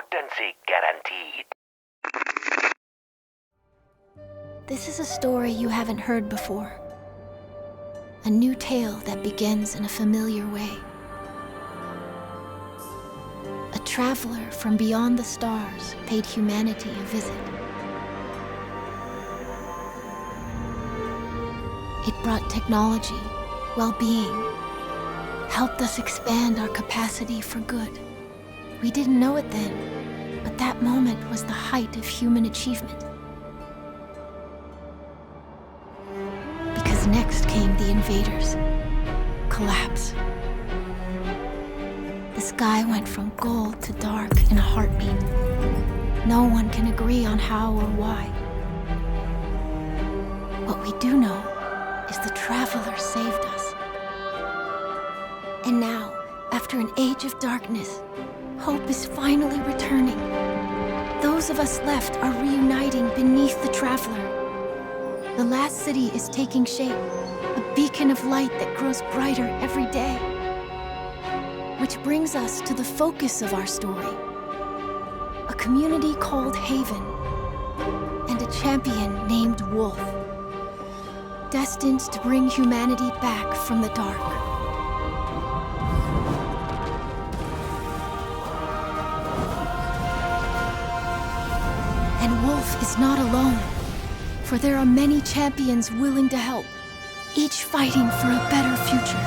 potency guaranteed. This is a story you haven't heard before. A new tale that begins in a familiar way. A traveler from beyond the stars paid humanity a visit. It brought technology, well-being, helped us expand our capacity for good. We didn't know it then, but that moment was the height of human achievement. Because next came the invaders. Collapse. The sky went from gold to dark in a heartbeat. No one can agree on how or why. What we do know is the Traveler saved us. And now, after an age of darkness, hope is finally returning. Those of us left are reuniting beneath the Traveler. The last city is taking shape, a beacon of light that grows brighter every day. Which brings us to the focus of our story. A community called Haven, and a champion named Wolf. Destined to bring humanity back from the dark. And Wolf is not alone, for there are many champions willing to help, each fighting for a better future.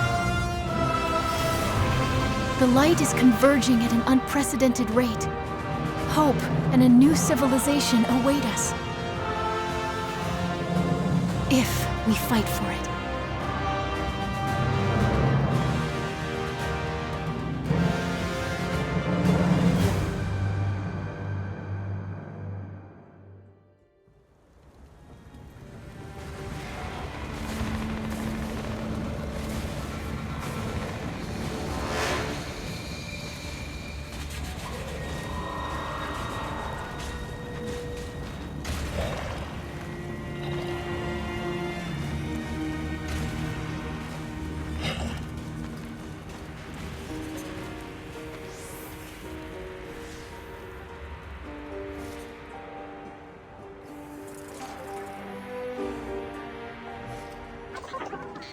The light is converging at an unprecedented rate. Hope and a new civilization await us. If we fight for it.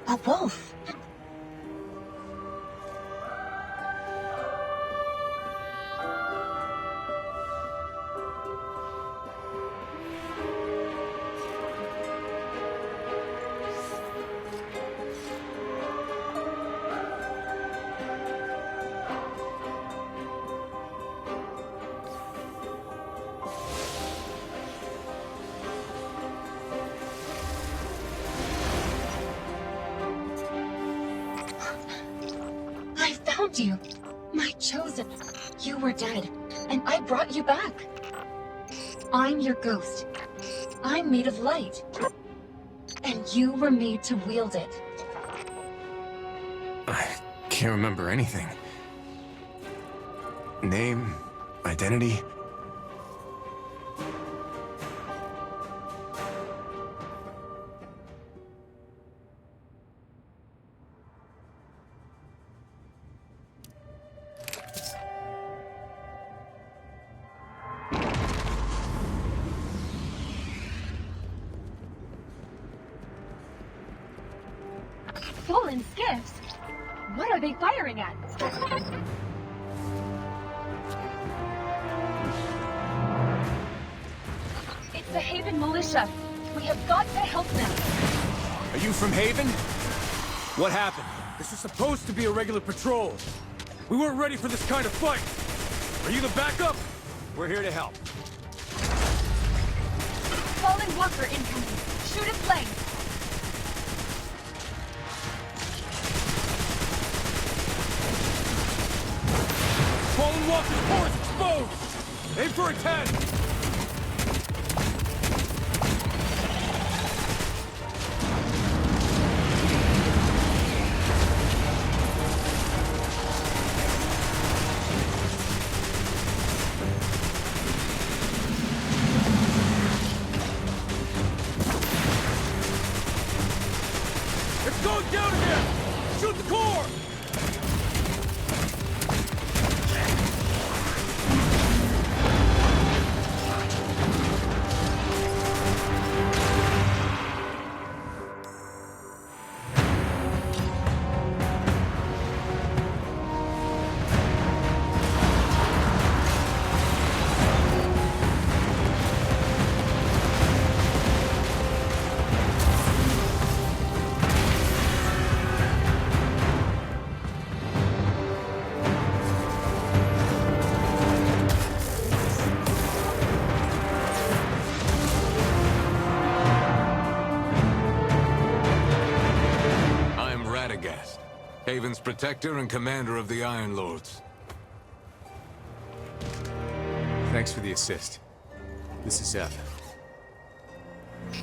A wolf! You, my chosen. You were dead, and I brought you back. I'm your ghost. I'm made of light. And you were made to wield it. I can't remember anything. Name, identity. Fallen skiffs? What are they firing at? It's the Haven militia. We have got to help them. Are you from Haven? What happened? This is supposed to be a regular patrol. We weren't ready for this kind of fight. Are you the backup? We're here to help. Fallen walker incoming. Shoot its legs. Fallen Walker's core is exposed! Aim for a 10! It's going down again! Shoot the core! Haven's protector and commander of the Iron Lords. Thanks for the assist. This is Seth.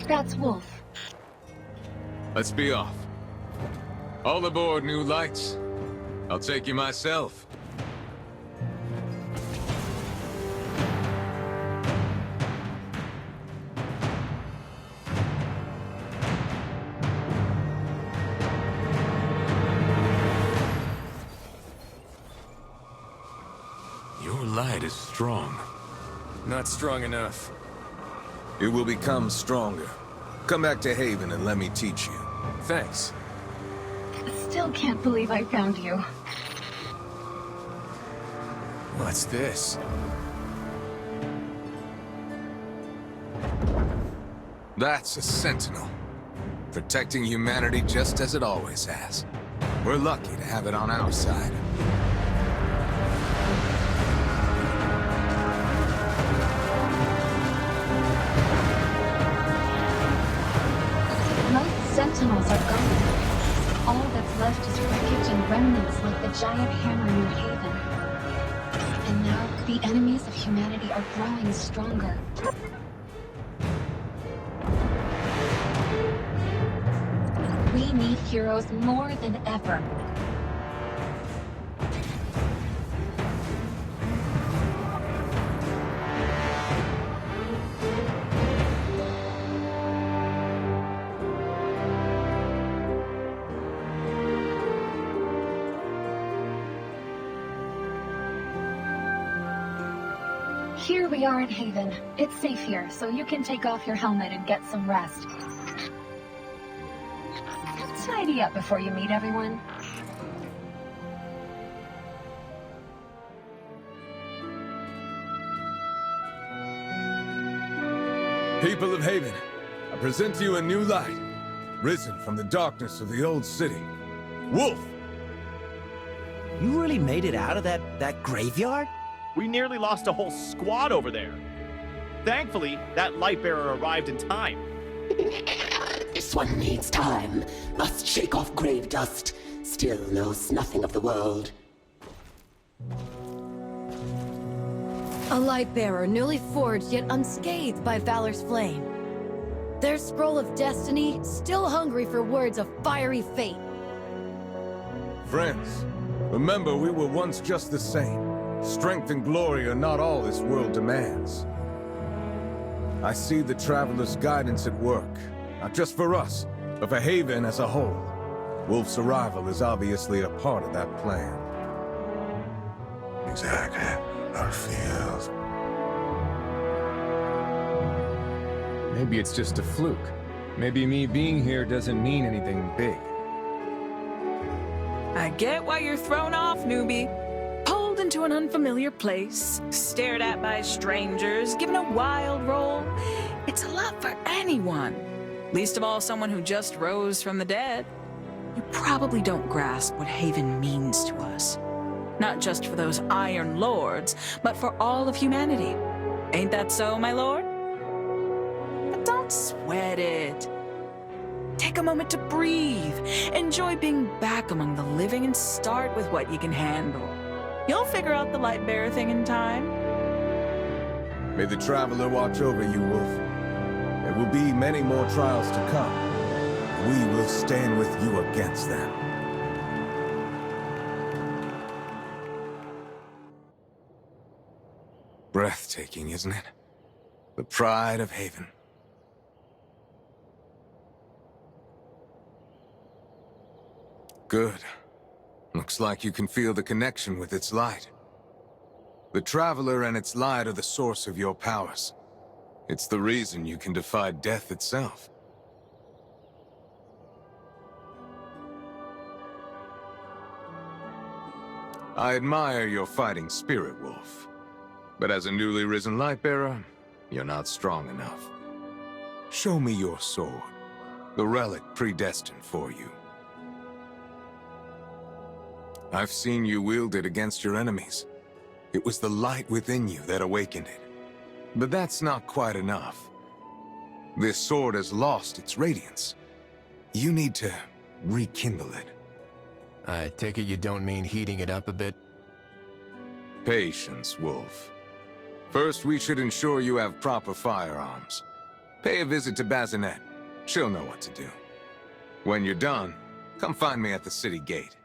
That's Wolf. Let's be off. All aboard, New Lights. I'll take you myself. Your light is strong. Not strong enough. It will become stronger. Come back to Haven and let me teach you. Thanks. Still can't believe I found you. What's this? That's a Sentinel. Protecting humanity just as it always has. We're lucky to have it on our side. Most Sentinels are gone. All that's left is wreckage and remnants like the giant hammer near Haven. And now, the enemies of humanity are growing stronger. We need heroes more than ever. Here we are in Haven. It's safe here, so you can take off your helmet and get some rest. Tidy up before you meet everyone. People of Haven, I present to you a new light, risen from the darkness of the old city. Wolf! You really made it out of that graveyard? We nearly lost a whole squad over there. Thankfully, that light bearer arrived in time. This one needs time. Must shake off grave dust. Still knows nothing of the world. A light bearer newly forged yet unscathed by Valor's flame. Their scroll of destiny, still hungry for words of fiery fate. Friends, remember we were once just the same. Strength and glory are not all this world demands. I see the Traveler's guidance at work, not just for us, but for Haven as a whole. Wolf's arrival is obviously a part of that plan. Exactly. Our field. Maybe it's just a fluke. Maybe me being here doesn't mean anything big. I get why you're thrown off, newbie. Pulled into an unfamiliar place, stared at by strangers, given a wild role. It's a lot for anyone. Least of all someone who just rose from the dead. You probably don't grasp what Haven means to us. Not just for those Iron Lords, but for all of humanity. Ain't that so, my lord? But don't sweat it. Take a moment to breathe. Enjoy being back among the living and start with what you can handle. You'll figure out the Lightbearer thing in time. May the Traveler watch over you, Wolf. There will be many more trials to come. We will stand with you against them. Breathtaking, isn't it? The pride of Haven. Good. Looks like you can feel the connection with its light. The Traveler and its light are the source of your powers. It's the reason you can defy death itself. I admire your fighting spirit, Wolf. But as a newly risen Lightbearer, you're not strong enough. Show me your sword, the relic predestined for you. I've seen you wield it against your enemies. It was the light within you that awakened it. But that's not quite enough. This sword has lost its radiance. You need to rekindle it. I take it you don't mean heating it up a bit? Patience, Wolf. First, we should ensure you have proper firearms. Pay a visit to Bazinet. She'll know what to do. When you're done, come find me at the city gate.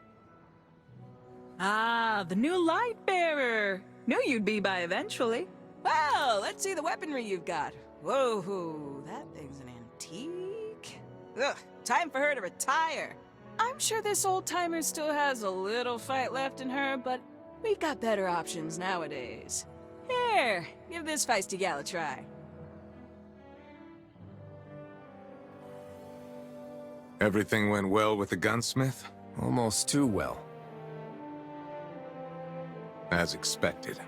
Ah, the new light bearer. Knew you'd be by eventually. Well, let's see the weaponry you've got. Whoa, that thing's an antique. Ugh, time for her to retire. I'm sure this old-timer still has a little fight left in her, but we've got better options nowadays. Here, give this feisty gal a try. Everything went well with the gunsmith? Almost too well. As expected.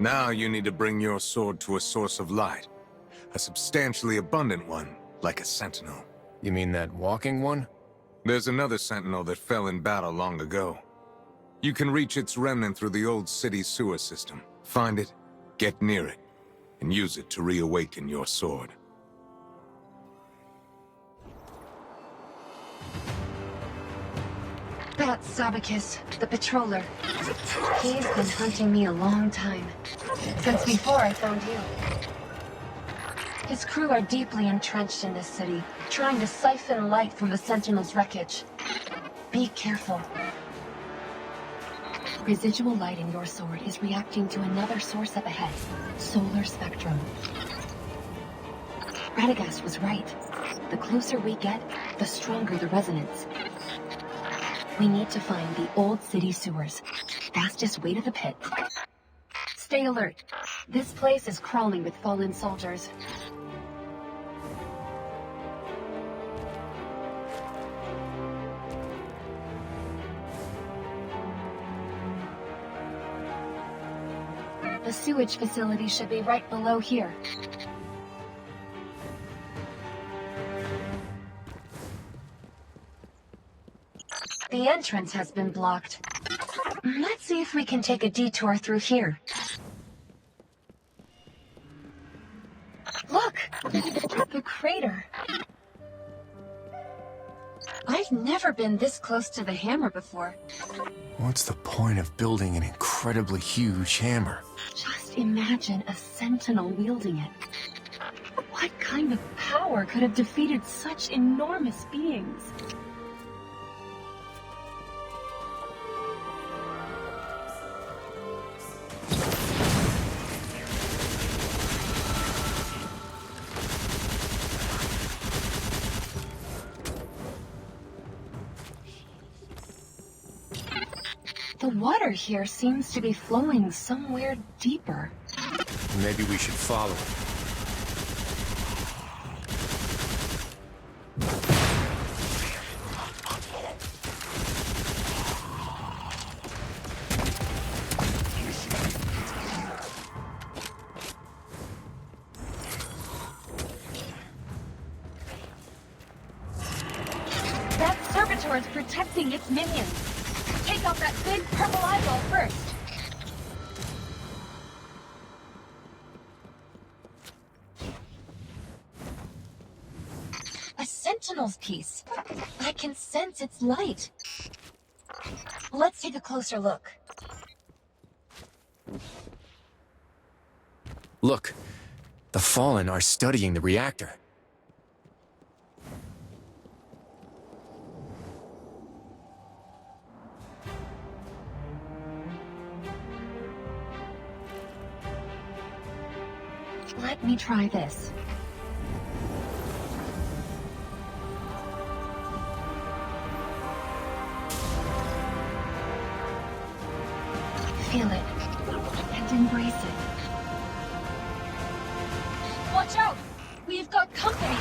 Now you need to bring your sword to a source of light. A substantially abundant one, like a sentinel. You mean that walking one? There's another sentinel that fell in battle long ago. You can reach its remnant through the old city sewer system. Find it, get near it, and use it to reawaken your sword. That's Sabacus, the patroller. He's been hunting me a long time. Since before I found you. His crew are deeply entrenched in this city, trying to siphon light from the Sentinel's wreckage. Be careful. Residual light in your sword is reacting to another source up ahead. Solar spectrum. Radagast was right. The closer we get, the stronger the resonance. We need to find the old city sewers. Fastest way to the pit. Stay alert. This place is crawling with fallen soldiers. The sewage facility should be right below here. The entrance has been blocked. Let's see if we can take a detour through here. Look! The crater. I've never been this close to the hammer before. What's the point of building an incredibly huge hammer? Just imagine a sentinel wielding it. What kind of power could have defeated such enormous beings? The water here seems to be flowing somewhere deeper. Maybe we should follow it. That servitor is protecting its minions. Take out that big purple eyeball first. A sentinel's piece. I can sense its light. Let's take a closer look. Look, the Fallen are studying the reactor. Let me try this. Feel it and embrace it. Watch out! We've got company!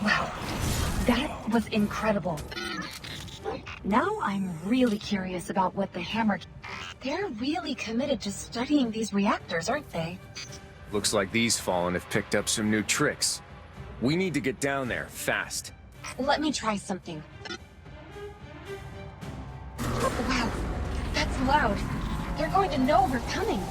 Wow, that was incredible. Now I'm really curious about what the hammer... They're really committed to studying these reactors, aren't they? Looks like these Fallen have picked up some new tricks. We need to get down there, fast. Let me try something. Wow, that's loud. They're going to know we're coming.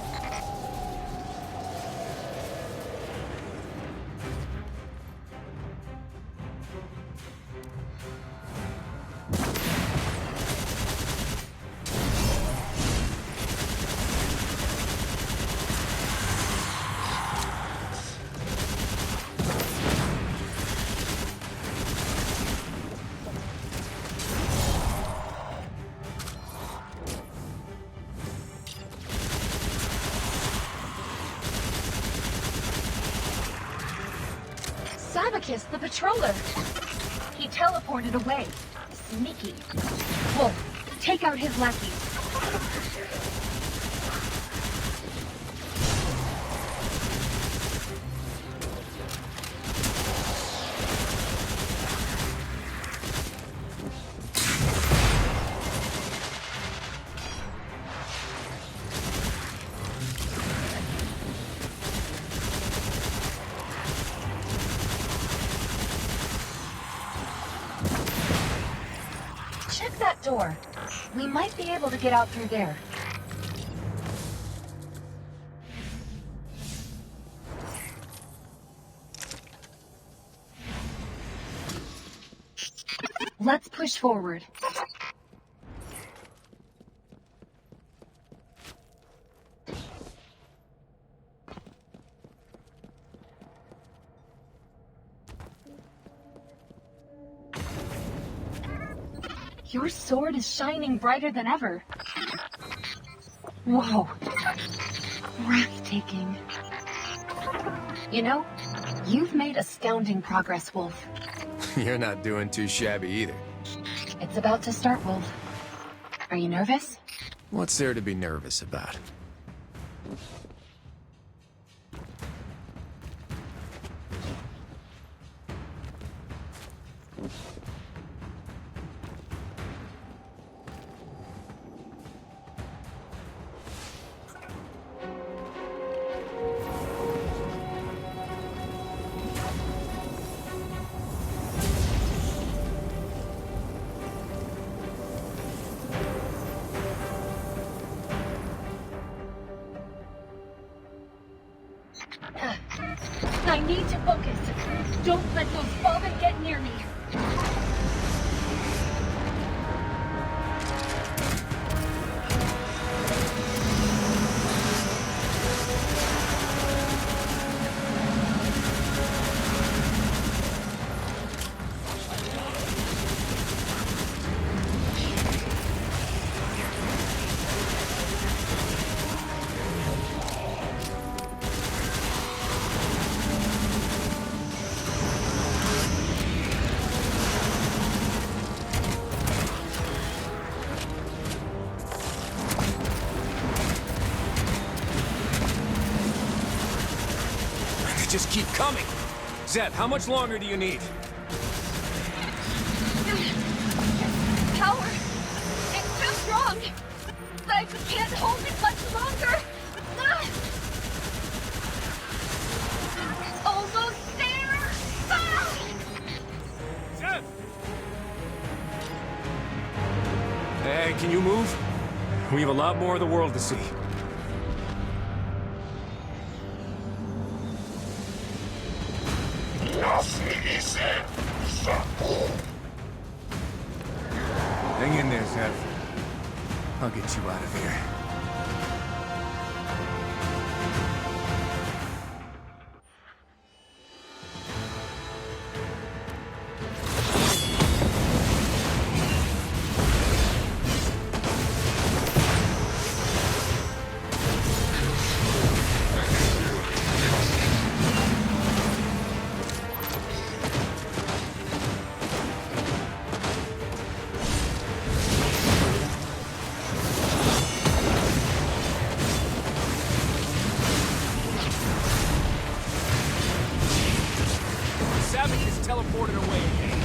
Savicus, the patroller. He teleported away. Sneaky. Wolf, take out his lackeys. Check that door. We might be able to get out through there. Let's push forward. Your sword is shining brighter than ever. Whoa. Breathtaking. You know, you've made astounding progress, Wolf. You're not doing too shabby either. It's about to start, Wolf. Are you nervous? What's there to be nervous about? I need to focus. Don't let those fallen get near me. Just keep coming! Zeb, how much longer do you need? Power! It's too strong! I can't hold it much longer! Almost there! Zeb! Hey, can you move? We have a lot more of the world to see. Hang in there, Zeb. I'll get you out of here. Teleported away again.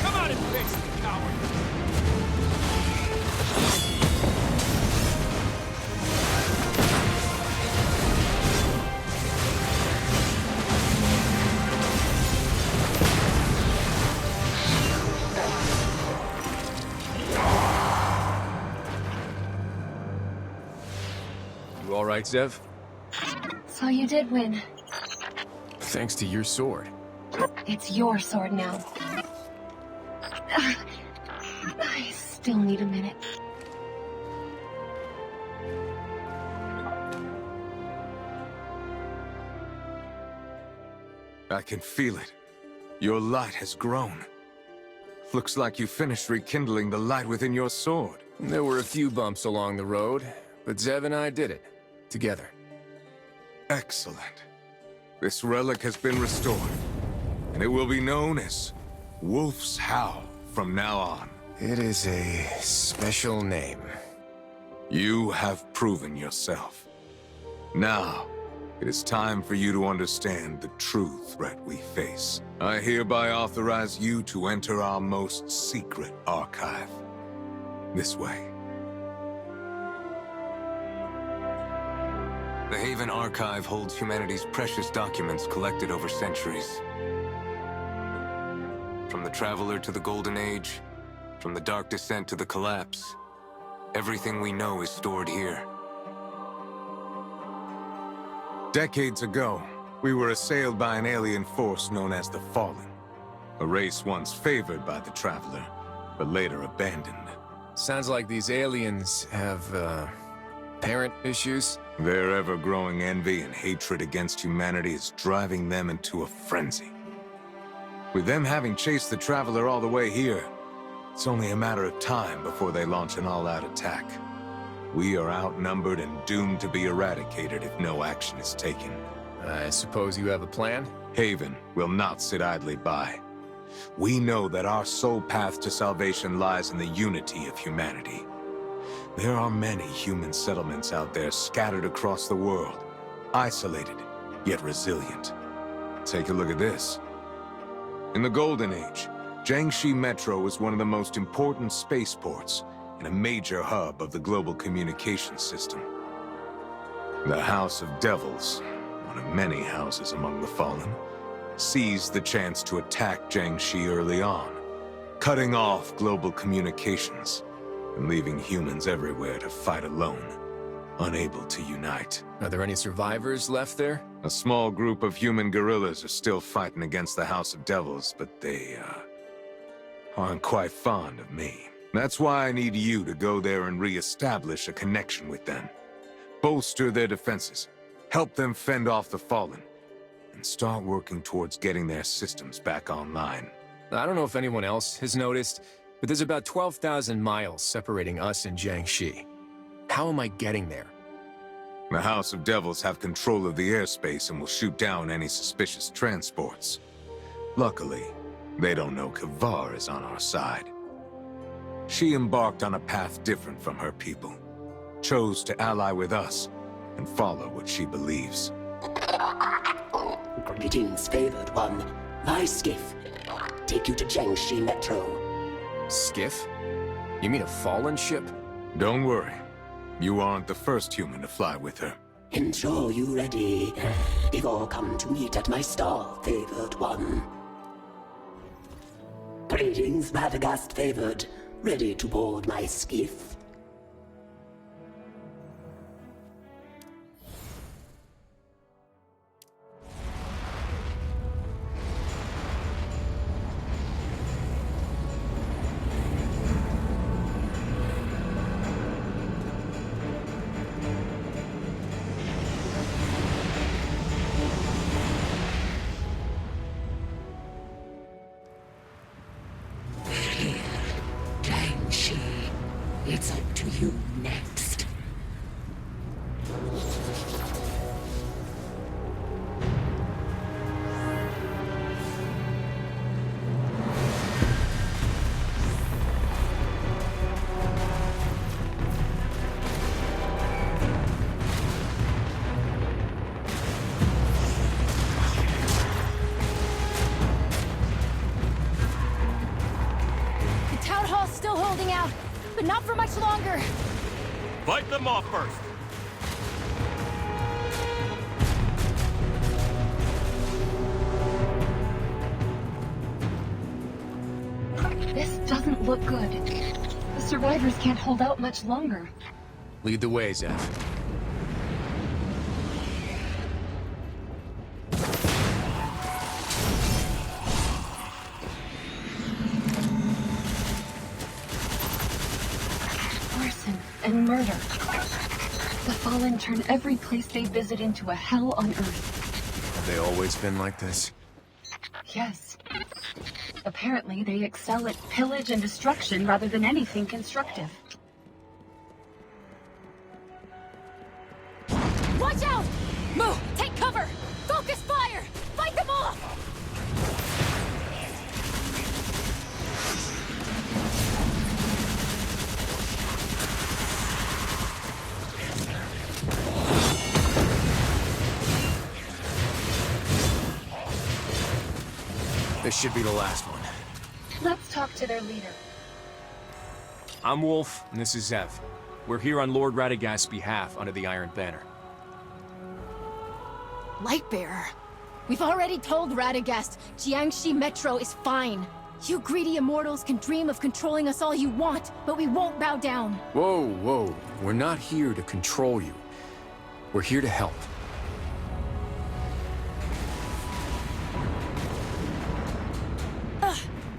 Come on and fix it. You alright, Zev? So you did win. Thanks to your sword. It's your sword now. I still need a minute. I can feel it. Your light has grown. Looks like you finished rekindling the light within your sword. There were a few bumps along the road, but Zev and I did it. Together. Excellent. This relic has been restored, and it will be known as Wolf's Howl from now on. It is a special name. You have proven yourself. Now, it is time for you to understand the true threat we face. I hereby authorize you to enter our most secret archive. This way. The Haven Archive holds humanity's precious documents collected over centuries. From the Traveler to the Golden Age, from the Dark Descent to the Collapse, everything we know is stored here. Decades ago, we were assailed by an alien force known as the Fallen. A race once favored by the Traveler, but later abandoned. Sounds like these aliens have, parent issues? Their ever-growing envy and hatred against humanity is driving them into a frenzy. With them having chased the Traveler all the way here, it's only a matter of time before they launch an all-out attack. We are outnumbered and doomed to be eradicated if no action is taken. I suppose you have a plan? Haven will not sit idly by. We know that our sole path to salvation lies in the unity of humanity. There are many human settlements out there scattered across the world, isolated, yet resilient. Take a look at this. In the Golden Age, Jiangxi Metro was one of the most important spaceports and a major hub of the global communications system. The House of Devils, one of many houses among the Fallen, seized the chance to attack Jiangxi early on, cutting off global communications and leaving humans everywhere to fight alone, unable to unite. Are there any survivors left there? A small group of human guerrillas are still fighting against the House of Devils, but they, aren't quite fond of me. That's why I need you to go there and re-establish a connection with them. Bolster their defenses, help them fend off the Fallen, and start working towards getting their systems back online. I don't know if anyone else has noticed, but there's about 12,000 miles separating us and Jiangxi. How am I getting there? The House of Devils have control of the airspace and will shoot down any suspicious transports. Luckily, they don't know Kavar is on our side. She embarked on a path different from her people, chose to ally with us, and follow what she believes. Greetings, favored one. My skiff. Take you to Jiangxi Metro. Skiff? You mean a fallen ship? Don't worry. You aren't the first human to fly with her. Ensure you ready. Before come to meet at my stall, favored one. Greetings, Radagast favored. Ready to board my skiff? It's up to you next. The town hall's still holding out, but not for much longer. Fight them off first. This doesn't look good. The survivors can't hold out much longer. Lead the way, Zev. and murder. The Fallen turn every place they visit into a hell on Earth. Have they always been like this? Yes. Apparently, they excel at pillage and destruction rather than anything constructive. Watch out! Move! Take cover! Focus fire! Fight them off! This should be the last one. Let's talk to their leader. I'm Wolf, and this is Zev. We're here on Lord Radagast's behalf under the Iron Banner. Lightbearer. We've already told Radagast Jiangxi Metro is fine. You greedy immortals can dream of controlling us all you want, but we won't bow down. Whoa, whoa. We're not here to control you. We're here to help.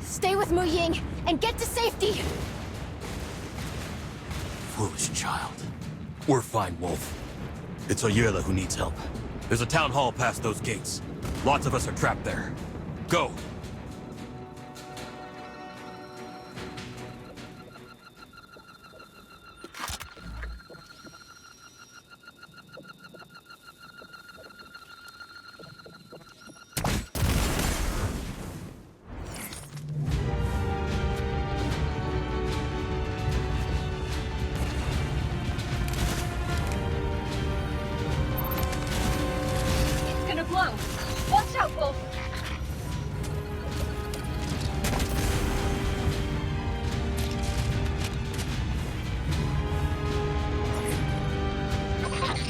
Stay with Mu Ying and get to safety! Foolish child. We're fine, Wolf. It's Oyela who needs help. There's a town hall past those gates. Lots of us are trapped there. Go! Watch out, Wolf!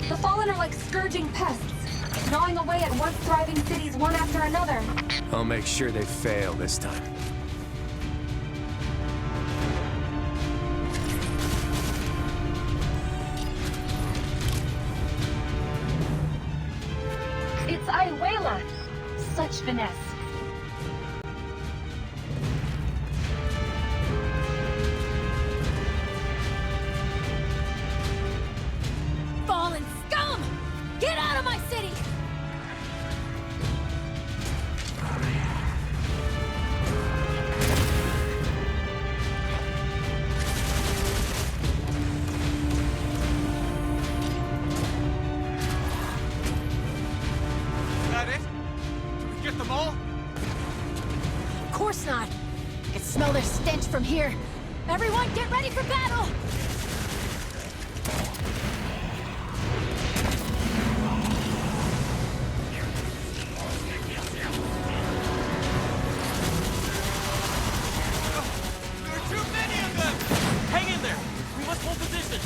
The Fallen are like scourging pests, gnawing away at once thriving cities one after another. I'll make sure they fail this time. It's Oyela! Such finesse. Fallen scum! Get out of my city! Of course not. I can smell their stench from here. Everyone, get ready for battle! There are too many of them! Hang in there! We must hold position!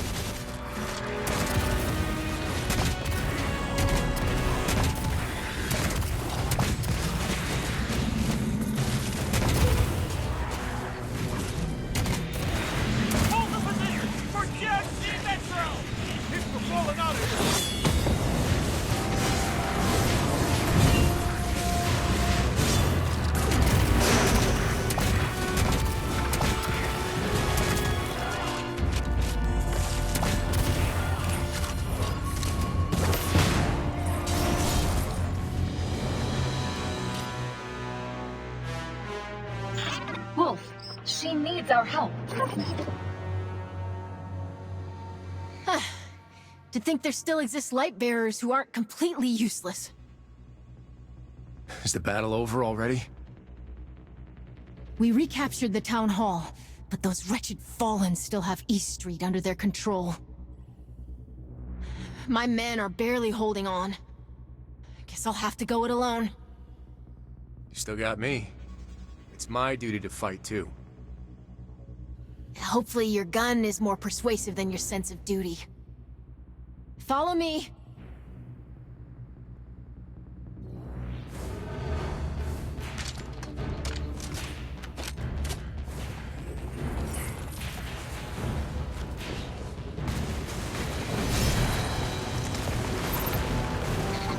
Wolf, she needs our help. To think there still exist light bearers who aren't completely useless. Is the battle over already? We recaptured the town hall, but those wretched Fallen still have East Street under their control. My men are barely holding on. Guess I'll have to go it alone. You still got me. It's my duty to fight too. Hopefully your gun is more persuasive than your sense of duty. Follow me.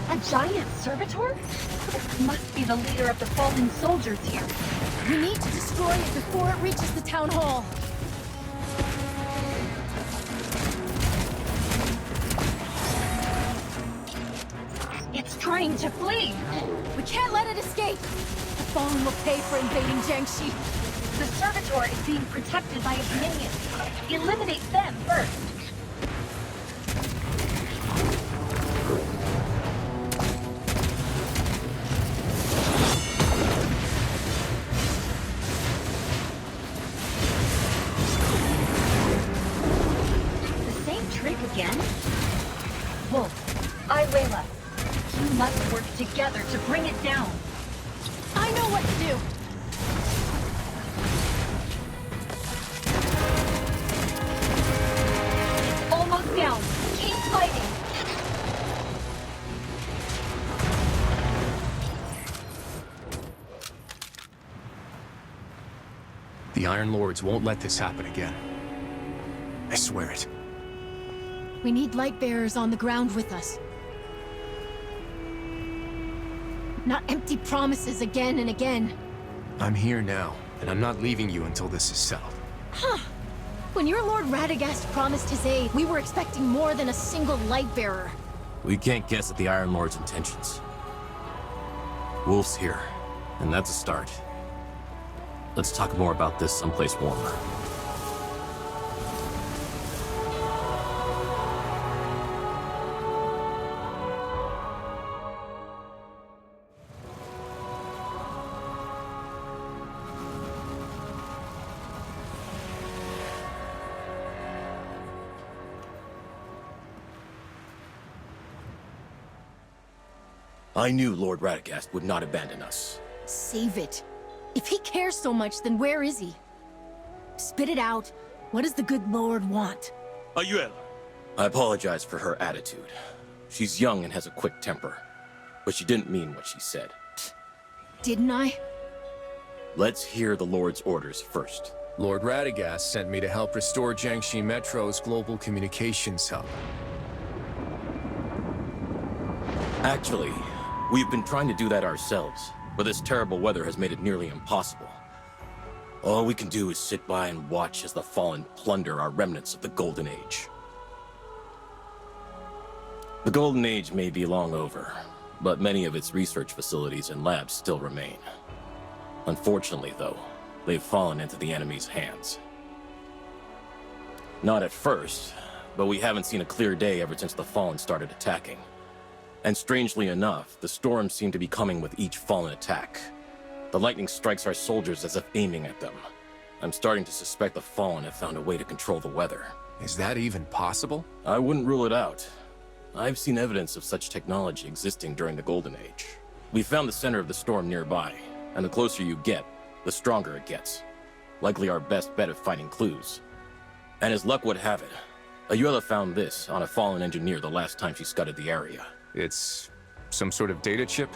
A giant servitor? Must be the leader of the fallen soldiers here. We need to destroy it before it reaches the town hall. trying to flee! We can't let it escape! The Fallen will pay for invading Jiangxi. The servitor is being protected by its minions. Eliminate them first. The same trick again? Wolf, Layla. You must work together to bring it down. I know what to do! Almost down. Keep fighting. The Iron Lords won't let this happen again. I swear it. We need light bearers on the ground with us. Not empty promises again and again. I'm here now, and I'm not leaving you until this is settled. Huh. When your Lord Radagast promised his aid, we were expecting more than a single light bearer. We can't guess at the Iron Lord's intentions. Wolf's here, and that's a start. Let's talk more about this someplace warmer. I knew Lord Radagast would not abandon us. Save it. If he cares so much, then where is he? Spit it out. What does the good Lord want? Ayuela! I apologize for her attitude. She's young and has a quick temper. But she didn't mean what she said. Didn't I? Let's hear the Lord's orders first. Lord Radagast sent me to help restore Jiangxi Metro's global communications hub. Actually, we've been trying to do that ourselves, but this terrible weather has made it nearly impossible. All we can do is sit by and watch as the Fallen plunder our remnants of the Golden Age. The Golden Age may be long over, but many of its research facilities and labs still remain. Unfortunately, though, they've fallen into the enemy's hands. Not at first, but we haven't seen a clear day ever since the Fallen started attacking. And strangely enough, the storms seem to be coming with each Fallen attack. The lightning strikes our soldiers as if aiming at them. I'm starting to suspect the Fallen have found a way to control the weather. Is that even possible? I wouldn't rule it out. I've seen evidence of such technology existing during the Golden Age. We found the center of the storm nearby, and the closer you get, the stronger it gets. Likely our best bet at finding clues. And as luck would have it, Ayuela found this on a Fallen engineer the last time she scuttled the area. It's some sort of data chip?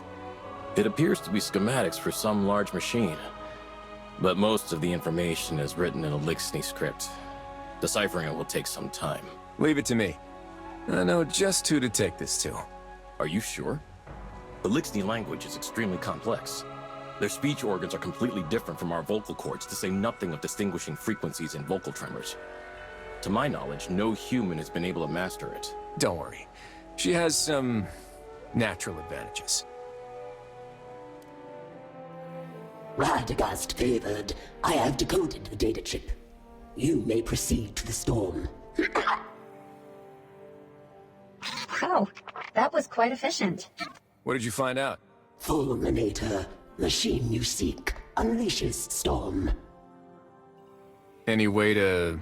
It appears to be schematics for some large machine. But most of the information is written in a Lixni script. Deciphering it will take some time. Leave it to me. I know just who to take this to. Are you sure? The Lixni language is extremely complex. Their speech organs are completely different from our vocal cords, to say nothing of distinguishing frequencies and vocal tremors. To my knowledge, no human has been able to master it. Don't worry. She has some natural advantages. Radagast favored, I have decoded the data chip. You may proceed to the storm. Wow, that was quite efficient. What did you find out? Fulminator, machine you seek, unleashes storm. Any way to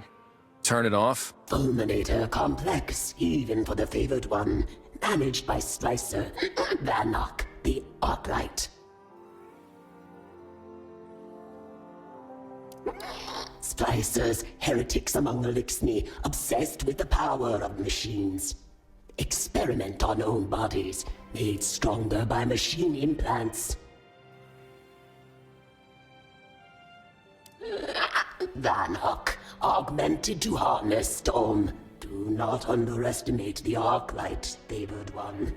turn it off? Fulminator complex, even for the favored one. Managed by Slicer, Vanok, the Arclight. Splicers, heretics among the Lixni, obsessed with the power of machines. Experiment on own bodies, made stronger by machine implants. Vanok, augmented to harness storm. Do not underestimate the Arclight, favored one.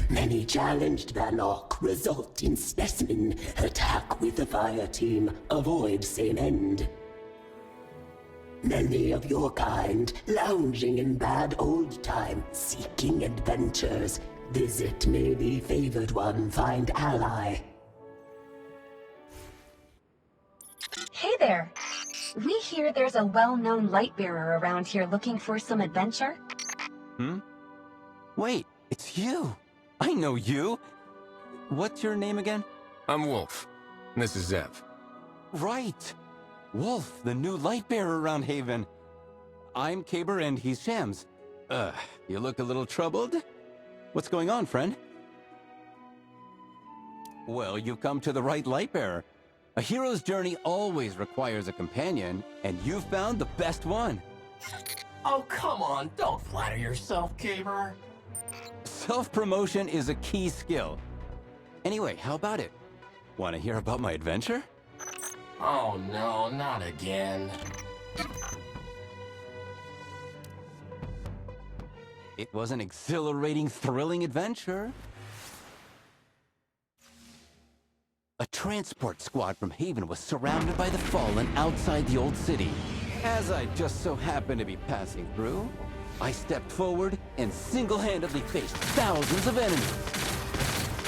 Many challenged Vanok, result in specimen. Attack with the fire team, avoid same end. Many of your kind, lounging in bad old time, seeking adventures. Visit maybe favored one, find ally. Hey there! We hear there's a well-known light bearer around here looking for some adventure. Wait, it's you. I know you. What's your name again? I'm Wolf. And this is Zev. Right. Wolf, the new light bearer around Haven. I'm Caber and he's Shams. You look a little troubled. What's going on, friend? Well, you've come to the right light bearer. A hero's journey always requires a companion, and you've found the best one. Oh, come on, don't flatter yourself, Caber. Self-promotion is a key skill. Anyway, how about it? Want to hear about my adventure? Oh no, not again. It was an exhilarating, thrilling adventure. A transport squad from Haven was surrounded by the Fallen outside the old city. As I just so happened to be passing through, I stepped forward and single-handedly faced thousands of enemies.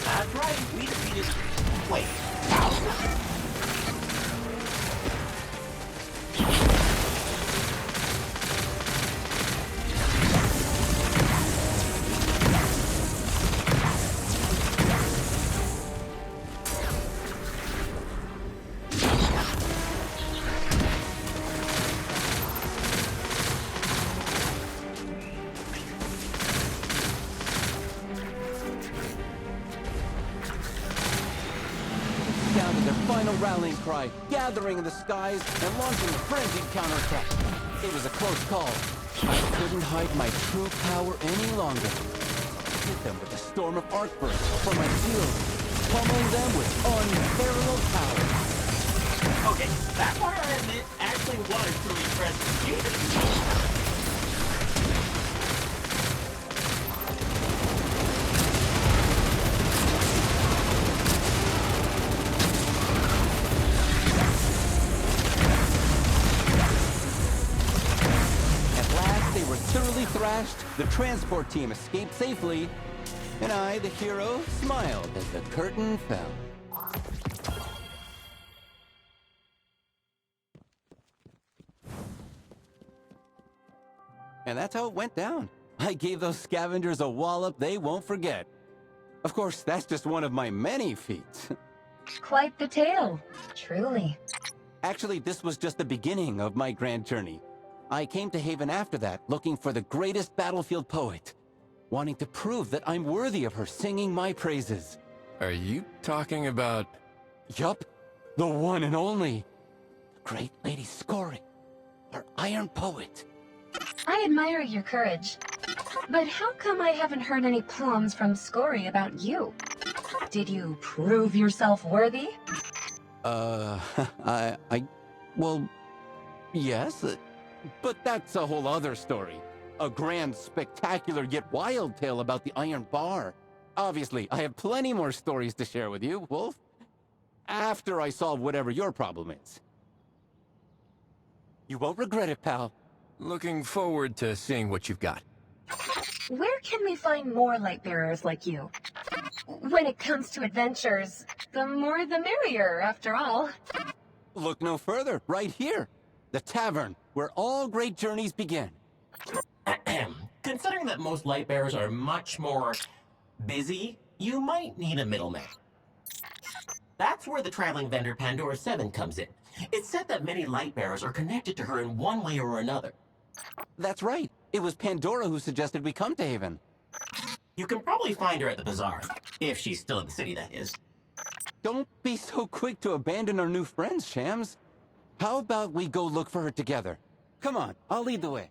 That's right, we defeated... Wait, thousands? Rallying cry, gathering in the skies, and launching a frenzied counterattack. It was a close call. I couldn't hide my true power any longer. I hit them with a storm of arc bursts from my shield, pummeling them with unparalleled power. Okay, that part I admit actually was truly impressive. Thoroughly thrashed, the transport team escaped safely, and I, the hero, smiled as the curtain fell. And that's how it went down. I gave those scavengers a wallop they won't forget. Of course, that's just one of my many feats. Quite the tale, truly. Actually, this was just the beginning of my grand journey. I came to Haven after that, looking for the greatest battlefield poet, wanting to prove that I'm worthy of her singing my praises. Are you talking about... Yup, the one and only. The great Lady Scory, our Iron Poet. I admire your courage. But how come I haven't heard any poems from Scory about you? Did you prove yourself worthy? Well, yes, but that's a whole other story. A grand, spectacular, yet wild tale about the Iron Bar. Obviously, I have plenty more stories to share with you, Wolf. After I solve whatever your problem is. You won't regret it, pal. Looking forward to seeing what you've got. Where can we find more light-bearers like you? When it comes to adventures, the more the merrier, after all. Look no further, right here. The tavern, where all great journeys begin. Considering that most light bearers are much more busy, you might need a middleman. That's where the traveling vendor Pandora 7 comes in. It's said that many light bearers are connected to her in one way or another. That's right. It was Pandora who suggested we come to Haven. You can probably find her at the bazaar. If she's still in the city, that is. Don't be so quick to abandon our new friends, Shams. How about we go look for her together? Come on, I'll lead the way.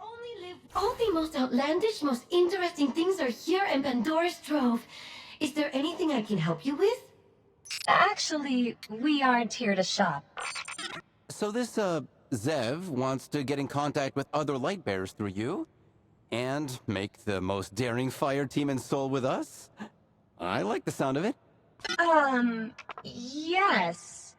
All the most outlandish, most interesting things are here in Pandora's Trove. Is there anything I can help you with? Actually, we aren't here to shop. So this, Zev wants to get in contact with other light bearers through you? And make the most daring fire team in Seoul with us? I like the sound of it. Yes.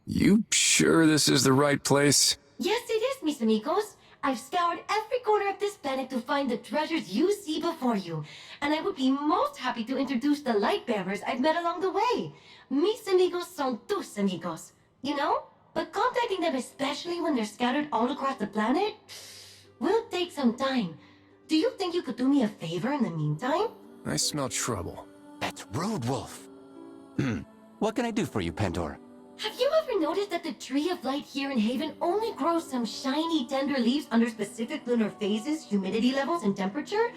You sure this is the right place? Yes, it is, mis amigos. I've scoured every corner of this planet to find the treasures you see before you, and I would be most happy to introduce the light bearers I've met along the way. Mis amigos son tus amigos, you know? But contacting them, especially when they're scattered all across the planet, will take some time. Do you think you could do me a favor in the meantime? I smell trouble. That's rude, Wolf. What can I do for you, Pandora? Have you ever noticed that the tree of light here in Haven only grows some shiny, tender leaves under specific lunar phases, humidity levels, and temperature?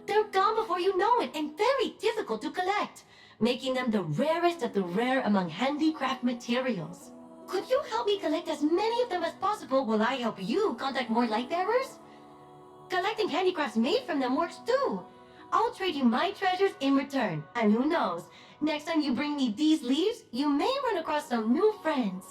They're gone before you know it, and very difficult to collect, making them the rarest of the rare among handicraft materials. Could you help me collect as many of them as possible while I help you contact more light bearers? Collecting handicrafts made from them works too. I'll trade you my treasures in return, and who knows, next time you bring me these leaves, you may run across some new friends.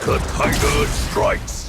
The Tiger strikes!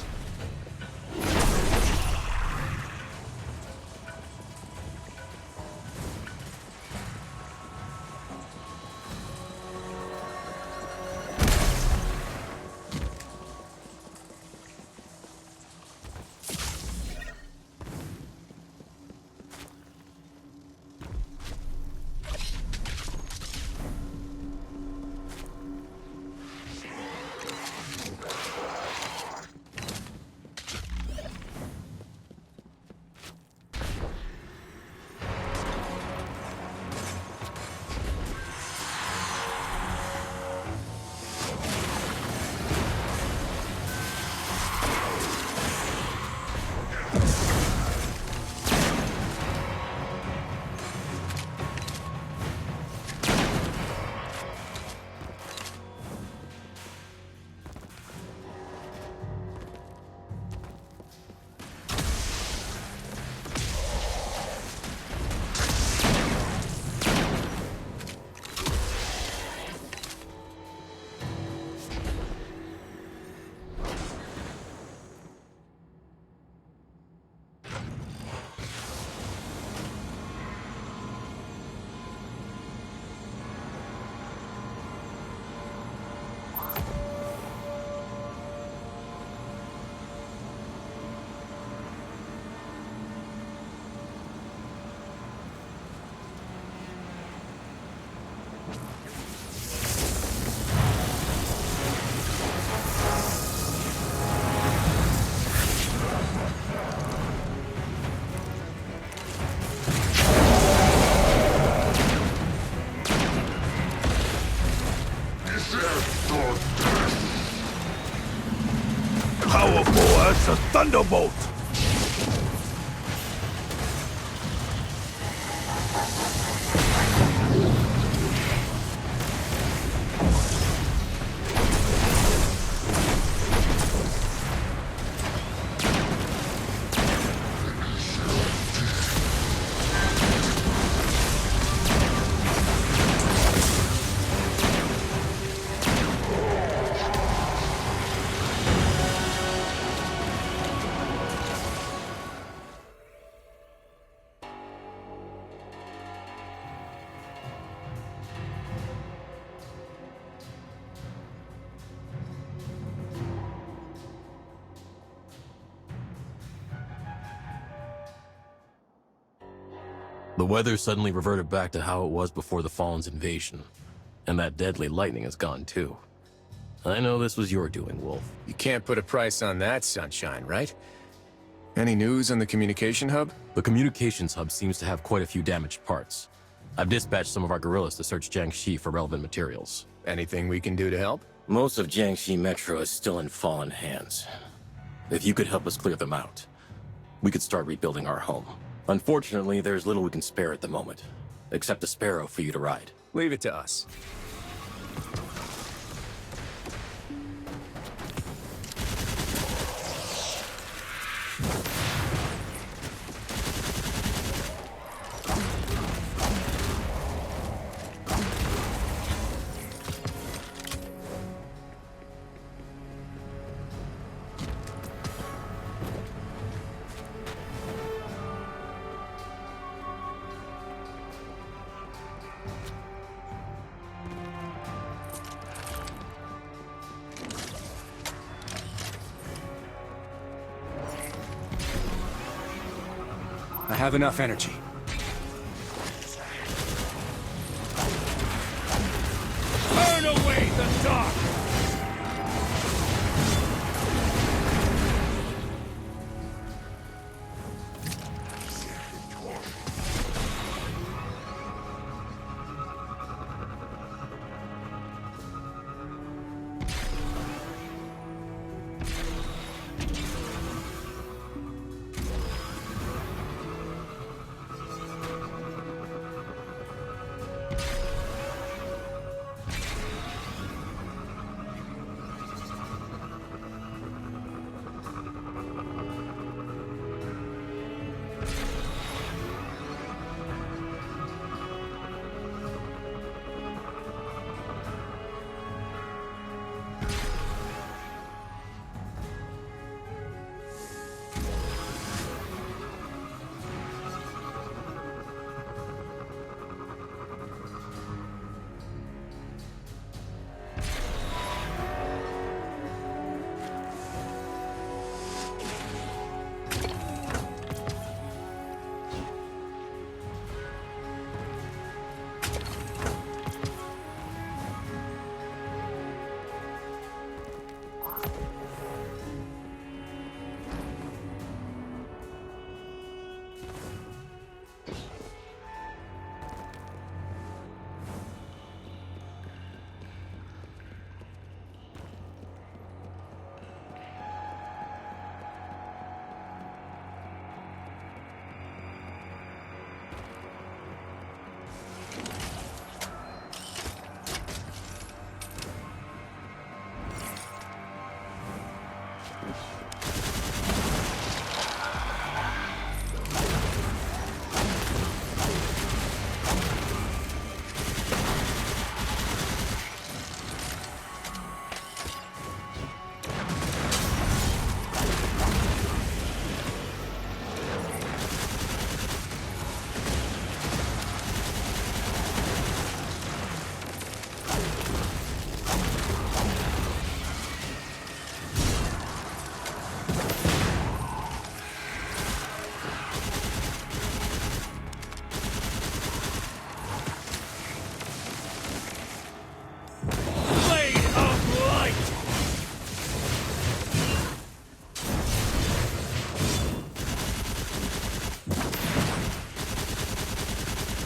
Thunderbolt! The weather suddenly reverted back to how it was before the Fallen's invasion. And that deadly lightning is gone too. I know this was your doing, Wolf. You can't put a price on that, Sunshine, right? Any news on the communication hub? The communications hub seems to have quite a few damaged parts. I've dispatched some of our guerrillas to search Jiangxi for relevant materials. Anything we can do to help? Most of Jiangxi Metro is still in Fallen hands. If you could help us clear them out, we could start rebuilding our home. Unfortunately, there's little we can spare at the moment, except a sparrow for you to ride. Leave it to us. I have enough energy. Burn away the dark!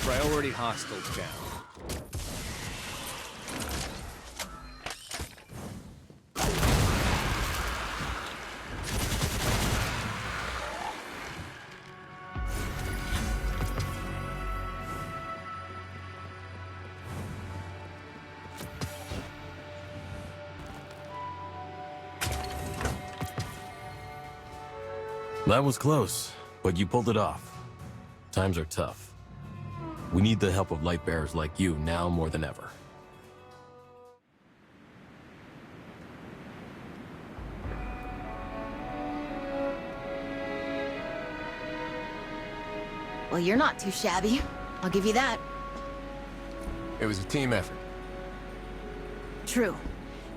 Priority hostiles down. That was close, but you pulled it off. Times are tough. We need the help of light bearers like you now more than ever. Well, you're not too shabby. I'll give you that. It was a team effort. True.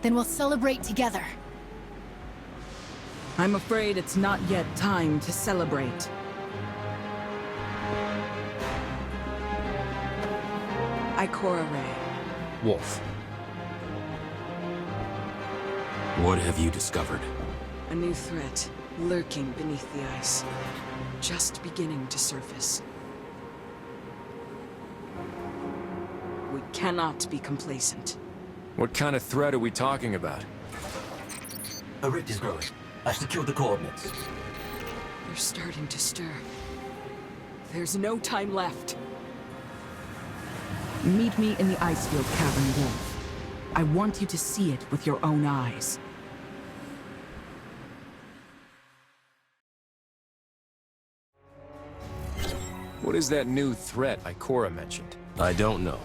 Then we'll celebrate together. I'm afraid it's not yet time to celebrate. Ikora Ray. Wolf. What have you discovered? A new threat, lurking beneath the ice. Just beginning to surface. We cannot be complacent. What kind of threat are we talking about? A rift is growing. I've secured the coordinates. They're starting to stir. There's no time left. Meet me in the Icefield Cavern, Wolf. I want you to see it with your own eyes. What is that new threat Ikora mentioned? I don't know.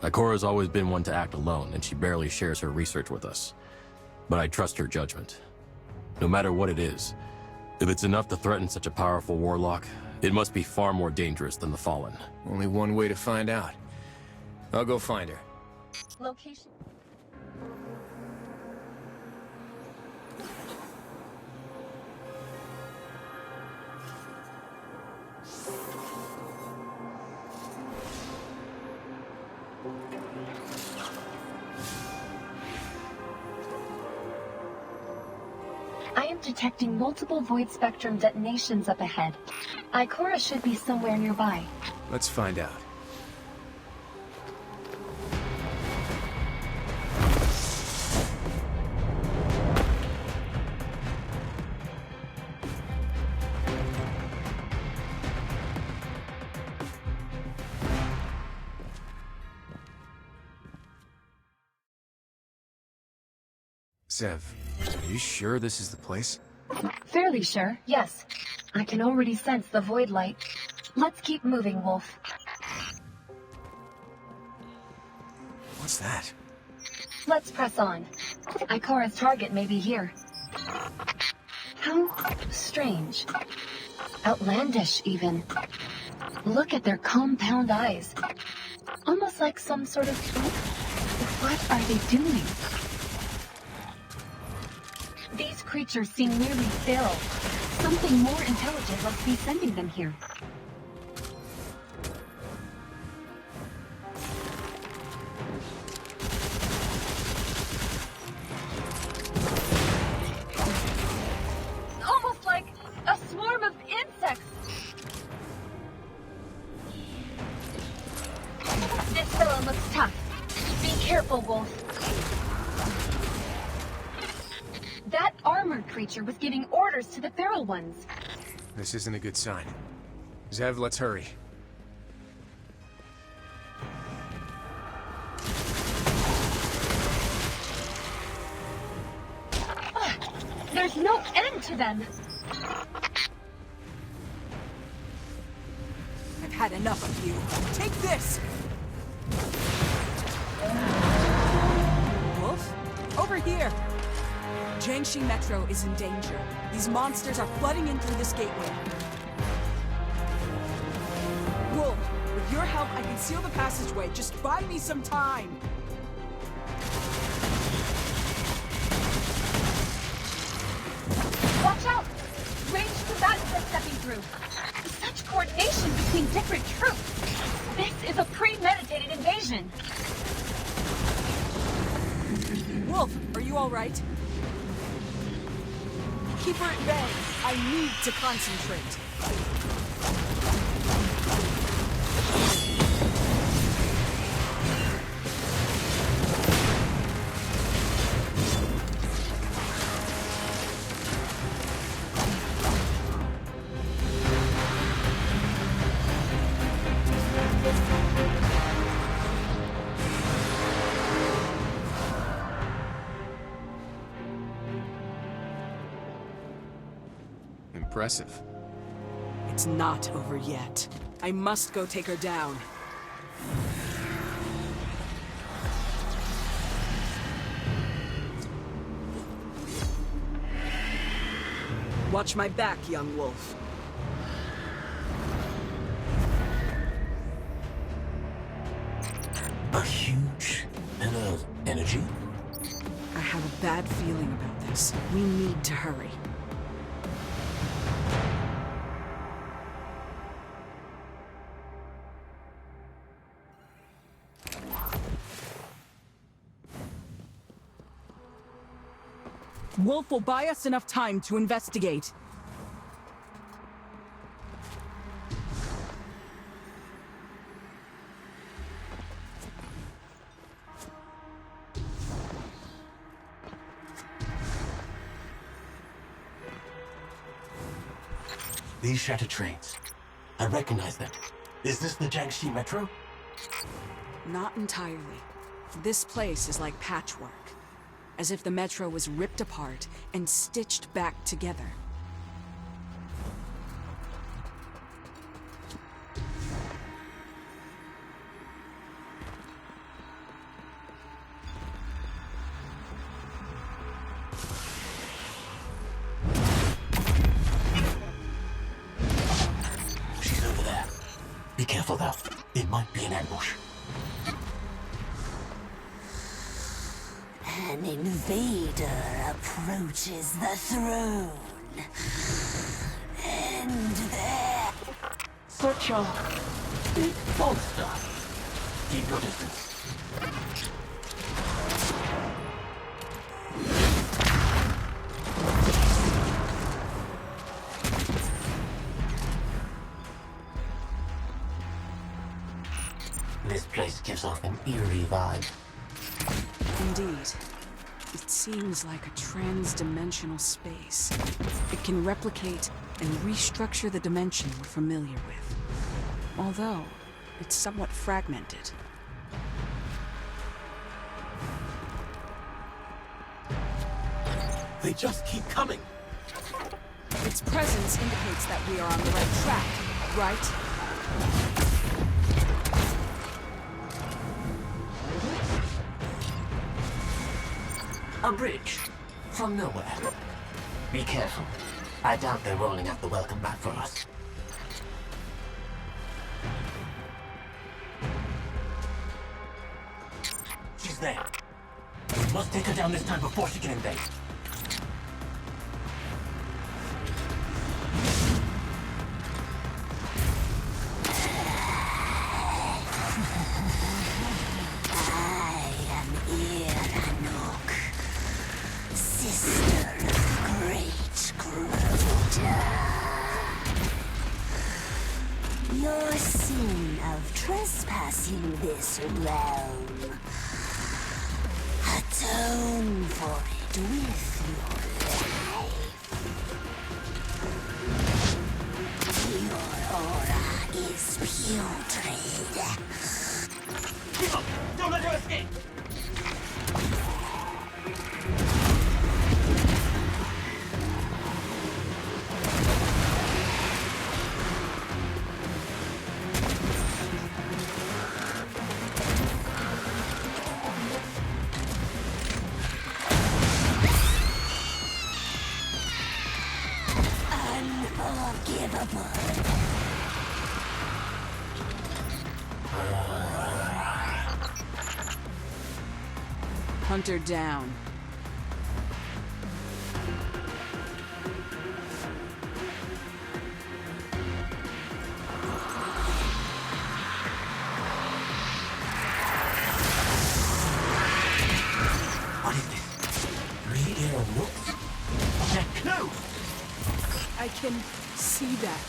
Ikora's always been one to act alone, and she barely shares her research with us. But I trust her judgment. No matter what it is, if it's enough to threaten such a powerful warlock, it must be far more dangerous than the Fallen. Only one way to find out. I'll go find her. Location. I am detecting multiple void spectrum detonations up ahead. Ikora should be somewhere nearby. Let's find out. Zev, are you sure this is the place? Fairly sure, yes. I can already sense the void light. Let's keep moving, Wolf. What's that? Let's press on. Ikora's target may be here. How strange. Outlandish, even. Look at their compound eyes. Almost like some sort of... What are they doing? These creatures seem nearly feral. Something more intelligent must be sending them here. Almost like a swarm of insects. This fellow looks tough. Be careful, Wolf. That armored creature was giving orders to the feral ones. This isn't a good sign. Zev, let's hurry. There's no end to them. I've had enough of you. Take this! Wolf? Over here! Jiangxi Metro is in danger. These monsters are flooding in through this gateway. Wolf, with your help, I can seal the passageway. Just buy me some time. Watch out! Ranged combatants are stepping through. Such coordination between different troops. This is a premeditated invasion. Wolf, are you all right? Keep her at bay. I need to concentrate. impressive. It's not over yet. I must go take her down. Watch my back, young wolf. A huge and energy? I have a bad feeling about this. We need to hurry. Wolf will buy us enough time to investigate. These shattered trains. I recognize them. Is this the Jiangxi Metro? Not entirely. This place is like patchwork. As if the metro was ripped apart and stitched back together. She's over there. Be careful though. It might be an ambush. An invader approaches the throne. And there... Such a big monster. Keep your distance. This place gives off an eerie vibe. Indeed. It seems like a trans-dimensional space. It can replicate and restructure the dimension we're familiar with. Although, it's somewhat fragmented. They just keep coming. Its presence indicates that we are on the right track, right? A bridge. From nowhere. Be careful. I doubt they're rolling out the welcome back for us. She's there. We must take her down this time before she can invade. Your sin of trespassing this realm. Atone for it with your life. Your aura is putrid. Keep up! Don't let her escape! Hunt her down. What is this? 3 air nooks? They're closed! I can see that.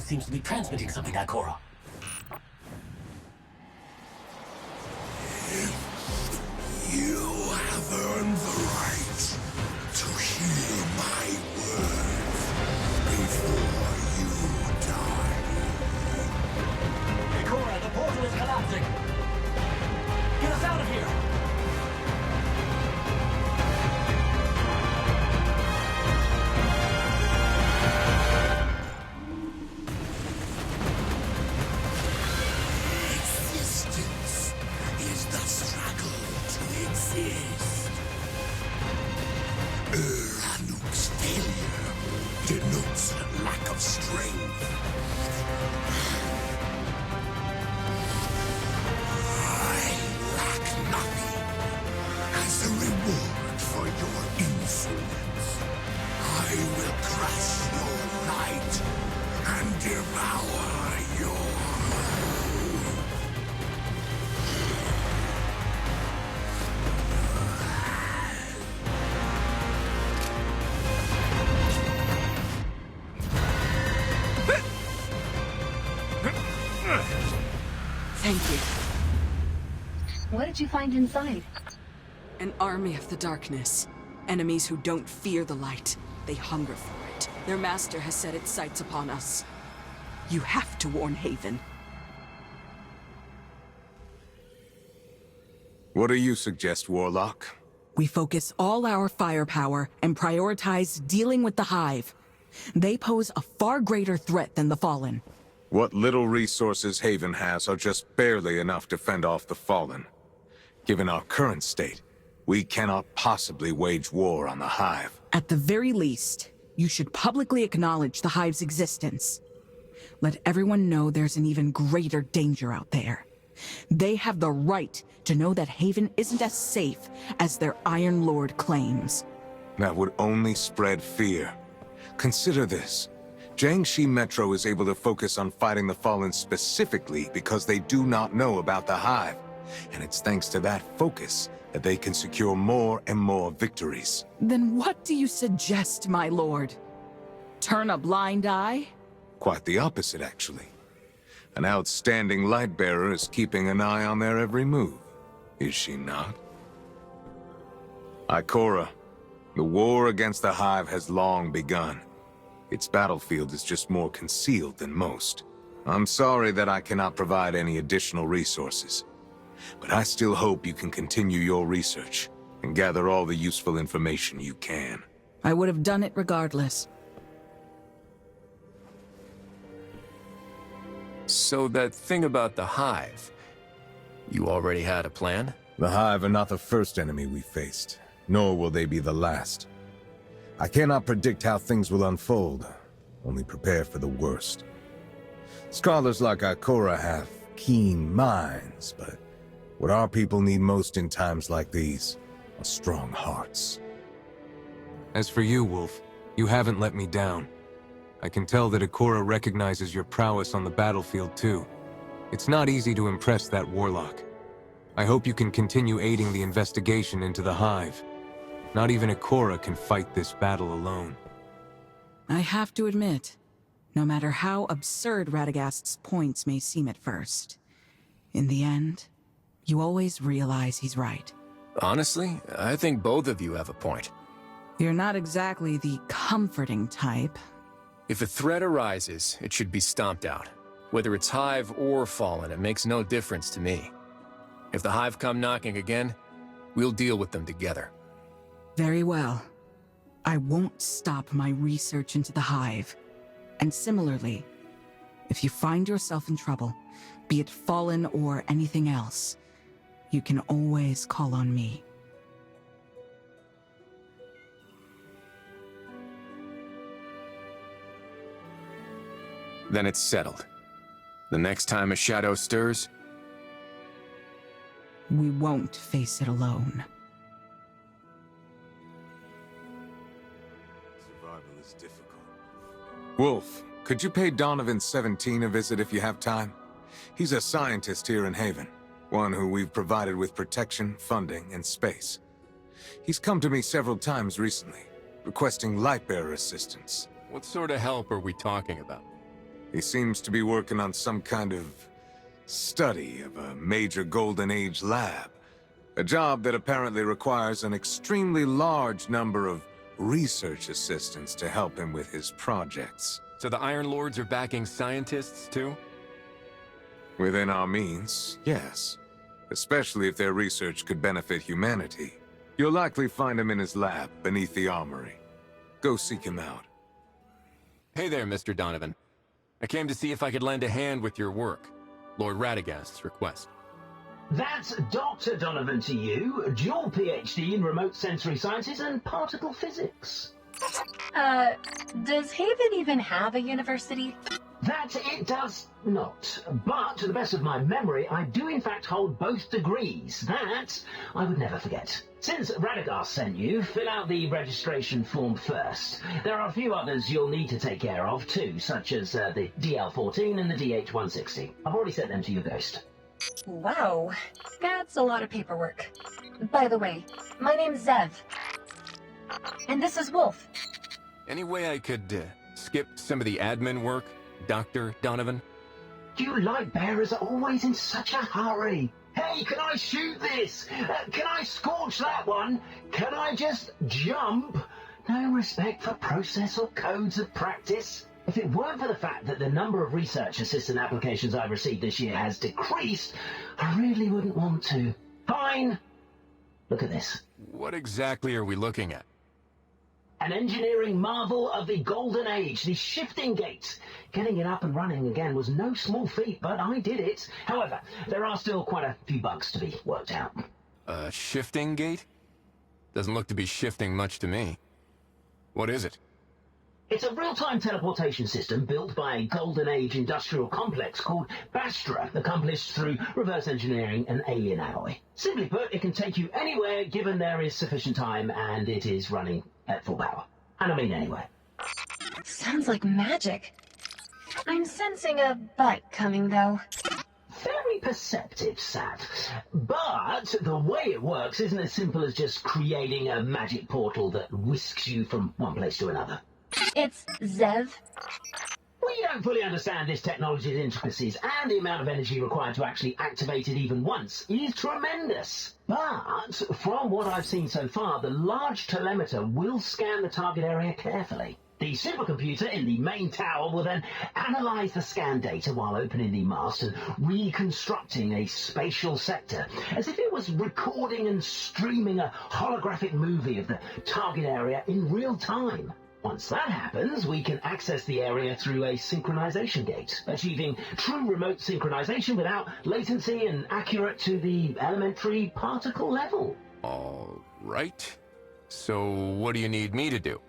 seems to be transmitting something, Ikora. You have earned the right to hear my words before you die. Ikora, the portal is collapsing. Get us out of here. Existence is the struggle to exist. Anuk's failure denotes a lack of strength. I lack nothing. As a reward for your insolence, I will crush your light and devour your hope. Thank you. What did you find inside? An army of the darkness. Enemies who don't fear the light. They hunger for it. Their master has set its sights upon us. You have to warn Haven. What do you suggest, Warlock? We focus all our firepower and prioritize dealing with the Hive. They pose a far greater threat than the Fallen. What little resources Haven has are just barely enough to fend off the Fallen. Given our current state, we cannot possibly wage war on the Hive. At the very least, you should publicly acknowledge the Hive's existence. Let everyone know there's an even greater danger out there. They have the right to know that Haven isn't as safe as their Iron Lord claims. That would only spread fear. Consider this. Jiangxi Metro is able to focus on fighting the Fallen specifically because they do not know about the Hive. And it's thanks to that focus that they can secure more and more victories. Then what do you suggest, my lord? Turn a blind eye? Quite the opposite, actually. An outstanding Lightbearer is keeping an eye on their every move, is she not? Ikora, the war against the Hive has long begun. Its battlefield is just more concealed than most. I'm sorry that I cannot provide any additional resources, but I still hope you can continue your research and gather all the useful information you can. I would have done it regardless. So that thing about the Hive, you already had a plan? The Hive are not the first enemy we faced, nor will they be the last. I cannot predict how things will unfold, only prepare for the worst. Scholars like Ikora have keen minds, but what our people need most in times like these are strong hearts. As for you, Wolf, you haven't let me down. I can tell that Ikora recognizes your prowess on the battlefield too. It's not easy to impress that warlock. I hope you can continue aiding the investigation into the Hive. Not even Ikora can fight this battle alone. I have to admit, no matter how absurd Radagast's points may seem at first, in the end, you always realize he's right. Honestly, I think both of you have a point. You're not exactly the comforting type. If a threat arises, it should be stomped out. Whether it's Hive or Fallen, it makes no difference to me. If the Hive come knocking again, we'll deal with them together. Very well. I won't stop my research into the Hive. And similarly, if you find yourself in trouble, be it Fallen or anything else, you can always call on me. Then it's settled. The next time a shadow stirs, we won't face it alone. Survival is difficult. Wolf, could you pay Donovan 17 a visit if you have time? He's a scientist here in Haven, one who we've provided with protection, funding, and space. He's come to me several times recently, requesting Lightbearer assistance. what sort of help are we talking about? He seems to be working on some kind of study of a major Golden Age lab. A job that apparently requires an extremely large number of research assistants to help him with his projects. So the Iron Lords are backing scientists, too? Within our means, yes. Especially if their research could benefit humanity. You'll likely find him in his lab, beneath the armory. Go seek him out. Hey there, Mr. Donovan. I came to see if I could lend a hand with your work. Lord Radagast's request. That's Dr. Donovan to you, dual PhD in remote sensory sciences and particle physics. Does Haven even have a university? That it does not. But, to the best of my memory, I do in fact hold both degrees. That I would never forget. Since Radagast sent you, fill out the registration form first. There are a few others you'll need to take care of too, such as the DL-14 and the DH-160. I've already sent them to your ghost. Wow, that's a lot of paperwork. By the way, my name's Zev. And this is Wolf. Any way I could skip some of the admin work, Dr. Donovan? You light bearers are always in such a hurry. Hey, can I shoot this? Can I scorch that one? Can I just jump? No respect for process or codes of practice. If it weren't for the fact that the number of research assistant applications I've received this year has decreased, I really wouldn't want to. Fine. Look at this. What exactly are we looking at? An engineering marvel of the Golden Age, the shifting gate. Getting it up and running again was no small feat, but I did it. However, there are still quite a few bugs to be worked out. A shifting gate? Doesn't look to be shifting much to me. What is it? It's a real-time teleportation system built by a Golden Age industrial complex called Bastra, accomplished through reverse engineering an alien alloy. Simply put, it can take you anywhere given there is sufficient time and it is running at full power. And I mean anywhere. Sounds like magic. I'm sensing a but coming, though. Very perceptive, Sat. But the way it works isn't as simple as just creating a magic portal that whisks you from one place to another. It's Zev. We don't fully understand this technology's intricacies, and the amount of energy required to actually activate it even once is tremendous. But, from what I've seen so far, the large telemeter will scan the target area carefully. The supercomputer in the main tower will then analyze the scan data while opening the mast and reconstructing a spatial sector, as if it was recording and streaming a holographic movie of the target area in real time. Once that happens, we can access the area through a synchronization gate, achieving true remote synchronization without latency and accurate to the elementary particle level. All right. So what do you need me to do?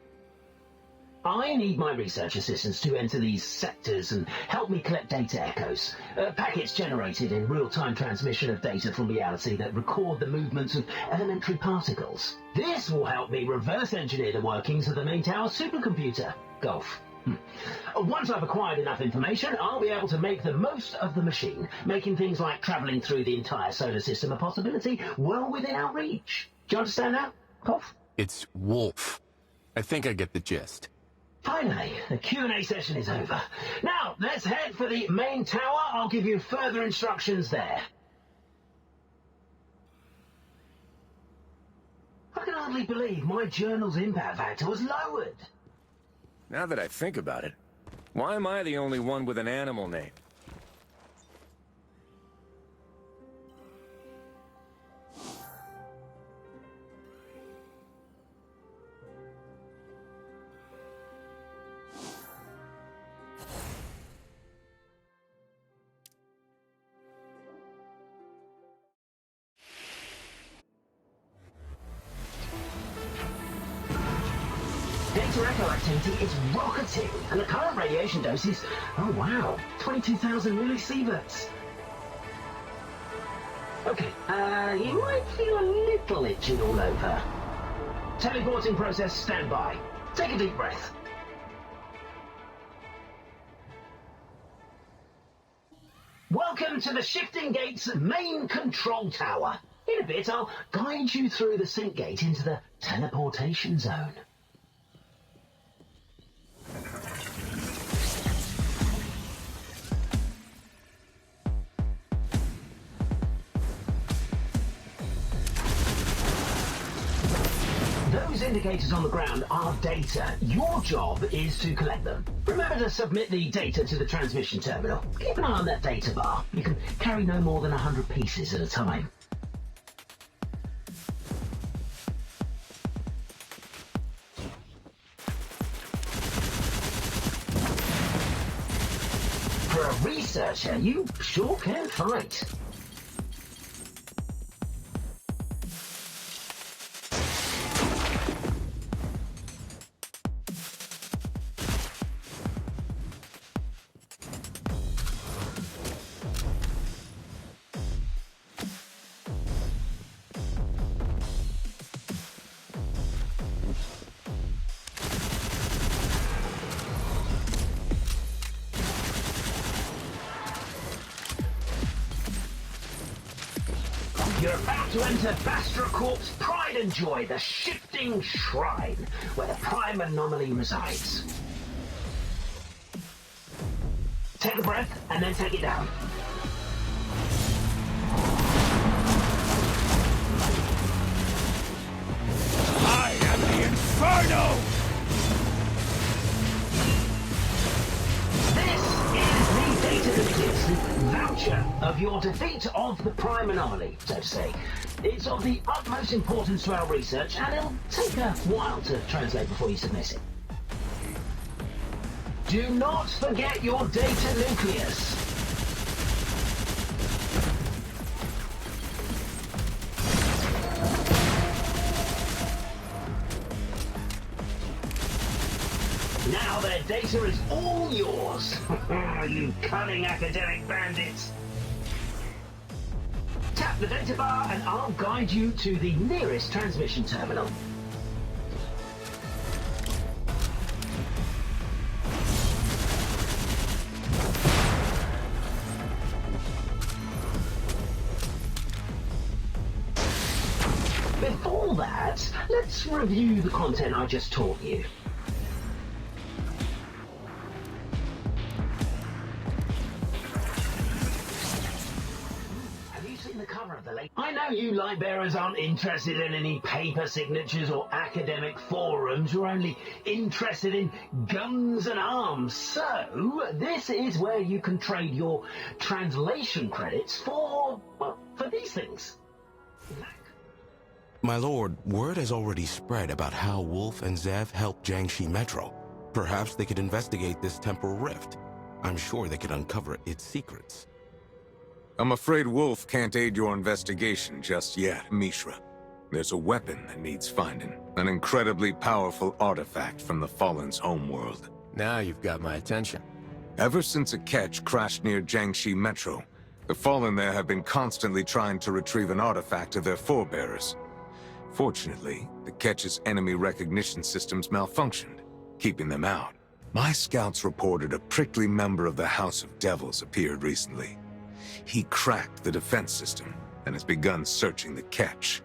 I need my research assistants to enter these sectors and help me collect data echoes, packets generated in real-time transmission of data from reality that record the movements of elementary particles. This will help me reverse engineer the workings of the main tower supercomputer. Golf. Once I've acquired enough information, I'll be able to make the most of the machine, making things like traveling through the entire solar system a possibility well within our reach. Do you understand that, Golf? It's Wolf. I think I get the gist. Finally, the Q&A session is over. Now, let's head for the main tower. I'll give you further instructions there. I can hardly believe my journal's impact factor was lowered. Now that I think about it, why am I the only one with an animal name? Data echo activity is rocketing, and the current radiation dose is, oh wow, 22,000 millisieverts. Okay, you might feel a little itchy all over. Teleporting process standby. Take a deep breath. Welcome to the Shifting Gate's main control tower. In a bit, I'll guide you through the sync gate into the teleportation zone. indicators on the ground are data. Your job is to collect them. Remember to submit the data to the transmission terminal. Keep an eye on that data bar. You can carry no more than 100 pieces at a time. For a researcher, you sure can fight. You're about to enter Bastra Corp's Pride and Joy, the shifting shrine, where the prime anomaly resides. Take a breath, and then take it down. I am the Inferno! Voucher of your defeat of the prime anomaly, so to say. It's of the utmost importance to our research, and it'll take a while to translate before you submit it. Do not forget your data nucleus. Now their data is all yours. You cunning academic bandits. Tap the data bar and I'll guide you to the nearest transmission terminal. Before that, let's review the content I just taught you. I know you light bearers aren't interested in any paper signatures or academic forums. You're only interested in guns and arms. So, this is where you can trade your translation credits for, well, for these things. My lord, word has already spread about how Wolf and Zev helped Jiangxi Metro. Perhaps they could investigate this temporal rift. I'm sure they could uncover its secrets. I'm afraid Wolf can't aid your investigation just yet, Mishra. There's a weapon that needs finding. An incredibly powerful artifact from the Fallen's homeworld. Now you've got my attention. Ever since a ketch crashed near Jiangxi Metro, the Fallen there have been constantly trying to retrieve an artifact of their forebearers. Fortunately, the ketch's enemy recognition systems malfunctioned, keeping them out. My scouts reported a prickly member of the House of Devils appeared recently. He cracked the defense system and has begun searching the ketch.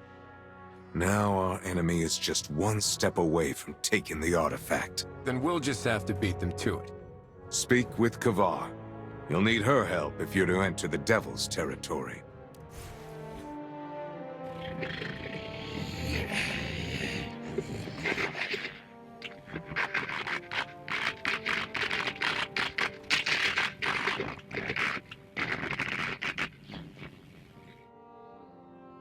Now our enemy is just one step away from taking the artifact. Then we'll just have to beat them to it. Speak with Kavar. You'll need her help if you're to enter the Devil's territory.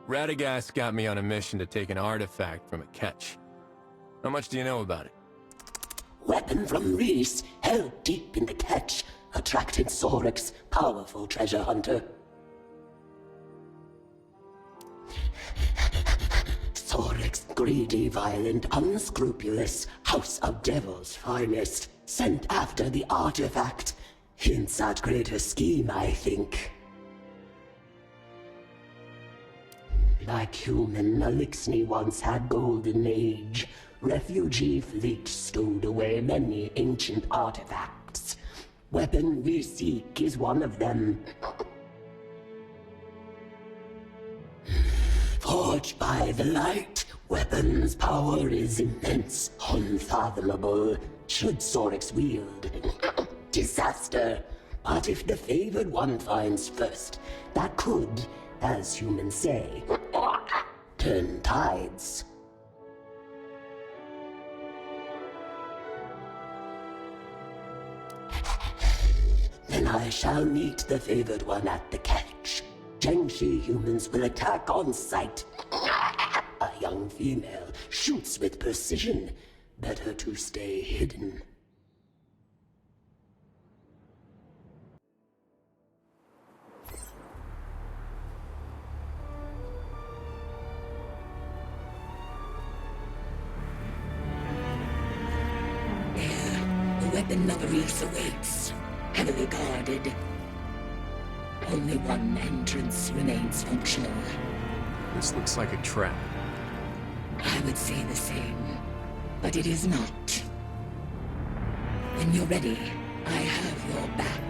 Radagast got me on a mission to take an artifact from a ketch. How much do you know about it? Weapon from Reese, held deep in the ketch, attracted Sorek's powerful treasure hunter. Sorek's greedy, violent, unscrupulous House of Devils finest, sent after the artifact. Hints at greater scheme, I think. Like human, Elixni once had golden age. Refugee fleet stowed away many ancient artifacts. Weapon we seek is one of them. Forged by the light, weapon's power is immense, unfathomable. Should Sorex wield disaster. But if the favored one finds first, that could, as humans say, turn tides. Then I shall meet the favored one at the catch. Jiangshi humans will attack on sight. A young female shoots with precision. Better to stay hidden. The weapon of Reese awaits, heavily guarded. Only one entrance remains functional. This looks like a trap. I would say the same, but it is not. When you're ready, I have your back.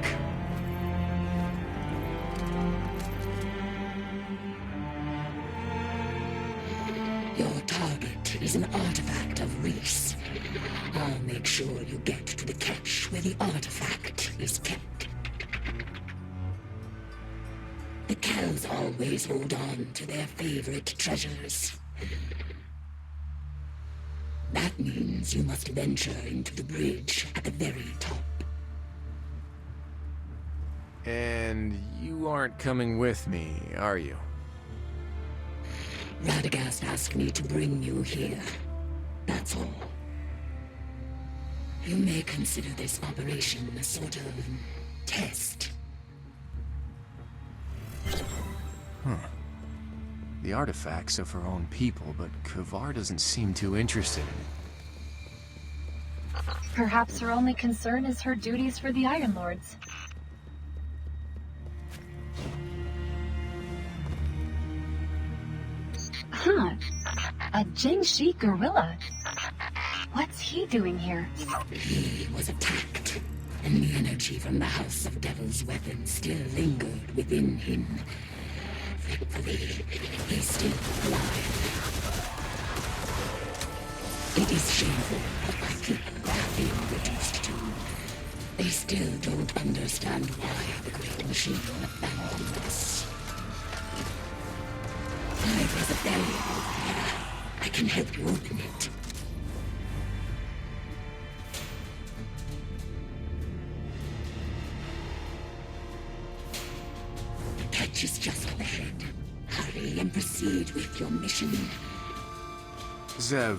Your target is an artifact of Reese. I'll make sure you get to the catch where the artifact is kept. The cows always hold on to their favorite treasures. That means you must venture into the bridge at the very top. And you aren't coming with me, are you? Radagast asked me to bring you here. That's all. You may consider this operation a sort of test. Huh. The artifacts of her own people, but Kavar doesn't seem too interested in it. Perhaps her only concern is her duties for the Iron Lords. Huh. A Jiangshi gorilla. What's he doing here? He was attacked, and the energy from the House of Devil's weapon still lingered within him. Thankfully, he's still alive. It is shameful what my people have been reduced to. They still don't understand why the great machine abandoned us. There's a barrier over there. I can help you open it. The catch is just up ahead. Hurry and proceed with your mission. Zev,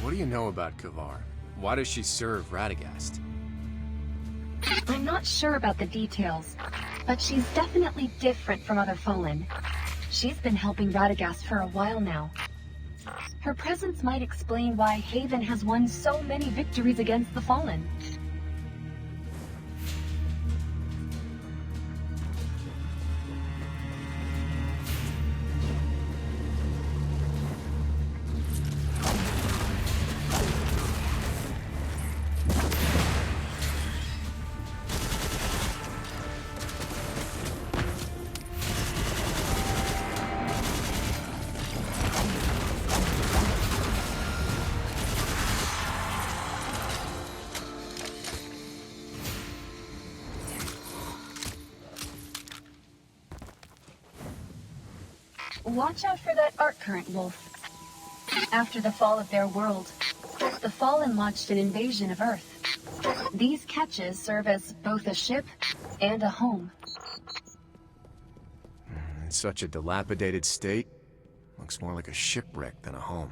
what do you know about Kavar? Why does she serve Radagast? I'm not sure about the details, but she's definitely different from other Fallen. She's been helping Radagast for a while now. Her presence might explain why Haven has won so many victories against the Fallen. Watch out for that art current, Wolf. After the fall of their world, the Fallen launched an invasion of Earth. These catches serve as both a ship and a home. In such a dilapidated state, looks more like a shipwreck than a home.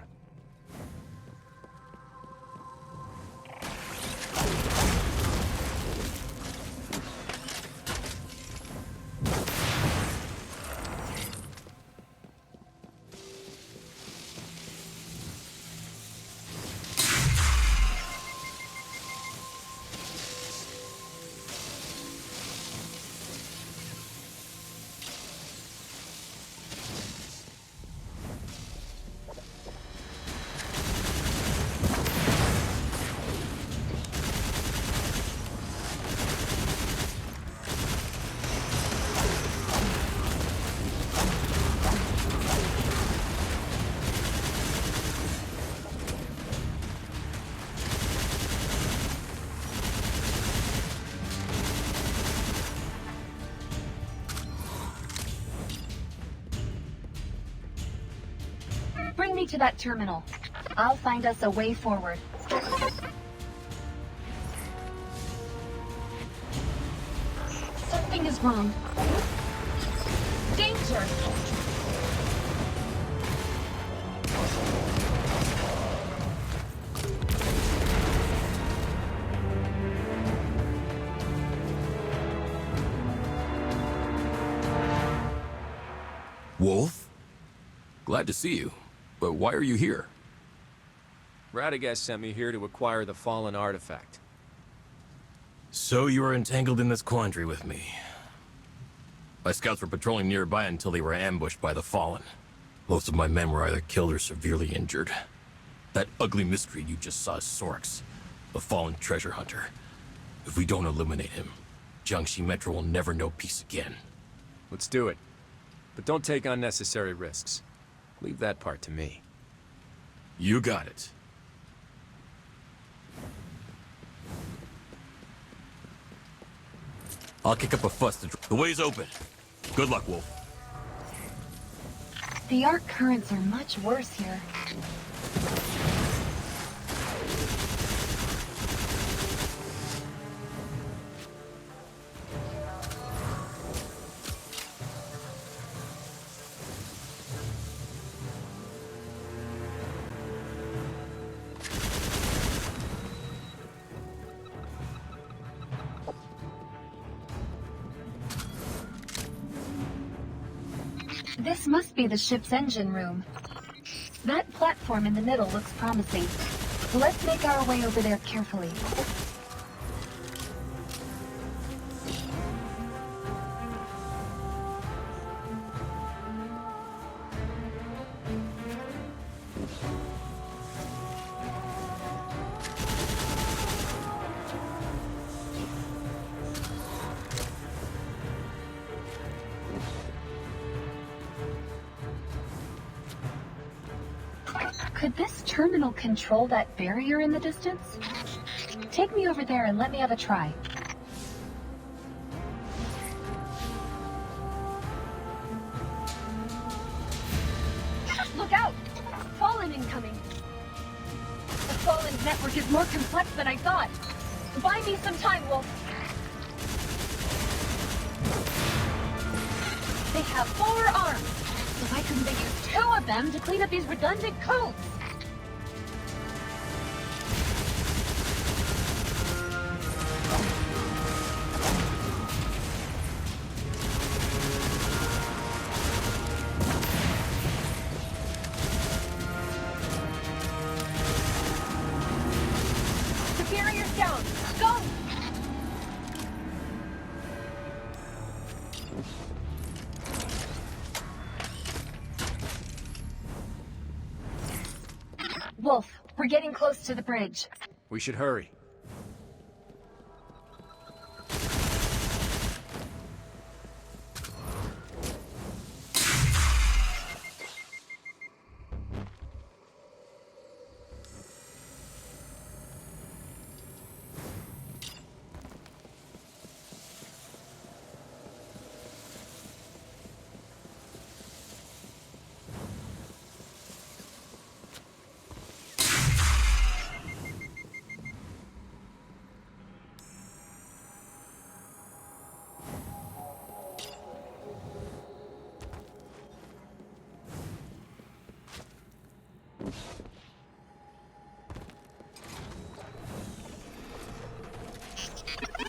Bring me to that terminal. I'll find us a way forward. Something is wrong. Danger! Wolf? Glad to see you. But why are you here? Radagast sent me here to acquire the fallen artifact. So you were entangled in this quandary with me. My scouts were patrolling nearby until they were ambushed by the Fallen. Most of my men were either killed or severely injured. That ugly mystery you just saw is Sorix, the Fallen treasure hunter. If we don't eliminate him, Jiangxi Metro will never know peace again. Let's do it. But don't take unnecessary risks. Leave that part to me. You got it. I'll kick up a fuss. The way's open. Good luck, Wolf. The arc currents are much worse here. This must be the ship's engine room. That platform in the middle looks promising. Let's make our way over there carefully. Could this terminal control that barrier in the distance? Take me over there and let me have a try. Look out! Fallen incoming! The Fallen's network is more complex than I thought. Buy me some time, Wolf. They have 4 arms. So why couldn't they use 2 of them to clean up these redundant codes? The barrier's down. Go! Wolf, we're getting close to the bridge. We should hurry.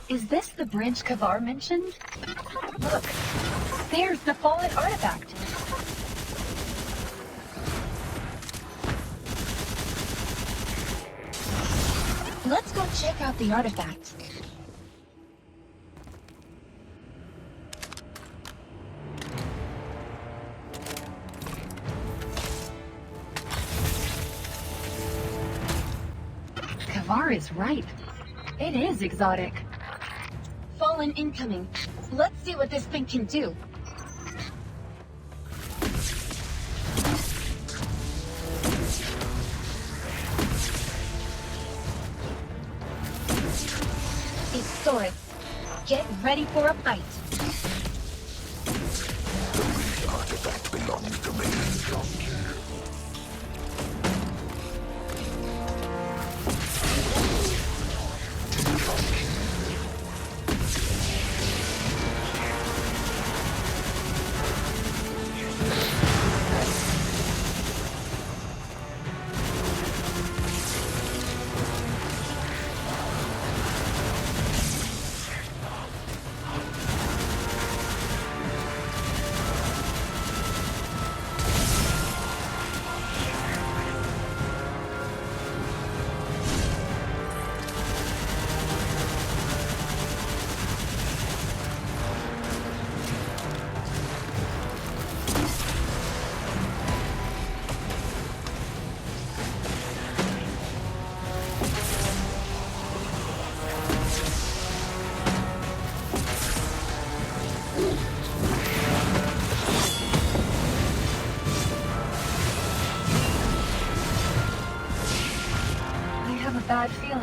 Is this the bridge Kavar mentioned? Look, there's the fallen artifact. Let's go check out the artifact. Kavar is right. It is exotic. Fallen incoming. Let's see what this thing can do. It's Sorix. Get ready for a fight. The artifact belongs to me.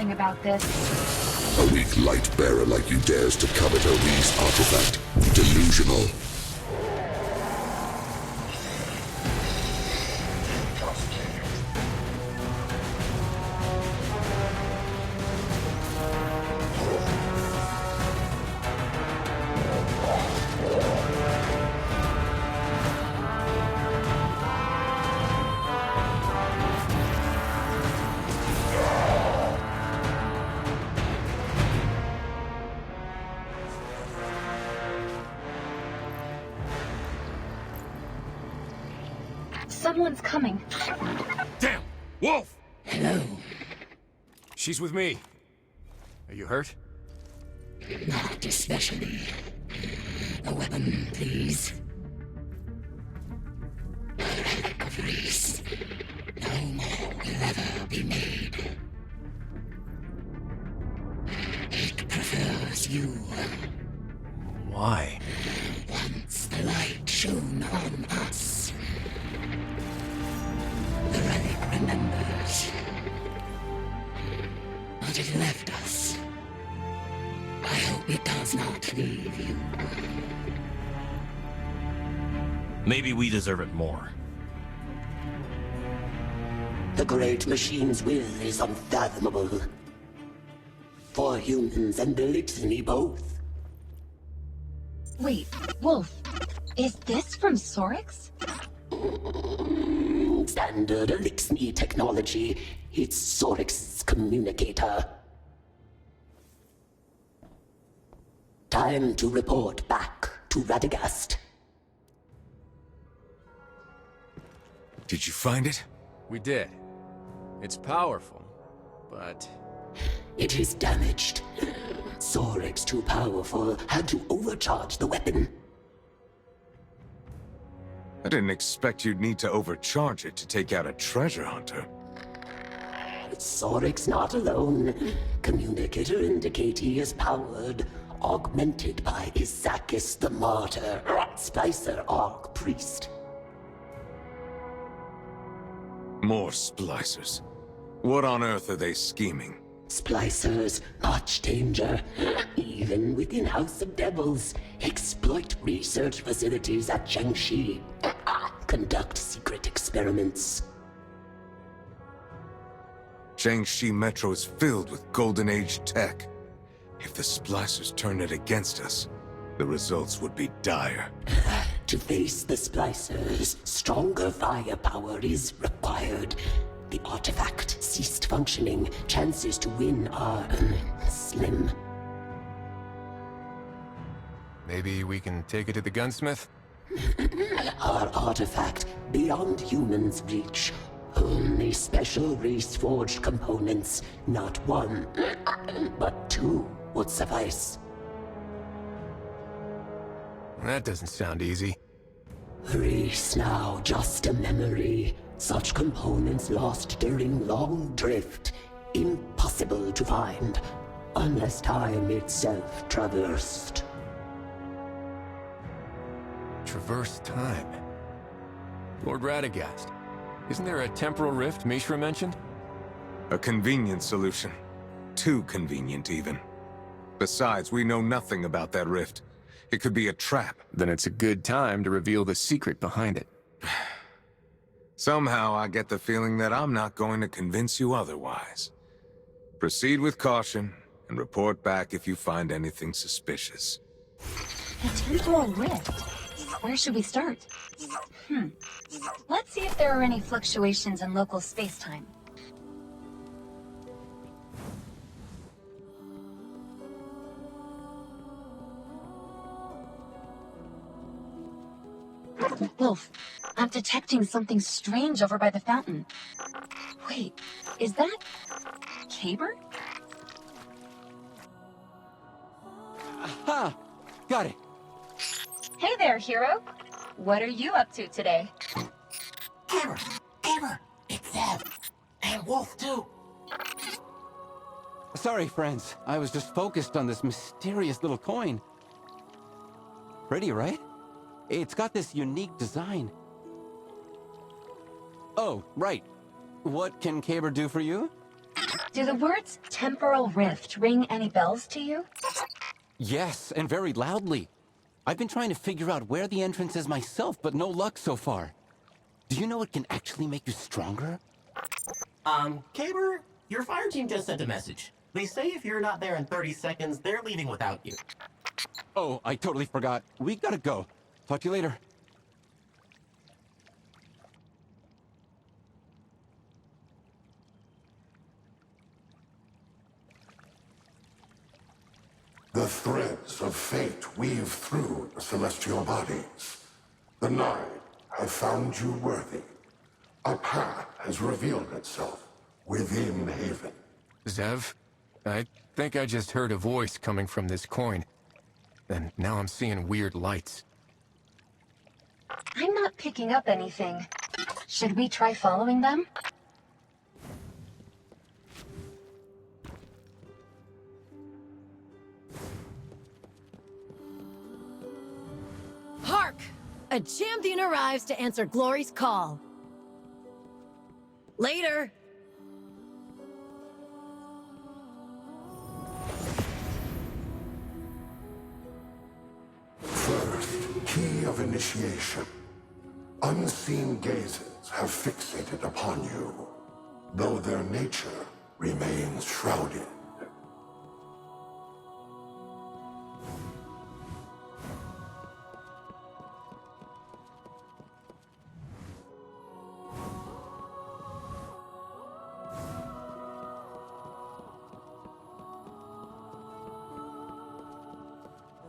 something about this. A weak light bearer like you dares to covet a Reese artifact. Delusional. Someone's coming. Damn! Wolf! Hello. She's with me. Are you hurt? Not especially. A weapon, please. A relic of Reese. No more will ever be made. It prefers you. Why? Once the light shone on us. The relic remembers. But it left us. I hope it does not leave you. Maybe we deserve it more. The great machine's will is unfathomable. For humans and the Elixni both. Wait, Wolf, is this from Sorix? Standard Elixni technology. It's Sorix's communicator. Time to report back to Radagast. Did you find it? We did. It's powerful, but... It is damaged. Sorix, too powerful, had to overcharge the weapon. I didn't expect you'd need to overcharge it to take out a treasure hunter. Sorix not alone. Communicator indicate he is powered, augmented by Isakis the Martyr, Splicer Arc Priest. More splicers. What on earth are they scheming? Splicers, much danger. Even within House of Devils, exploit research facilities at Jiangxi. Conduct secret experiments. Jiangxi Metro is filled with Golden Age tech. If the splicers turn it against us, the results would be dire. To face the splicers, stronger firepower is required. The artifact ceased functioning. Chances to win are slim. Maybe we can take it to the gunsmith? Our artifact, beyond humans' reach. Only special Reese-forged components, not one, but two would suffice. That doesn't sound easy. Reese now just a memory. Such components lost during long drift. Impossible to find, unless time itself traversed. Traverse time? Lord Radagast, isn't there a temporal rift Mishra mentioned? A convenient solution. Too convenient, even. Besides, we know nothing about that rift. It could be a trap. Then it's a good time to reveal the secret behind it. Somehow I get the feeling that I'm not going to convince you otherwise. Proceed with caution, and report back if you find anything suspicious. The temporal rift. Where should we start? Let's see if there are any fluctuations in local space-time. Wolf, I'm detecting something strange over by the fountain. Wait, is that... Caber? Aha! Got it. Hey there, hero. What are you up to today? Caber, it's Zev. And Wolf, too. Sorry, friends. I was just focused on this mysterious little coin. Pretty, right? It's got this unique design. Oh, right. What can Caber do for you? Do the words temporal rift ring any bells to you? Yes, and very loudly. I've been trying to figure out where the entrance is myself, but no luck so far. Do you know it can actually make you stronger? Caber, your fire team just sent a message. They say if you're not there in 30 seconds, they're leaving without you. Oh, I totally forgot. We gotta go. Talk to you later. The threads of fate weave through the celestial bodies. The Nine have found you worthy. A path has revealed itself within Haven. Zev, I think I just heard a voice coming from this coin. And now I'm seeing weird lights. I'm not picking up anything. Should we try following them? Hark! A champion arrives to answer Glory's call. Later! First, key of initiation. Unseen gazes have fixated upon you, though their nature remains shrouded.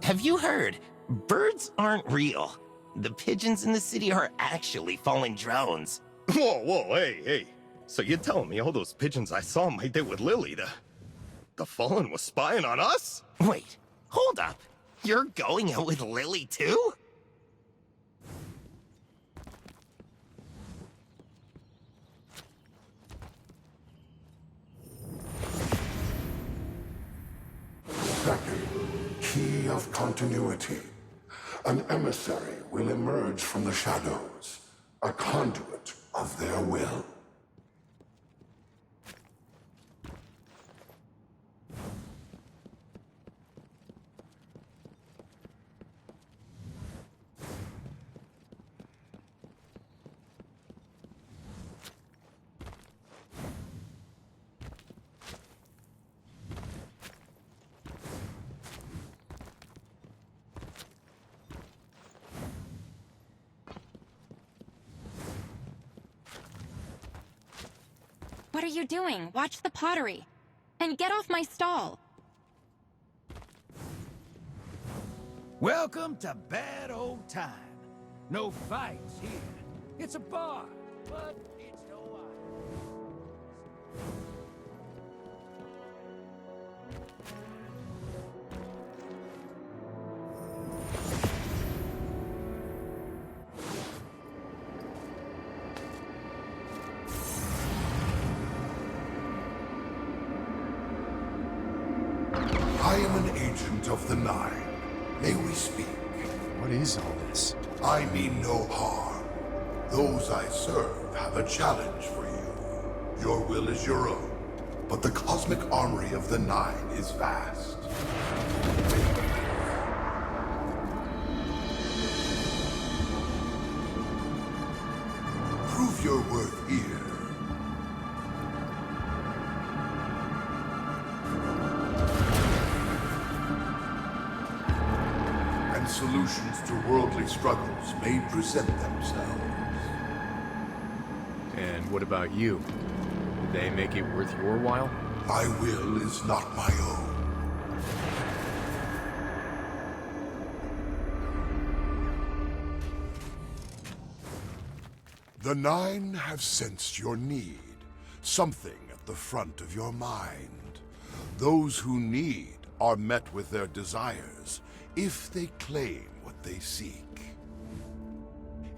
Have you heard? Birds aren't real. The pigeons in the city are actually fallen drones. Whoa, hey. So you're telling me all those pigeons I saw on my date with Lily, the Fallen was spying on us? Wait, hold up. You're going out with Lily too? Second, key of continuity. An emissary will emerge from the shadows, a conduit of their will. What are you doing? Watch the pottery. And get off my stall. Welcome to bad old time. No fights here. It's a bar, but it's no I am an agent of the Nine. May we speak? What is all this? I mean no harm. Those I serve have a challenge for you. Your will is your own, but the cosmic armory of the Nine is vast. Prove your worth here. And solutions to worldly struggles may present themselves. And what about you? Did they make it worth your while? My will is not my own. The Nine have sensed your need, something at the front of your mind. Those who need are met with their desires, if they claim what they seek.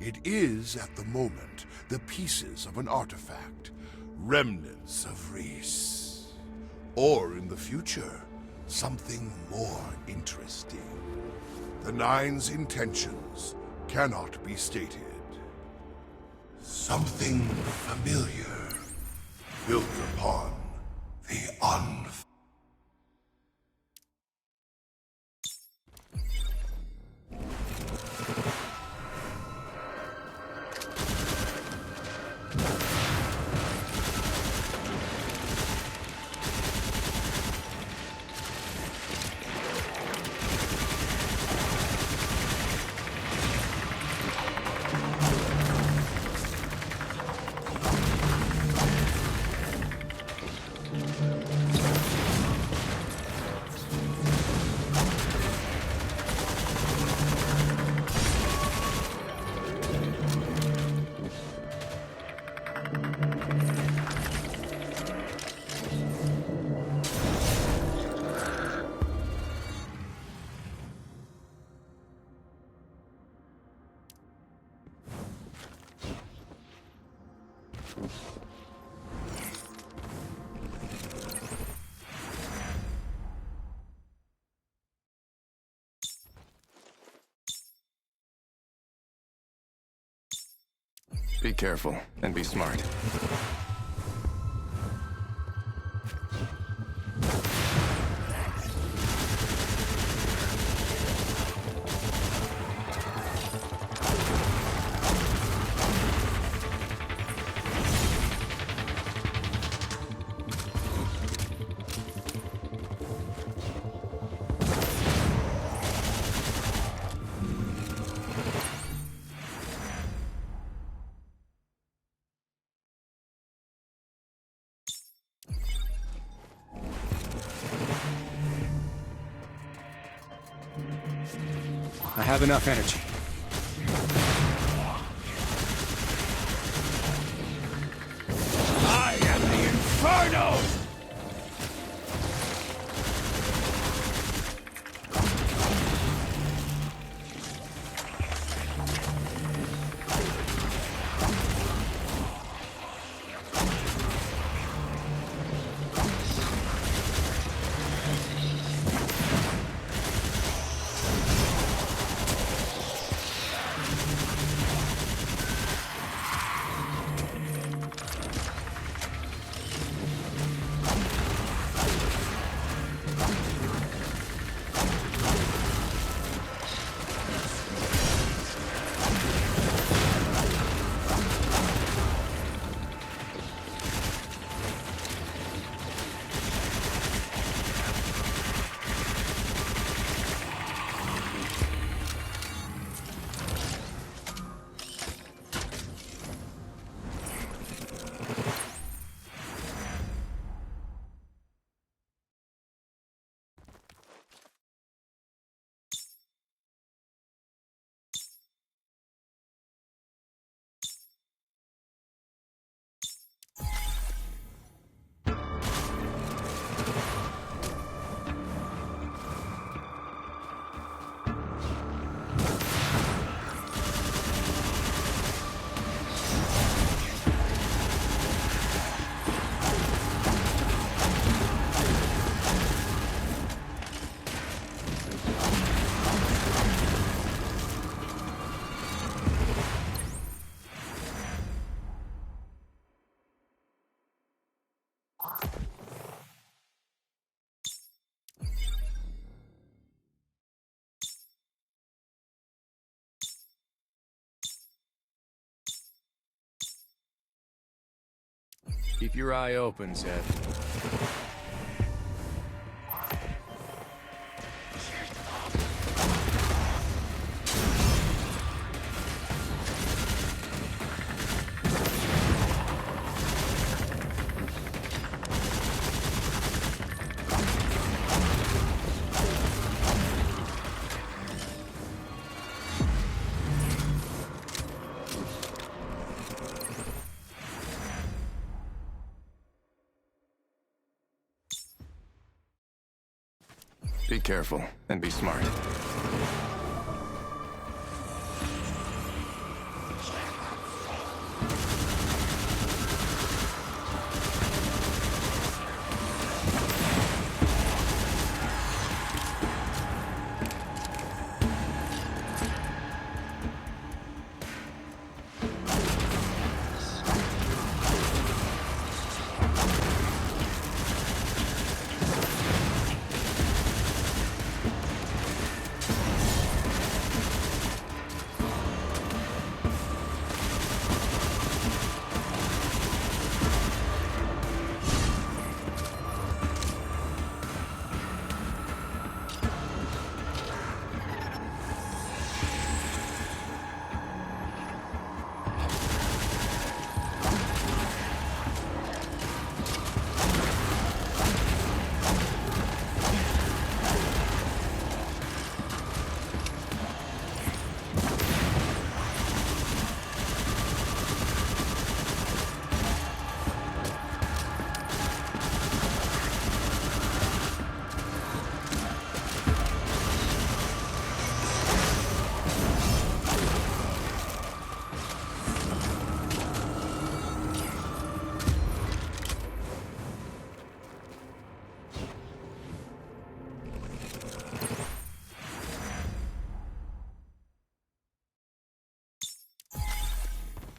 It is, at the moment, the pieces of an artifact, remnants of Reese. Or, in the future, something more interesting. The Nine's intentions cannot be stated. Something familiar, built upon Be careful, and be smart. I have enough energy. I am the Inferno! Keep your eye open, Zed. Be careful, and be smart.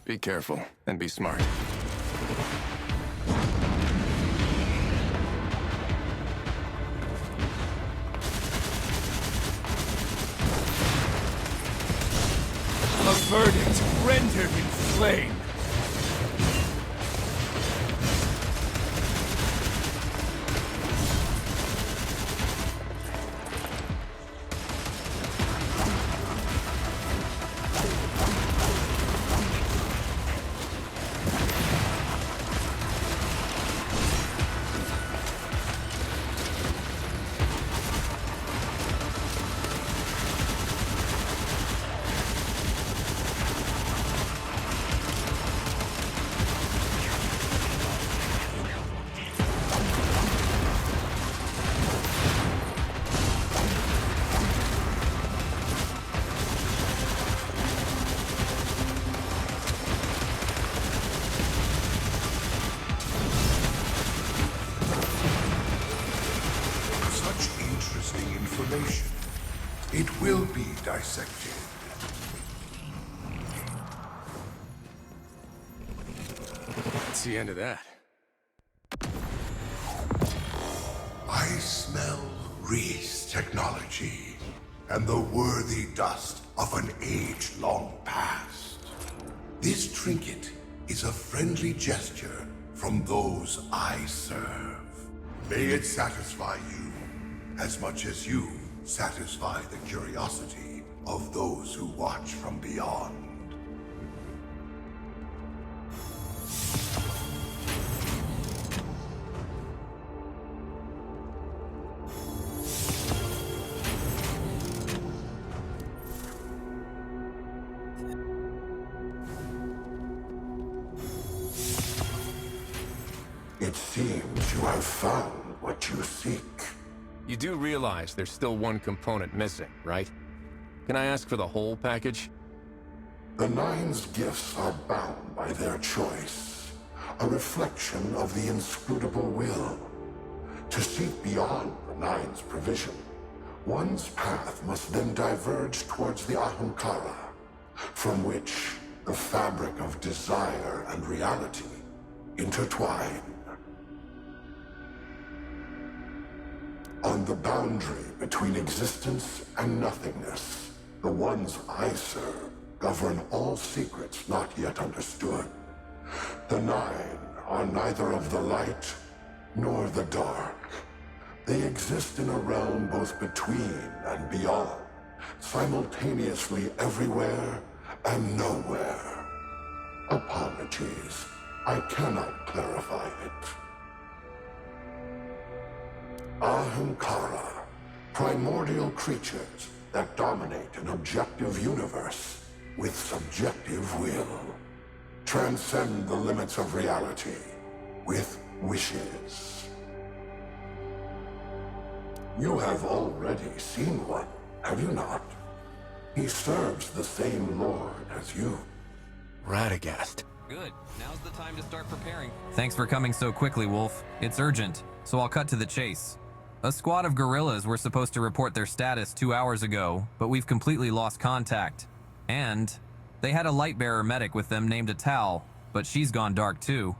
Be careful, and be smart. A verdict rendered in flame. It will be dissected. That's the end of that. I smell Reese technology and the worthy dust of an age-long past. This trinket is a friendly gesture from those I serve. May it satisfy you as much as you satisfy the curiosity of those who watch from beyond. It seems you have found what you seek. You do realize there's still one component missing, right? Can I ask for the whole package? The Nine's gifts are bound by their choice, a reflection of the inscrutable will. To seek beyond the Nine's provision, one's path must then diverge towards the Ahamkara, from which the fabric of desire and reality intertwine. On the boundary between existence and nothingness, the ones I serve govern all secrets not yet understood. The Nine are neither of the light nor the dark. They exist in a realm both between and beyond, simultaneously everywhere and nowhere. Apologies, I cannot clarify it. Ahamkara, primordial creatures that dominate an objective universe with subjective will. Transcend the limits of reality with wishes. You have already seen one, have you not? He serves the same lord as you. Radagast. Good. Now's the time to start preparing. Thanks for coming so quickly, Wolf. It's urgent, so I'll cut to the chase. A squad of guerrillas were supposed to report their status 2 hours ago, but we've completely lost contact. And they had a Lightbearer medic with them named Atal, but she's gone dark too.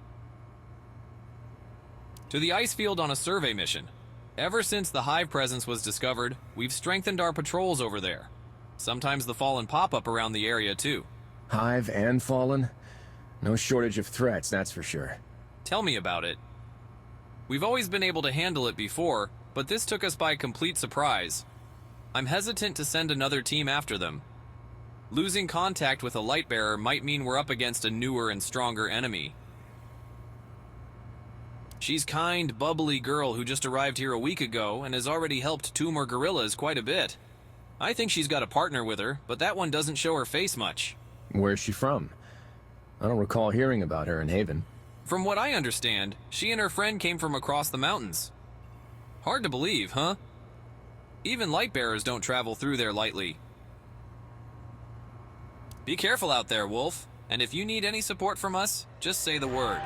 To the ice field on a survey mission. Ever since the Hive presence was discovered, we've strengthened our patrols over there. Sometimes the Fallen pop up around the area too. Hive and Fallen? No shortage of threats, that's for sure. Tell me about it. We've always been able to handle it before, but this took us by complete surprise. I'm hesitant to send another team after them. Losing contact with a Lightbearer might mean we're up against a newer and stronger enemy. She's kind, bubbly girl who just arrived here a week ago and has already helped 2 more guerrillas quite a bit. I think she's got a partner with her, but that one doesn't show her face much. Where's she from? I don't recall hearing about her in Haven. From what I understand, she and her friend came from across the mountains. Hard to believe, huh? Even Lightbearers don't travel through there lightly. Be careful out there, Wolf. And if you need any support from us, just say the word.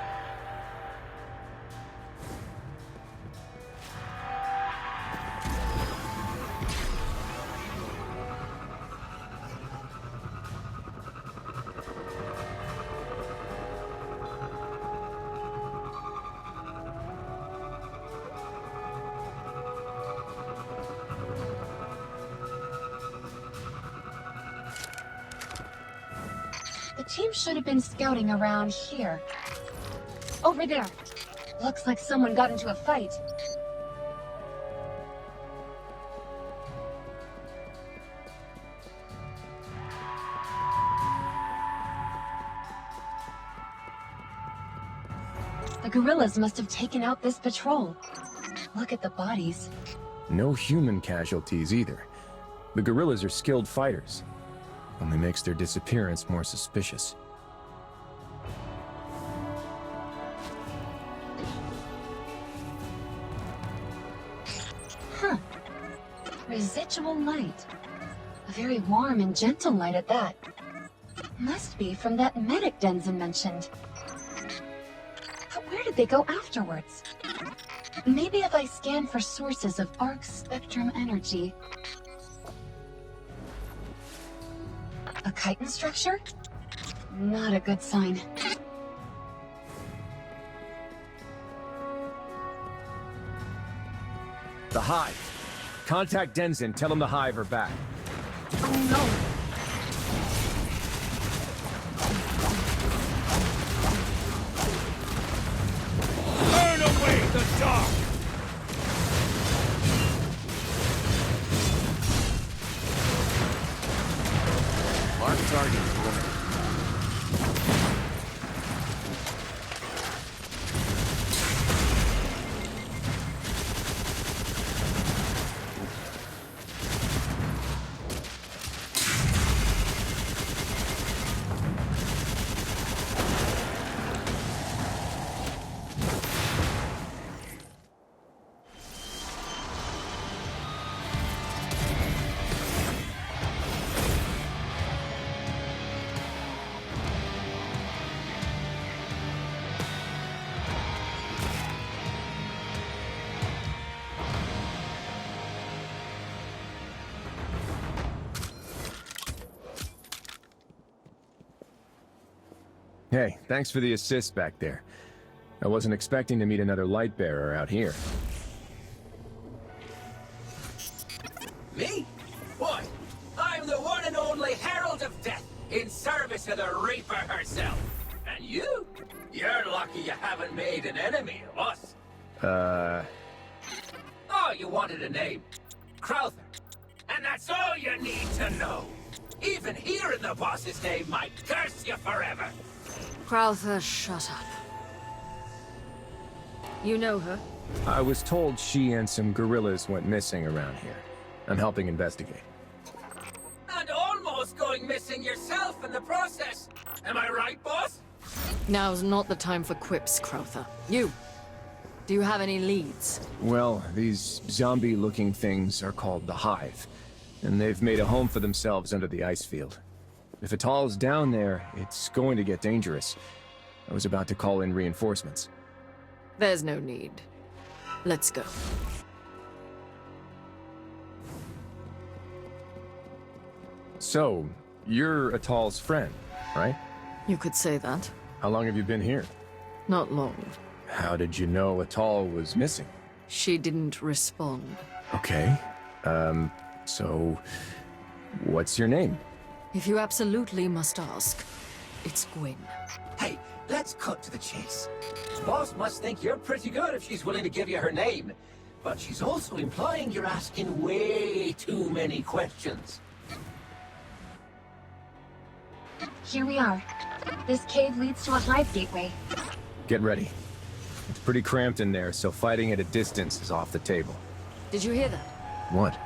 Team should have been scouting around here. Over there. Looks like someone got into a fight. The guerrillas must have taken out this patrol. Look at the bodies. No human casualties either. The guerrillas are skilled fighters. Only makes their disappearance more suspicious. Huh. Residual light. A very warm and gentle light at that. Must be from that medic Denzin mentioned. But where did they go afterwards? Maybe if I scan for sources of arc spectrum energy. A chitin structure? Not a good sign. The Hive. Contact Denzin, tell him the Hive are back. Oh no. Burn away the dark! Mark target eliminated. Hey, thanks for the assist back there. I wasn't expecting to meet another light bearer out here. Me? Why, I'm the one and only Herald of Death, in service of the Reaper herself. And you? You're lucky you haven't made an enemy of us. Oh, you wanted a name. Crowther. And that's all you need to know. Even hearing the boss's name might curse you forever. Crowther, shut up. You know her? I was told she and some guerrillas went missing around here. I'm helping investigate. And almost going missing yourself in the process. Am I right, boss? Now's not the time for quips, Crowther. You. Do you have any leads? Well, these zombie-looking things are called the Hive, and they've made a home for themselves under the ice field. If Atal's down there, it's going to get dangerous. I was about to call in reinforcements. There's no need. Let's go. So, you're Atal's friend, right? You could say that. How long have you been here? Not long. How did you know Atal was missing? She didn't respond. Okay. So... what's your name? If you absolutely must ask, it's Gwyn. Hey, let's cut to the chase. Boss must think you're pretty good if she's willing to give you her name. But she's also implying you're asking way too many questions. Here we are. This cave leads to a hive gateway. Get ready. It's pretty cramped in there, so fighting at a distance is off the table. Did you hear that? What?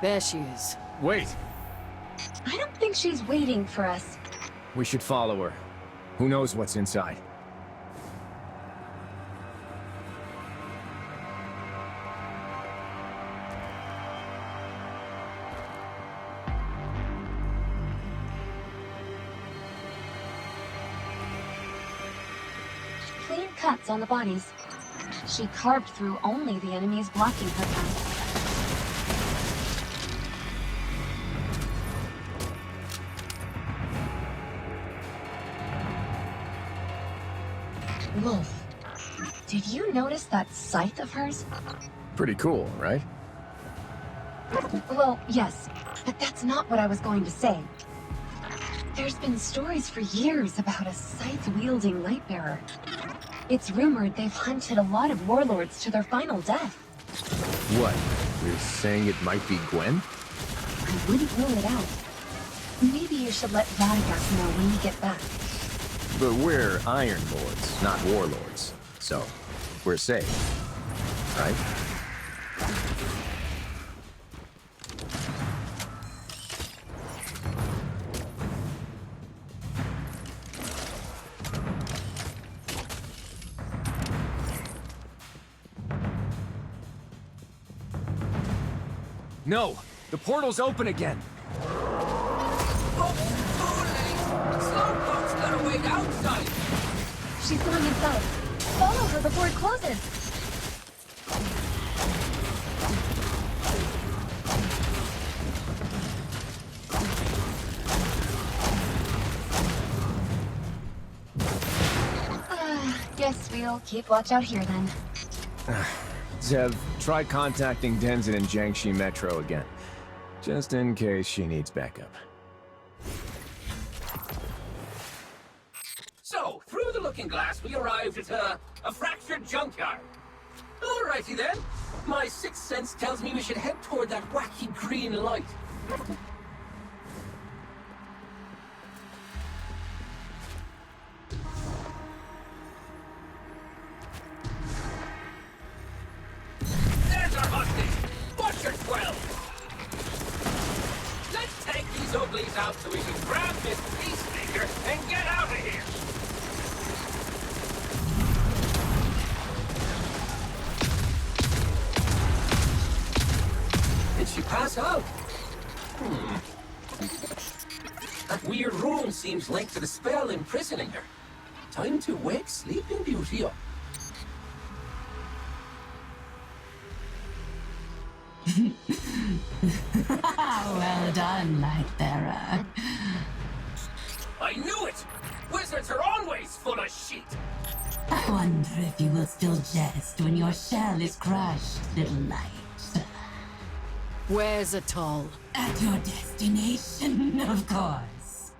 There she is. Wait! I don't think she's waiting for us. We should follow her. Who knows what's inside? Clean cuts on the bodies. She carved through only the enemies blocking her path. Wolf, did you notice that scythe of hers? Pretty cool, right? Well, yes, but that's not what I was going to say. There's been stories for years about a scythe-wielding Lightbearer. It's rumored they've hunted a lot of warlords to their final death. What? You're saying it might be Gwen? I wouldn't rule it out. Maybe you should let Radagast know when you get back. But we're Iron Lords, not warlords. So, we're safe. Right? No! The portal's open again! Slowpoke's got a way outside! She's going inside. Follow her before it closes. Guess we'll keep watch out here then. Zev, try contacting Denzin and Jiangxi Metro again. Just in case she needs backup. So, through the looking glass, we arrived at a fractured junkyard. Alrighty then. My sixth sense tells me we should head toward that wacky green light. There's our hostage! Watch your 12! Let's take these uglies out so we can grab this peacemaker and get out of here! Did she pass out? That weird room seems linked to the spell imprisoning her. Time to wake Sleeping Beauty up. Well done, Lightbearer. I knew it! Wizards are always full of shit! I wonder if you will still jest when your shell is crushed, little light. Where's Atal? At your destination, of course.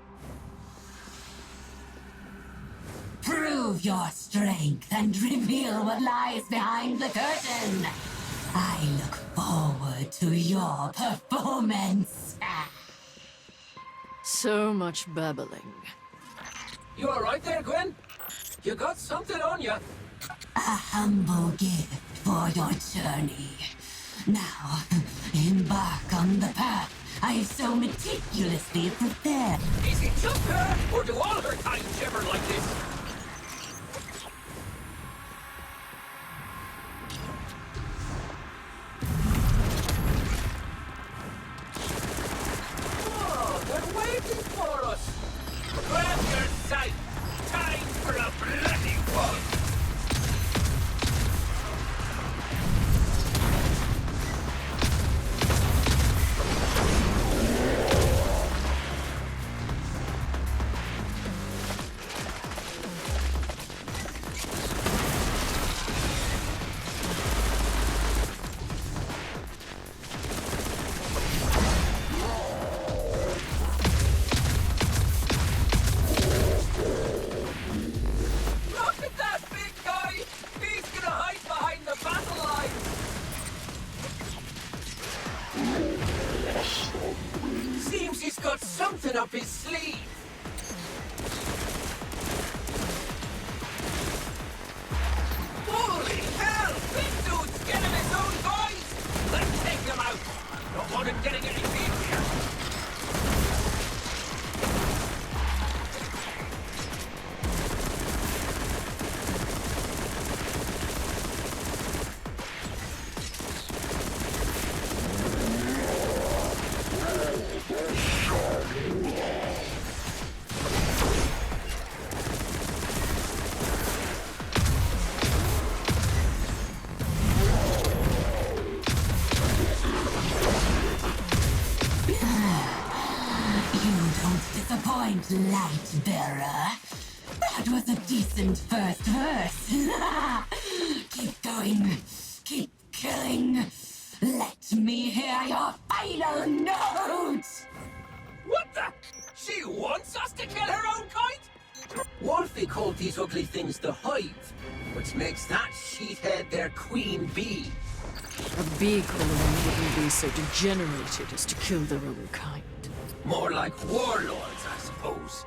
Prove your strength and reveal what lies behind the curtain. I look forward to your performance. So much babbling. You alright there, Gwen? You got something on you. A humble gift for your journey. Now, embark on the path I so meticulously prepared. Is it just her, or do all her kind shiver like this? Oh, they're waiting for us! Grab your sight! Time for a bloody one! Look at that big guy! He's gonna hide behind the battle line! Seems he's got something up his sleeve! Holy hell! Big dude's getting his own guys! Let's take him out! Don't want him getting any deep here! Disappoint, Lightbearer. That was a decent first verse. Keep going. Keep killing. Let me hear your final note. What the? She wants us to they called these ugly things the Hive, which makes that sheethead their queen bee. A bee colony wouldn't be so degenerated as to kill their own kind. More like warlords, I suppose.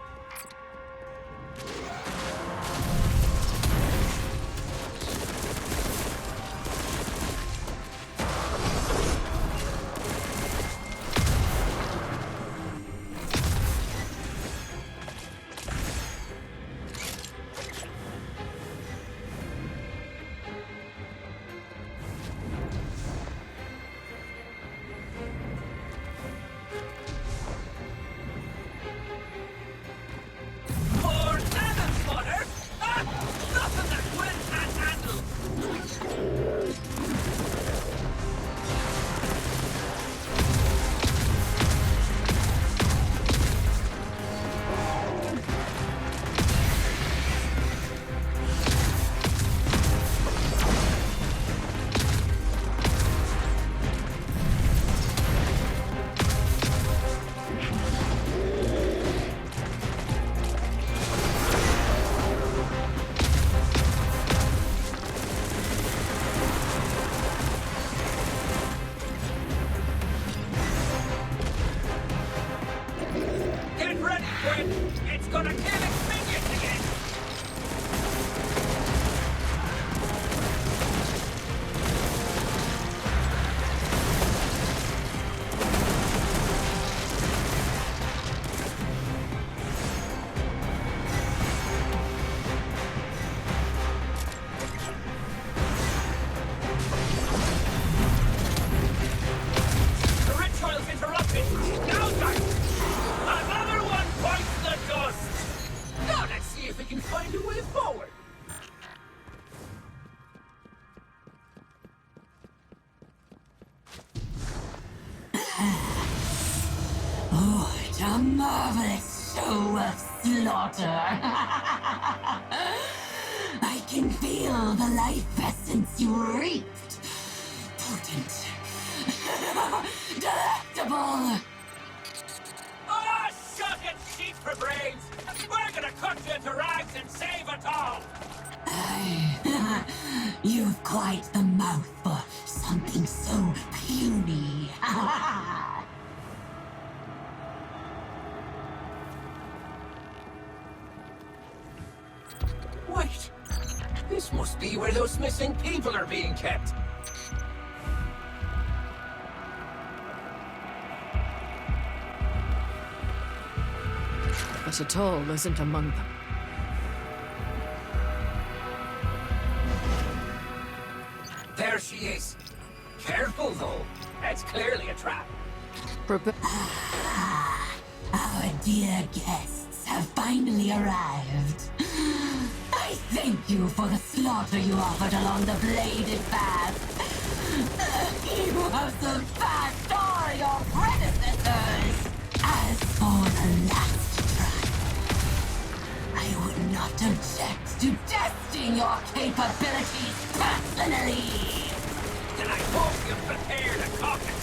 A marvelous show of slaughter. I can feel the life essence you reaped. Potent. Delectable. Ah, shut it, sheep for brains! We're gonna cut you into rags and save it all! You've quite the mouth for something so puny. Wait! This must be where those missing people are being kept. But Atoll isn't among them. There she is. Careful, though. It's clearly a trap. Our dear guests have finally arrived. I thank you for the slaughter you offered along the bladed path. You have surpassed all your predecessors. As for the last trial, I would not object to testing your capabilities personally. Then I hope you've prepared a coffin.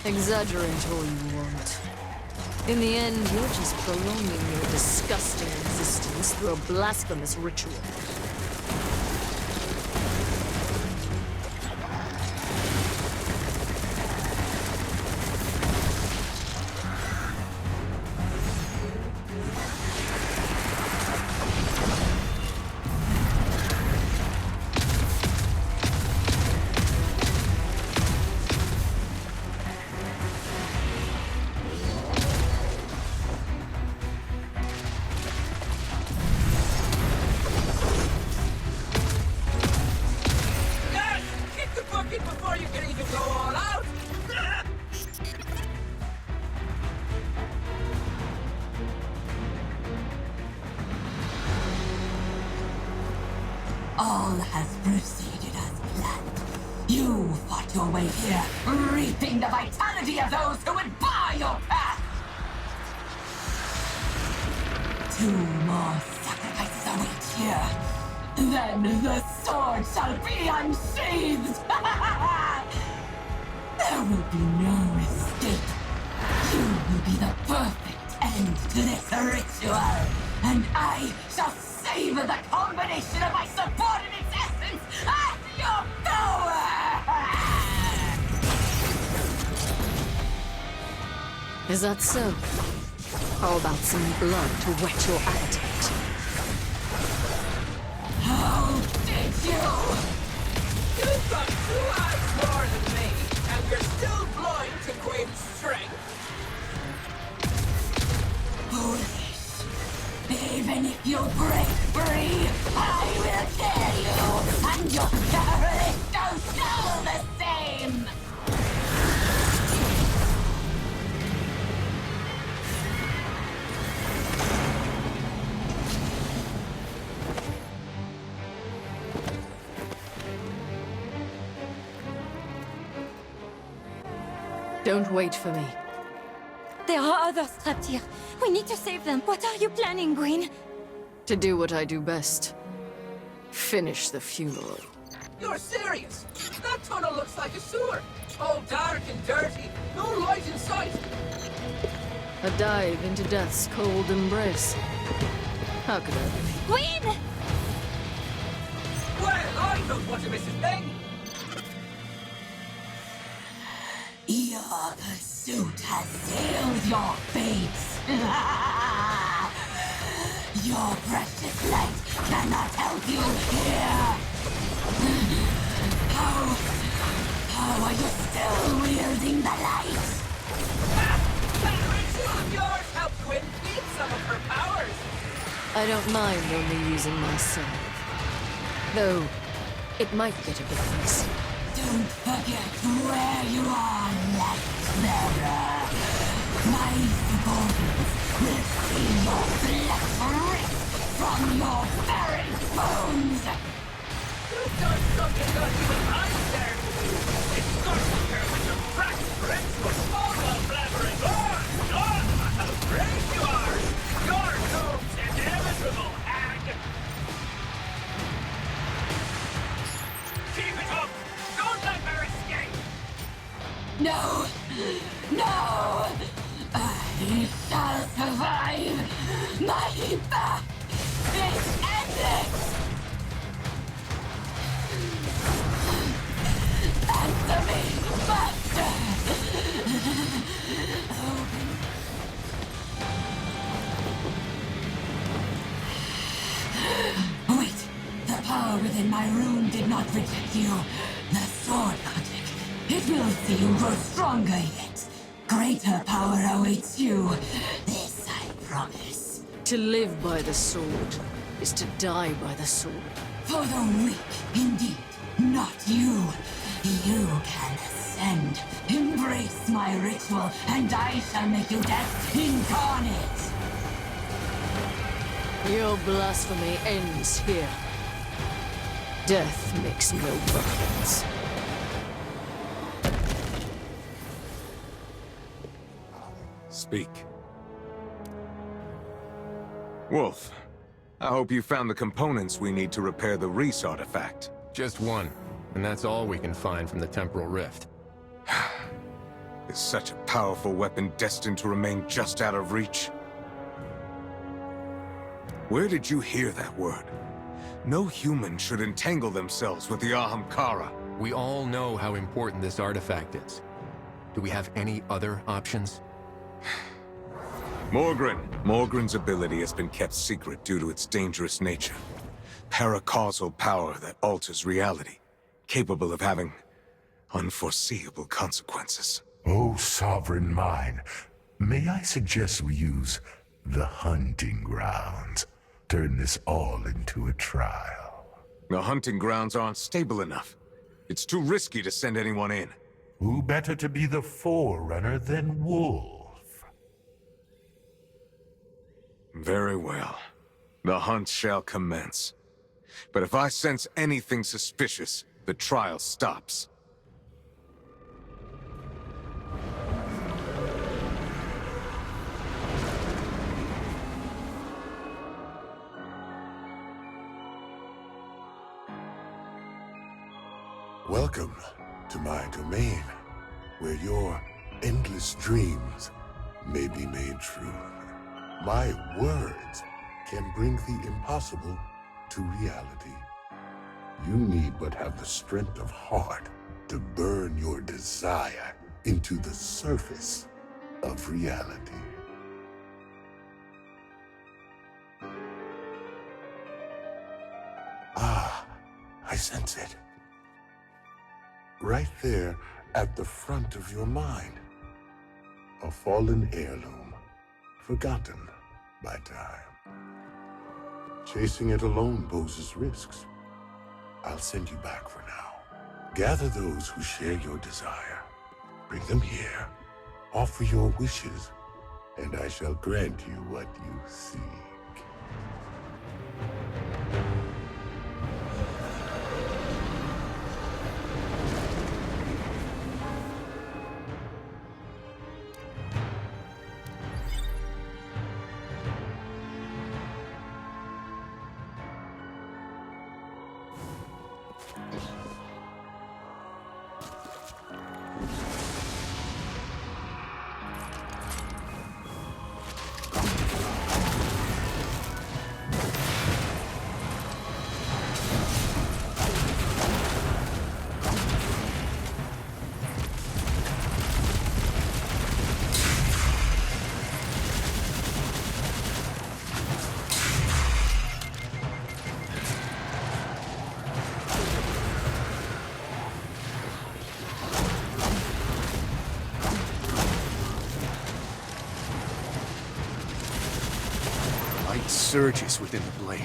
Exaggerate all you want. In the end, you're just prolonging your disgusting existence through a blasphemous ritual. Before you can even go all out! All has proceeded as planned. You fought your way here, reaping the vitality of those who would bar your path! 2 more sacrifices await here. Then the sword shall be unsheathed! There will be no escape. You will be the perfect end to this ritual, and I shall savor the combination of my subordinate's essence and your power! Is that so? How about some blood to whet your appetite? How did you? You've got 2 eyes more than me, and you're still blind to Quinn's strength. Foolish. Even if you break free, I will kill you, and your careless ghost do the same! Don't wait for me. There are others trapped here. We need to save them. What are you planning, Gwyn? To do what I do best. Finish the funeral. You're serious? That tunnel looks like a sewer. All dark and dirty. No light in sight. A dive into death's cold embrace. How could I be? Gwyn! Well, I don't want to miss a thing. Your pursuit has sealed your fate. Your precious light cannot help you here. How are you still wielding the light? That ritual of yours helped Gwyn feed some of her powers. I don't mind only using myself. Though, it might get a bit messy. Don't forget where you are, Lightbearer. My subordinates will see your flesh rip from your very bones. You've done something that even I dare to do. It starts to turn with your practice ritual all while blabbering on. How brave you are! Your doom's inevitable, hag! Keep it up! Don't let her escape! No! No! I shall survive! My path is endless! Answer me, Master! Wait! The power within my rune did not reject you. The sword logic. It will see you grow stronger yet. Greater power awaits you. This I promise. To live by the sword is to die by the sword. For the weak, indeed. Not you. You can ascend. Embrace my ritual, and I shall make you death incarnate. Your blasphemy ends here. Death makes no bones. Speak. Wolf, I hope you found the components we need to repair the Reese artifact. Just one, and that's all we can find from the temporal rift. Is such a powerful weapon destined to remain just out of reach? Where did you hear that word? No human should entangle themselves with the Ahamkara. We all know how important this artifact is. Do we have any other options? Morgren's ability has been kept secret due to its dangerous nature. Paracausal power that alters reality, capable of having unforeseeable consequences. Oh, sovereign mine, may I suggest we use the hunting grounds? Turn this all into a trial. The hunting grounds aren't stable enough. It's too risky to send anyone in. Who better to be the forerunner than Wolf? Very well. The hunt shall commence. But if I sense anything suspicious, the trial stops. Welcome to my domain, where your endless dreams may be made true. My words can bring the impossible to reality. You need but have the strength of heart to burn your desire into the surface of reality. Ah, I sense it. Right there at the front of your mind. A fallen heirloom, forgotten by time. Chasing it alone poses risks. I'll send you back for now. Gather those who share your desire. Bring them here. Offer your wishes, and I shall grant you what you seek. Surges within the blade.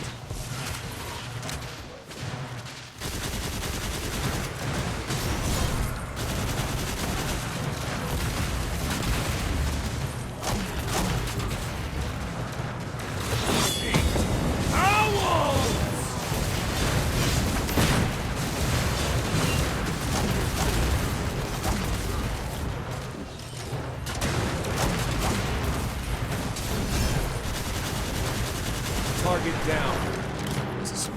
Target down. This is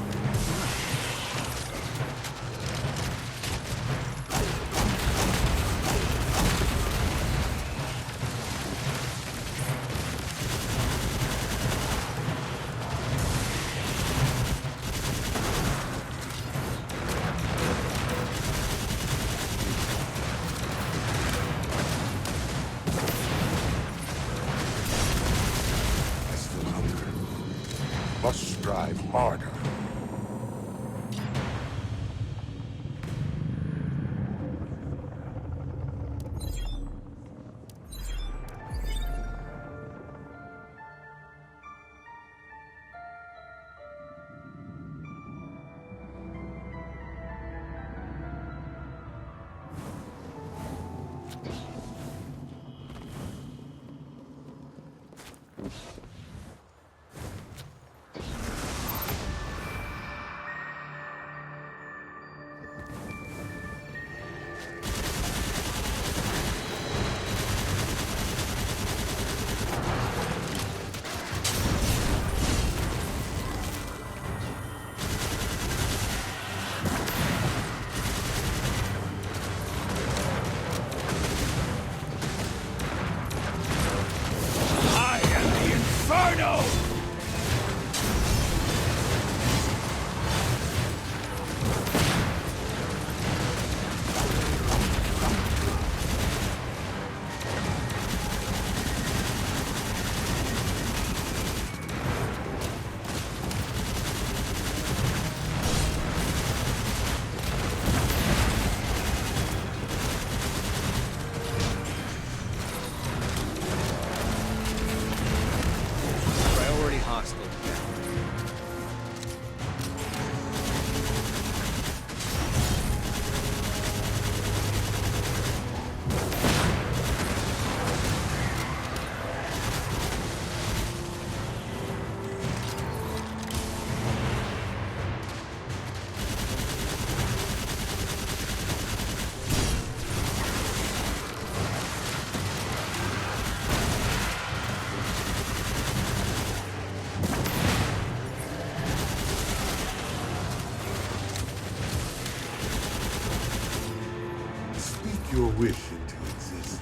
Must strive harder. wish into existence.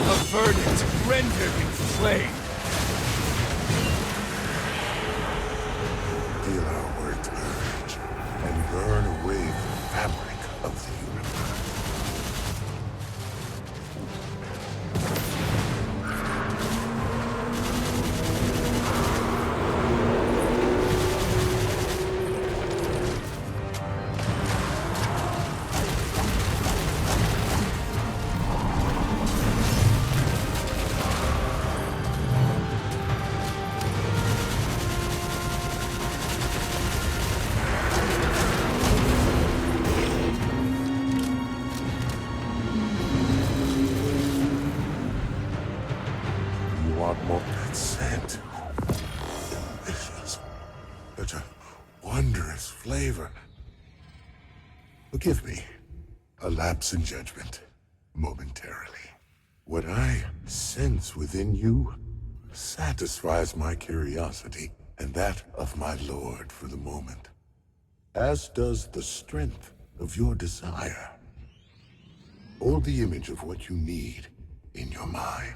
A verdict rendered in flame. Feel our words urge and burn away the fabric of the universe. You want more scent? Delicious. Such a wondrous flavor. Forgive me. A lapse in judgment. Momentarily. What I sense within you satisfies my curiosity and that of my lord for the moment. As does the strength of your desire. Hold the image of what you need in your mind.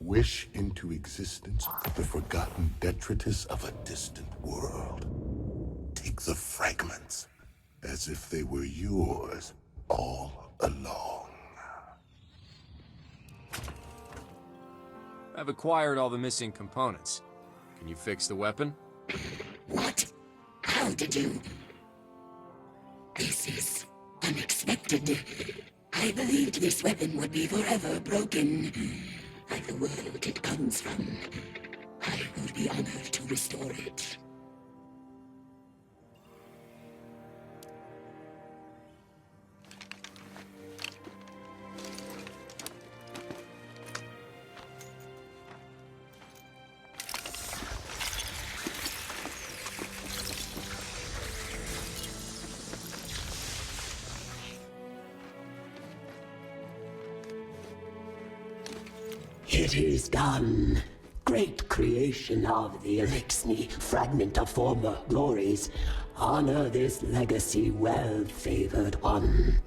Wish into existence the forgotten detritus of a distant world. Take the fragments as if they were yours all along. I've acquired all the missing components. Can you fix the weapon? What? How did you? This is unexpected. I believed this weapon would be forever broken. Like the world it comes from. I would be honored to restore it. It is done. Great creation of the Elixni, fragment of former glories. Honor this legacy, well-favored one.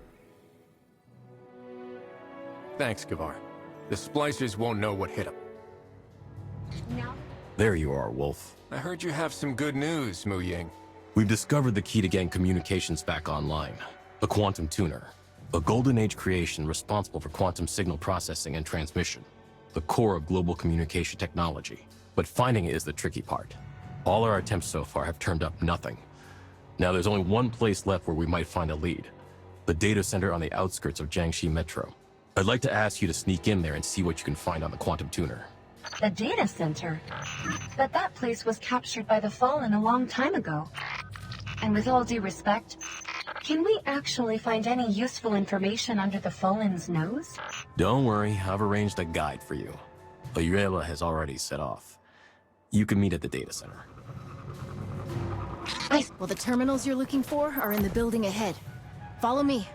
Thanks, Kavar. The splicers won't know what hit them. There you are, Wolf. I heard you have some good news, Mu Ying. We've discovered the key to getting communications back online. The quantum tuner. A Golden Age creation responsible for quantum signal processing and transmission. The core of global communication technology. But finding it is the tricky part. All our attempts so far have turned up nothing. Now there's only one place left where we might find a lead. The data center on the outskirts of Jiangxi Metro. I'd like to ask you to sneak in there and see what you can find on the quantum tuner. The data center? But that place was captured by the Fallen a long time ago. And with all due respect, can we actually find any useful information under the Fallen's nose? Don't worry, I've arranged a guide for you. Ayuela has already set off. You can meet at the data center. Well, the terminals you're looking for are in the building ahead. Follow me.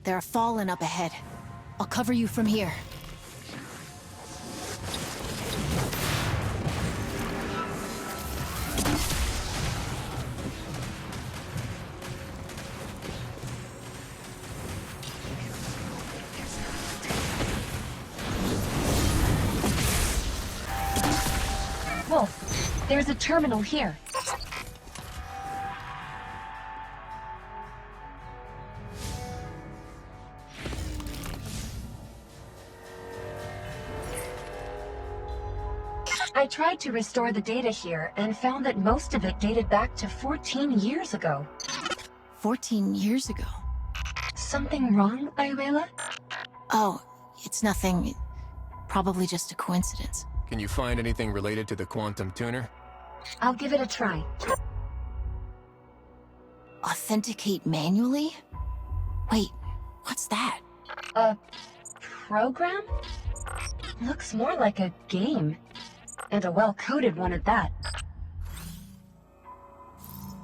There are Fallen up ahead. I'll cover you from here. Wolf, there's a terminal here. I tried to restore the data here and found that most of it dated back to 14 years ago. 14 years ago? Something wrong, Ayuela? Oh, it's nothing. Probably just a coincidence. Can you find anything related to the quantum tuner? I'll give it a try. Authenticate manually? Wait, what's that? A program? Looks more like a game. And a well-coded one at that.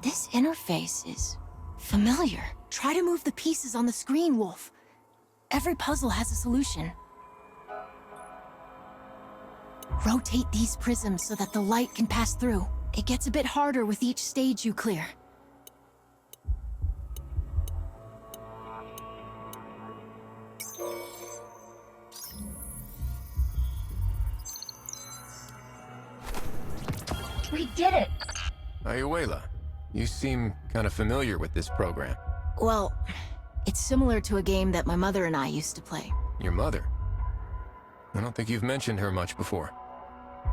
This interface is familiar. Try to move the pieces on the screen, Wolf. Every puzzle has a solution. Rotate these prisms so that the light can pass through. It gets a bit harder with each stage you clear. We did it! Ayuela, you seem kind of familiar with this program. Well, it's similar to a game that my mother and I used to play. Your mother? I don't think you've mentioned her much before.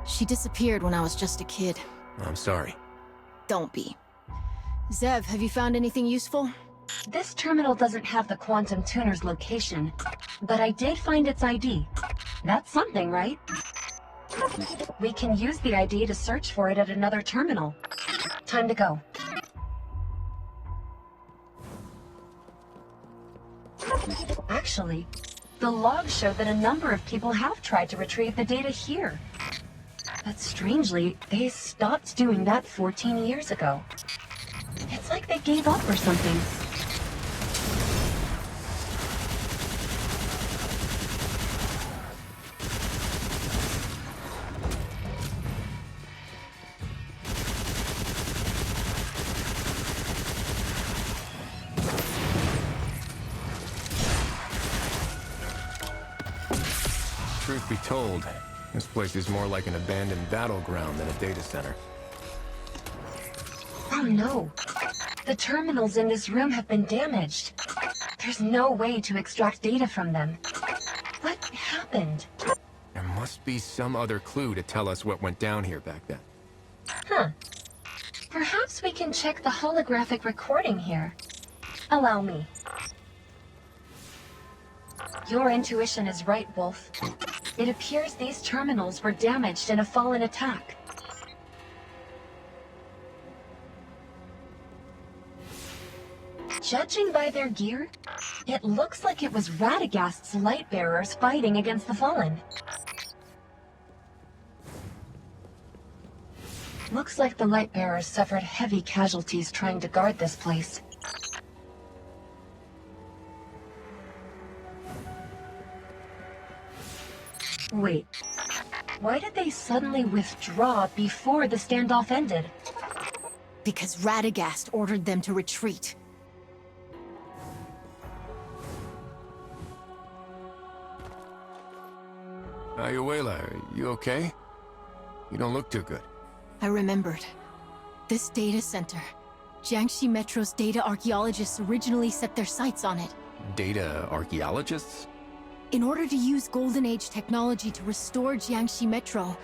She disappeared when I was just a kid. I'm sorry. Don't be. Zev, have you found anything useful? This terminal doesn't have the quantum tuner's location, but I did find its ID. That's something, right? We can use the ID to search for it at another terminal. Time to go. Actually, the logs show that a number of people have tried to retrieve the data here. But strangely, they stopped doing that 14 years ago. It's like they gave up or something. Truth be told, this place is more like an abandoned battleground than a data center. Oh no! The terminals in this room have been damaged. There's no way to extract data from them. What happened? There must be some other clue to tell us what went down here back then. Huh. Perhaps we can check the holographic recording here. Allow me. Your intuition is right, Wolf. It appears these terminals were damaged in a fallen attack. Judging by their gear, it looks like it was Radagast's light bearers fighting against the Fallen. Looks like the light bearers suffered heavy casualties trying to guard this place. Wait, why did they suddenly withdraw before the standoff ended? Because Radagast ordered them to retreat. Ayuela, are you okay? You don't look too good. I remembered. This data center. Jiangxi Metro's data archaeologists originally set their sights on it. Data archaeologists? In order to use Golden Age technology to restore Jiangxi Metro,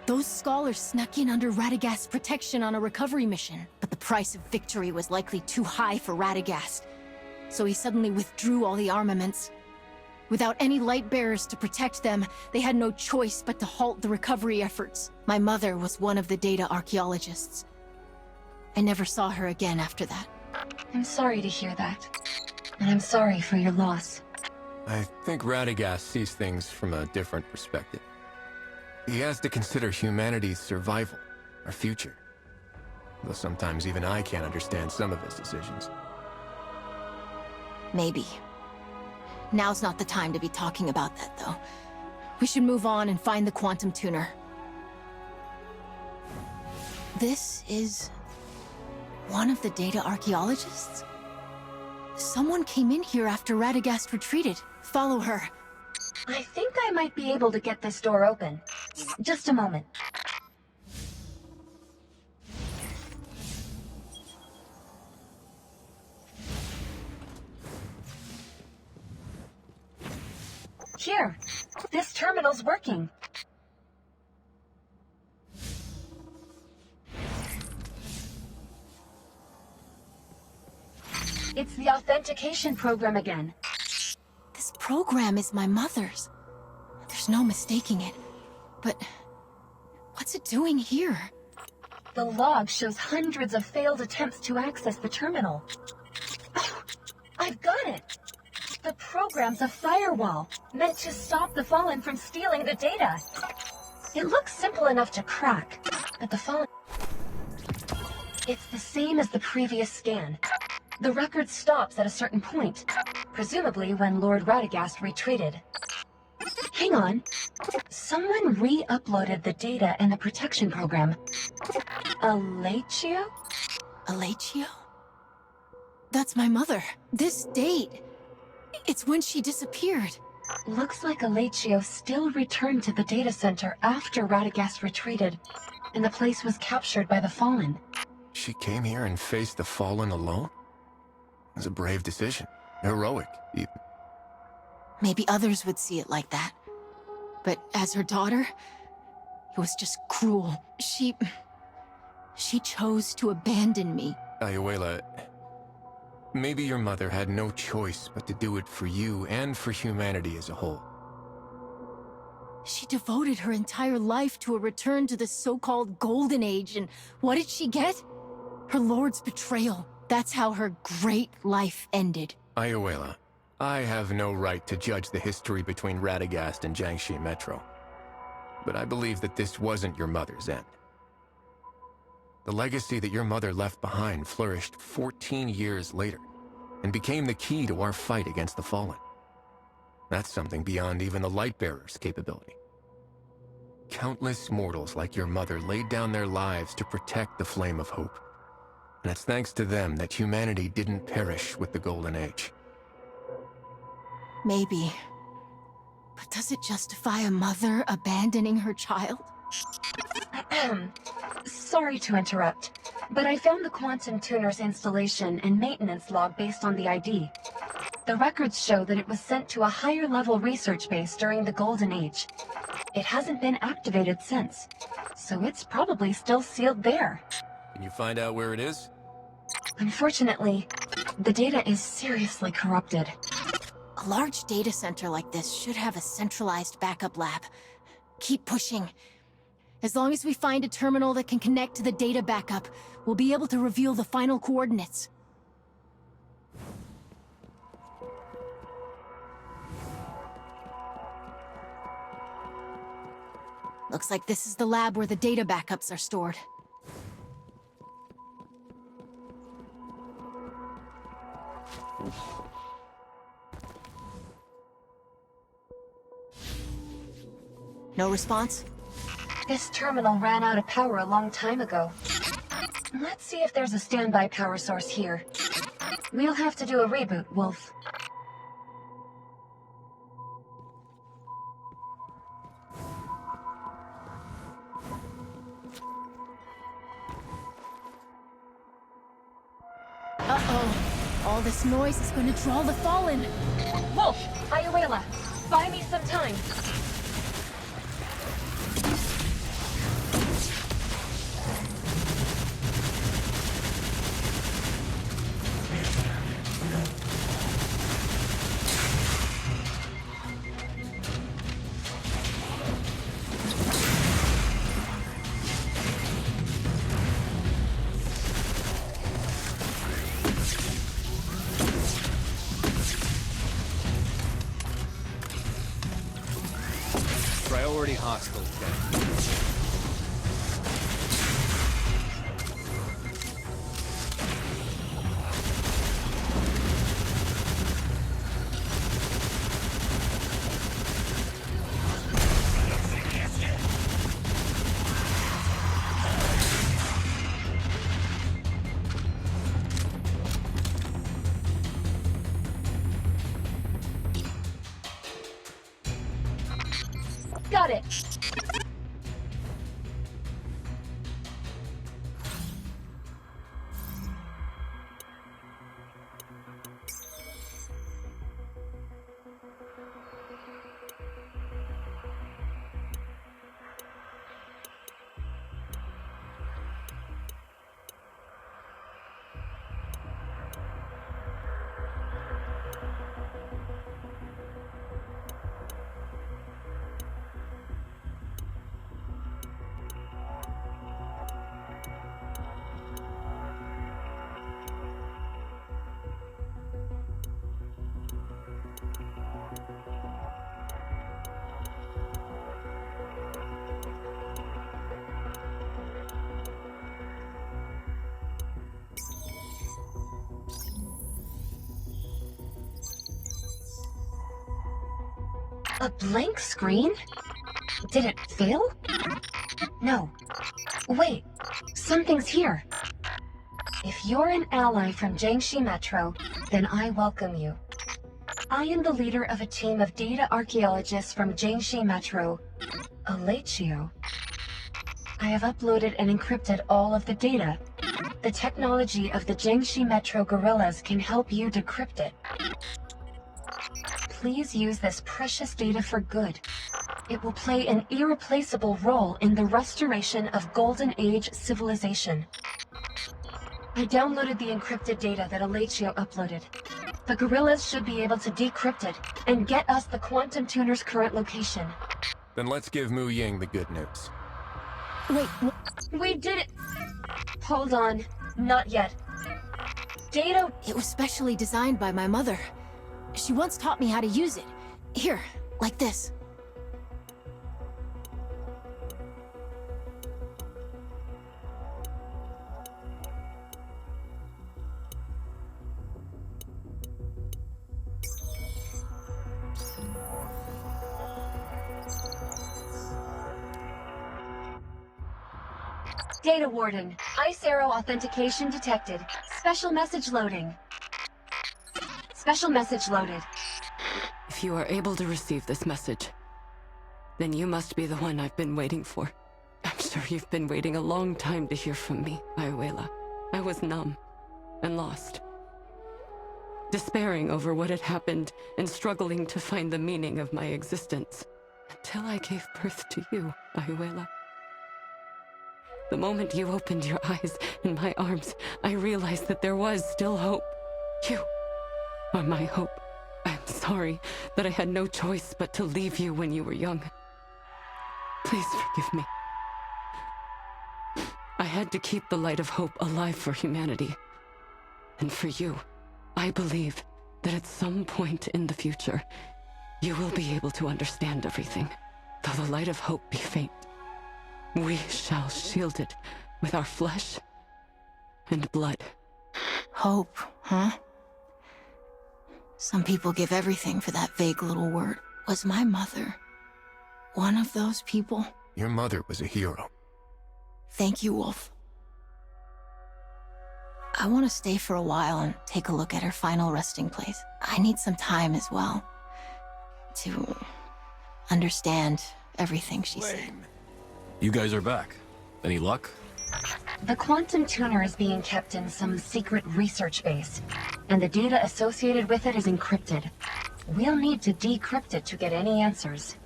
those scholars snuck in under Radagast's protection on a recovery mission. But the price of victory was likely too high for Radagast, so he suddenly withdrew all the armaments. Without any light bearers to protect them, they had no choice but to halt the recovery efforts. My mother was one of the data archaeologists. I never saw her again after that. I'm sorry to hear that. And I'm sorry for your loss. I think Radagast sees things from a different perspective. He has to consider humanity's survival, our future. Though sometimes even I can't understand some of his decisions. Maybe. Now's not the time to be talking about that, though. We should move on and find the quantum tuner. This is one of the data archaeologists? Someone came in here after Radagast retreated. Follow her. I think I might be able to get this door open. Just a moment. Here, this terminal's working. It's the authentication program again. This program is my mother's. There's no mistaking it. But what's it doing here? The log shows hundreds of failed attempts to access the terminal. Oh, I've got it! The program's a firewall, meant to stop the Fallen from stealing the data. It looks simple enough to crack, but the Fallen... It's the same as the previous scan. The record stops at a certain point, presumably when Lord Radagast retreated. Hang on. Someone re-uploaded the data in the protection program. Alachio? Alachio? That's my mother. This date. It's when she disappeared. Looks like Alachio still returned to the data center after Radagast retreated, and the place was captured by the Fallen. She came here and faced the Fallen alone? It was a brave decision. Heroic, even. Maybe others would see it like that. But as her daughter, it was just cruel. She chose to abandon me. Ayuela, maybe your mother had no choice but to do it for you and for humanity as a whole. She devoted her entire life to a return to the so-called Golden Age, and what did she get? Her lord's betrayal. That's how her great life ended. Ayuela, I have no right to judge the history between Radagast and Jiangxi Metro. But I believe that this wasn't your mother's end. The legacy that your mother left behind flourished 14 years later, and became the key to our fight against the Fallen. That's something beyond even the Lightbearer's capability. Countless mortals like your mother laid down their lives to protect the Flame of Hope. And it's thanks to them that humanity didn't perish with the Golden Age. Maybe. But does it justify a mother abandoning her child? Sorry to interrupt, but I found the Quantum Tuner's installation and maintenance log based on the ID. The records show that it was sent to a higher-level research base during the Golden Age. It hasn't been activated since, so it's probably still sealed there. Can you find out where it is? Unfortunately, the data is seriously corrupted. A large data center like this should have a centralized backup lab. Keep pushing. As long as we find a terminal that can connect to the data backup, we'll be able to reveal the final coordinates. Looks like this is the lab where the data backups are stored. No response? This terminal ran out of power a long time ago. Let's see if there's a standby power source here. We'll have to do a reboot, Wolf. Uh-oh. All this noise is going to draw the Fallen. Wolf! Ayuela! Buy me some time! Priority hostiles, then. Got it! A blank screen? Did it fail? No. Wait, something's here. If you're an ally from Jiangxi Metro, then I welcome you. I am the leader of a team of data archaeologists from Jiangxi Metro, Alachio. I have uploaded and encrypted all of the data. The technology of the Jiangxi Metro gorillas can help you decrypt it. Please use this precious data for good. It will play an irreplaceable role in the restoration of Golden Age civilization. I downloaded the encrypted data that Alachio uploaded. The gorillas should be able to decrypt it and get us the quantum tuner's current location. Then let's give Mu Ying the good news. Wait, we did it! Hold on, not yet. Data... It was specially designed by my mother. She once taught me how to use it. Here, like this. Data Warden, Ice Arrow authentication detected. Special message loading. Special message loaded. If you are able to receive this message, then you must be the one I've been waiting for. I'm sure you've been waiting a long time to hear from me, Ayuela. I was numb and lost, despairing over what had happened and struggling to find the meaning of my existence, until I gave birth to you, Ayuela. The moment you opened your eyes in my arms, I realized that there was still hope. You are my hope. I'm sorry that I had no choice but to leave you when you were young. Please forgive me. I had to keep the light of hope alive for humanity. And for you, I believe that at some point in the future, you will be able to understand everything, though the light of hope be faint. We shall shield it with our flesh and blood. Hope, huh? Some people give everything for that vague little word. Was my mother one of those people? Your mother was a hero. Thank you, Wolf. I want to stay for a while and take a look at her final resting place. I need some time as well to understand everything she said. You guys are back. Any luck? The quantum tuner is being kept in some secret research base, and the data associated with it is encrypted. We'll need to decrypt it to get any answers.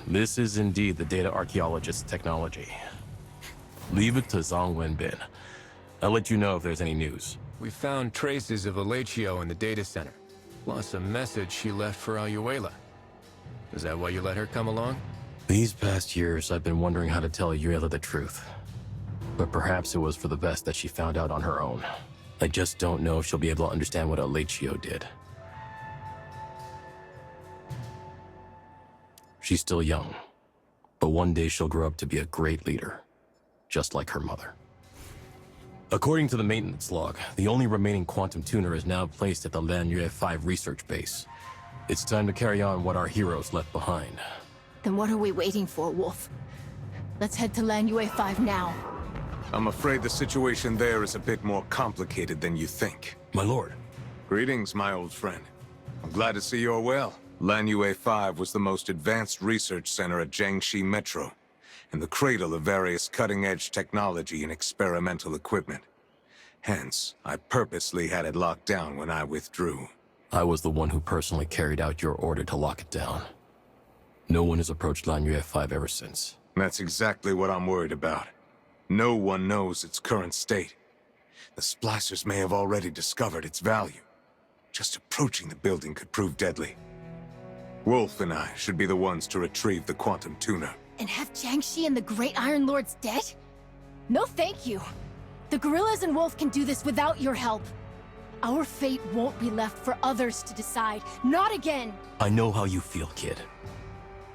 This is indeed the data archaeologist's technology. Leave it to Zhang Wenbin. I'll let you know if there's any news. We found traces of Alachio in the data center, plus a message she left for Ayuela. Is that why you let her come along? These past years, I've been wondering how to tell Ayuela the truth. But perhaps it was for the best that she found out on her own. I just don't know if she'll be able to understand what Alachio did. She's still young, but one day she'll grow up to be a great leader, just like her mother. According to the maintenance log, the only remaining quantum tuner is now placed at the Lanyue 5 research base. It's time to carry on what our heroes left behind. Then what are we waiting for, Wolf? Let's head to Lanyue 5 now. I'm afraid the situation there is a bit more complicated than you think. My lord. Greetings, my old friend. I'm glad to see you're well. Lanyue 5 was the most advanced research center at Jiangxi Metro, and the cradle of various cutting-edge technology and experimental equipment. Hence, I purposely had it locked down when I withdrew. I was the one who personally carried out your order to lock it down. No one has approached Lanyue 5 ever since. That's exactly what I'm worried about. No one knows its current state. The splicers may have already discovered its value. Just approaching the building could prove deadly. Wolf and I should be the ones to retrieve the quantum tuner. And have Jiangxi and the Great Iron Lords dead? No thank you. The gorillas and Wolf can do this without your help. Our fate won't be left for others to decide. Not again! I know how you feel, kid.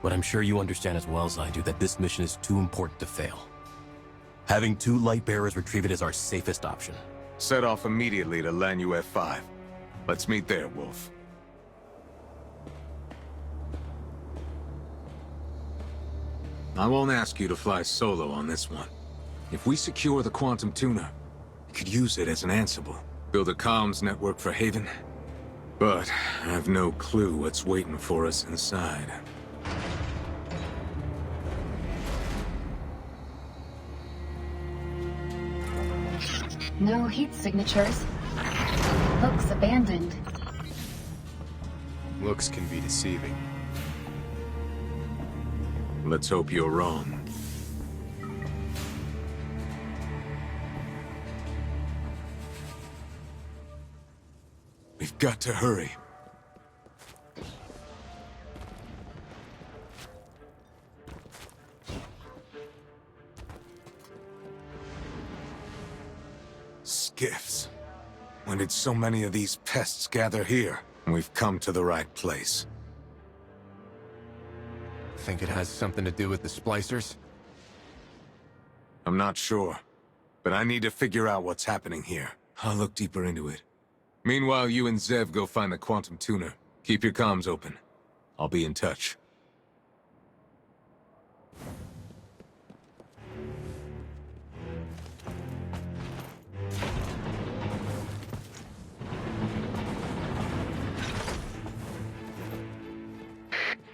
But I'm sure you understand as well as I do that this mission is too important to fail. Having 2 light bearers retrieve it is our safest option. Set off immediately to Lanyue 5. Let's meet there, Wolf. I won't ask you to fly solo on this one. If we secure the quantum tuner, we could use it as an Ansible. Build a comms network for Haven. But I have no clue what's waiting for us inside. No heat signatures. Looks abandoned. Looks can be deceiving. Let's hope you're wrong. We've got to hurry. Skiffs. When did so many of these pests gather here? We've come to the right place. Think it has something to do with the splicers? I'm not sure, but I need to figure out what's happening here. I'll look deeper into it. Meanwhile, you and Zev go find the quantum tuner. Keep your comms open. I'll be in touch.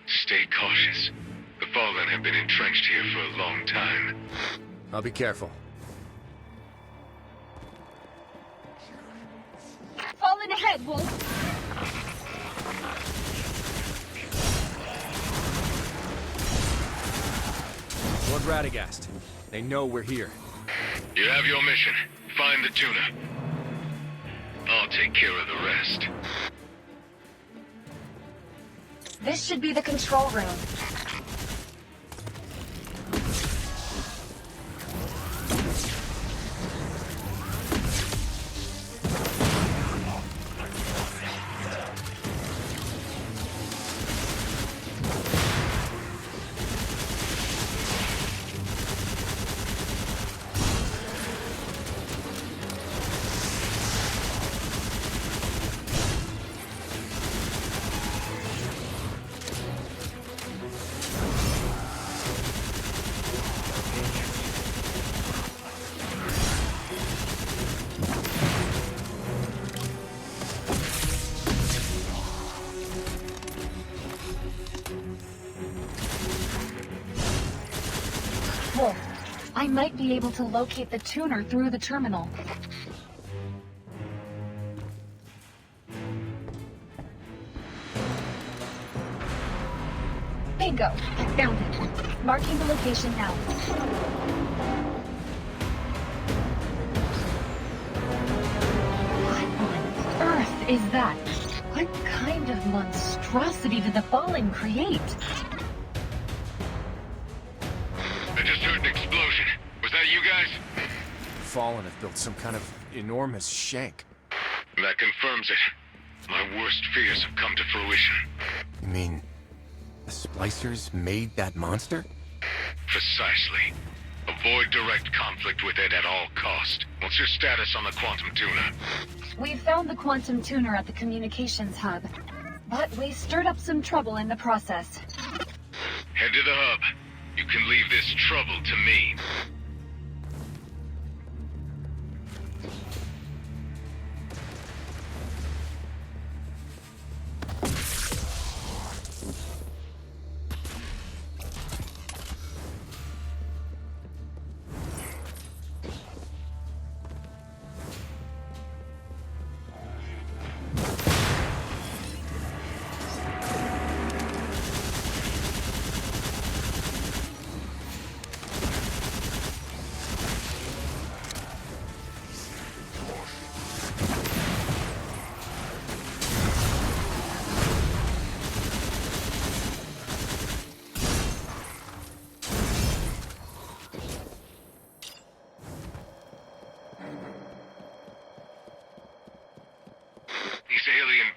Stay cautious. The Fallen have been entrenched here for a long time. I'll be careful. Fallen ahead, Wolf! Lord Radagast, they know we're here. You have your mission. Find the tuner. I'll take care of the rest. This should be the control room. Wolf, I might be able to locate the tuner through the terminal. Bingo! Found it. Marking the location now. What on earth is that? What kind of monstrosity did the Fallen create? I just heard an explosion. Was that you guys? Fallen have built some kind of enormous shank. That confirms it. My worst fears have come to fruition. You mean the splicers made that monster? Precisely. Avoid direct conflict with it at all cost. What's your status on the quantum tuner? We found the quantum tuner at the communications hub, but we stirred up some trouble in the process. Head to the hub. You can leave this trouble to me.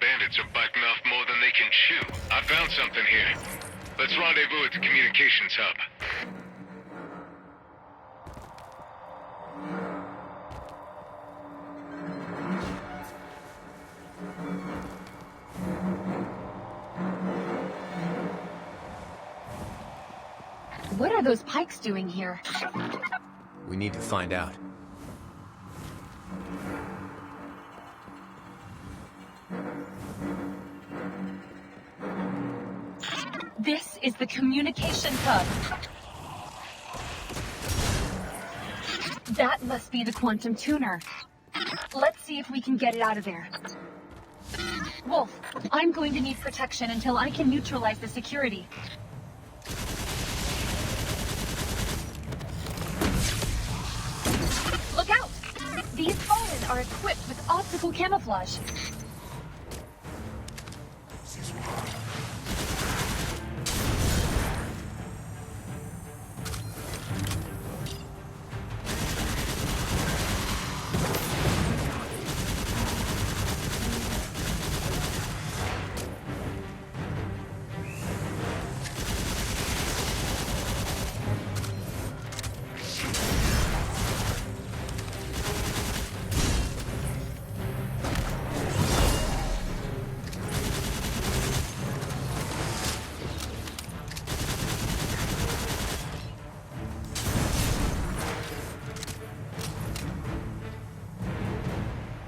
Bandits are biting off more than they can chew. I found something here. Let's rendezvous at the communications hub. What are those pikes doing here? We need to find out. This is the communications hub. That must be the quantum tuner. Let's see if we can get it out of there. Wolf, I'm going to need protection until I can neutralize the security. Look out! These Fallen are equipped with optical camouflage.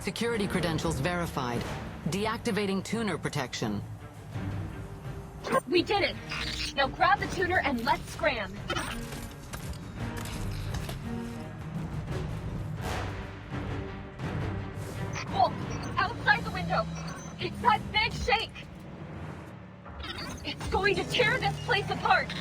Security credentials verified. Deactivating tuner protection. We did it! Now grab the tuner and let's scram! Wolf, outside the window! It's that big shake! It's going to tear this place apart!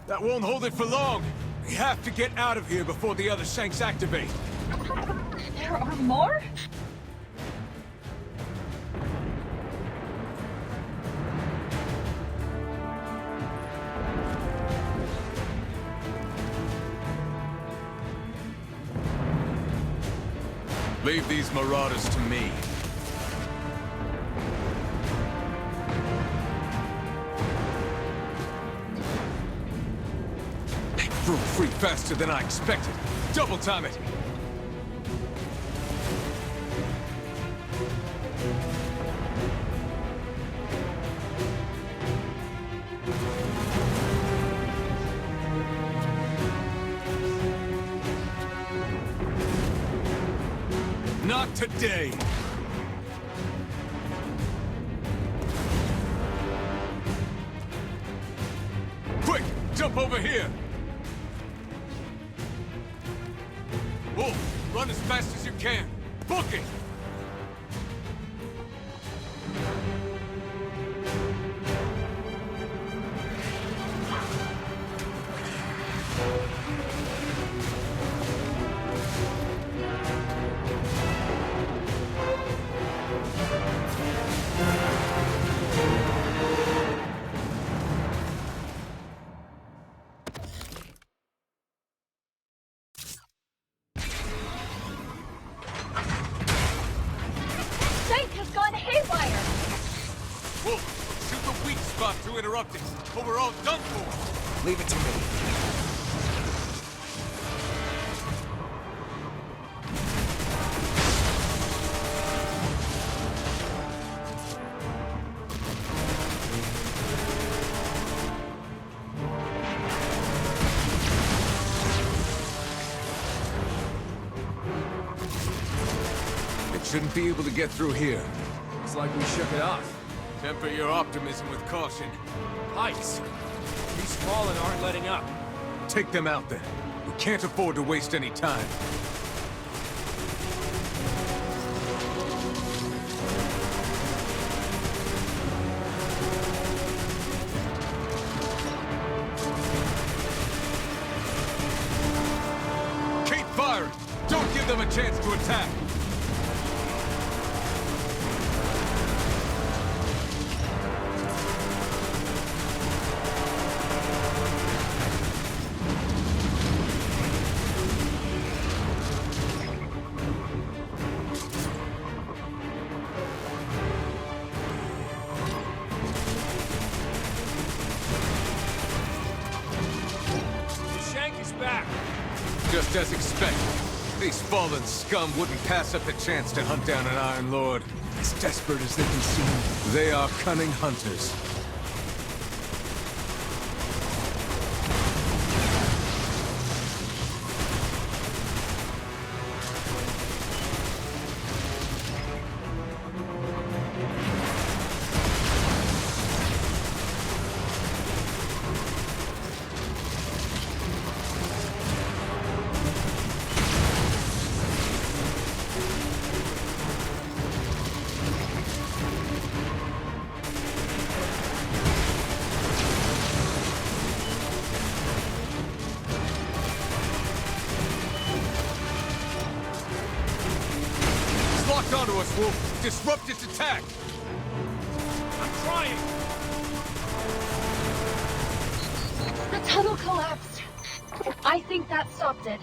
That won't hold it for long. We have to get out of here before the other shanks activate. There are more? Leave these marauders to me. Broke free faster than I expected. Double time it! Not today! Quick! Jump over here! Wolf, run as fast as you can. Book it! To interrupt it, or we're all done for. Leave it to me. It shouldn't be able to get through here. Looks like we shook it off. Temper your optimism with caution. Pikes! These Fallen aren't letting up. Take them out then. We can't afford to waste any time. Keep firing! Don't give them a chance to attack! as expected. These fallen scum wouldn't pass up the chance to hunt down an Iron Lord. As desperate as they can seem, they are cunning hunters. Locked onto us, Wolf. Disrupt its attack. I'm trying. The tunnel collapsed. I think that stopped it.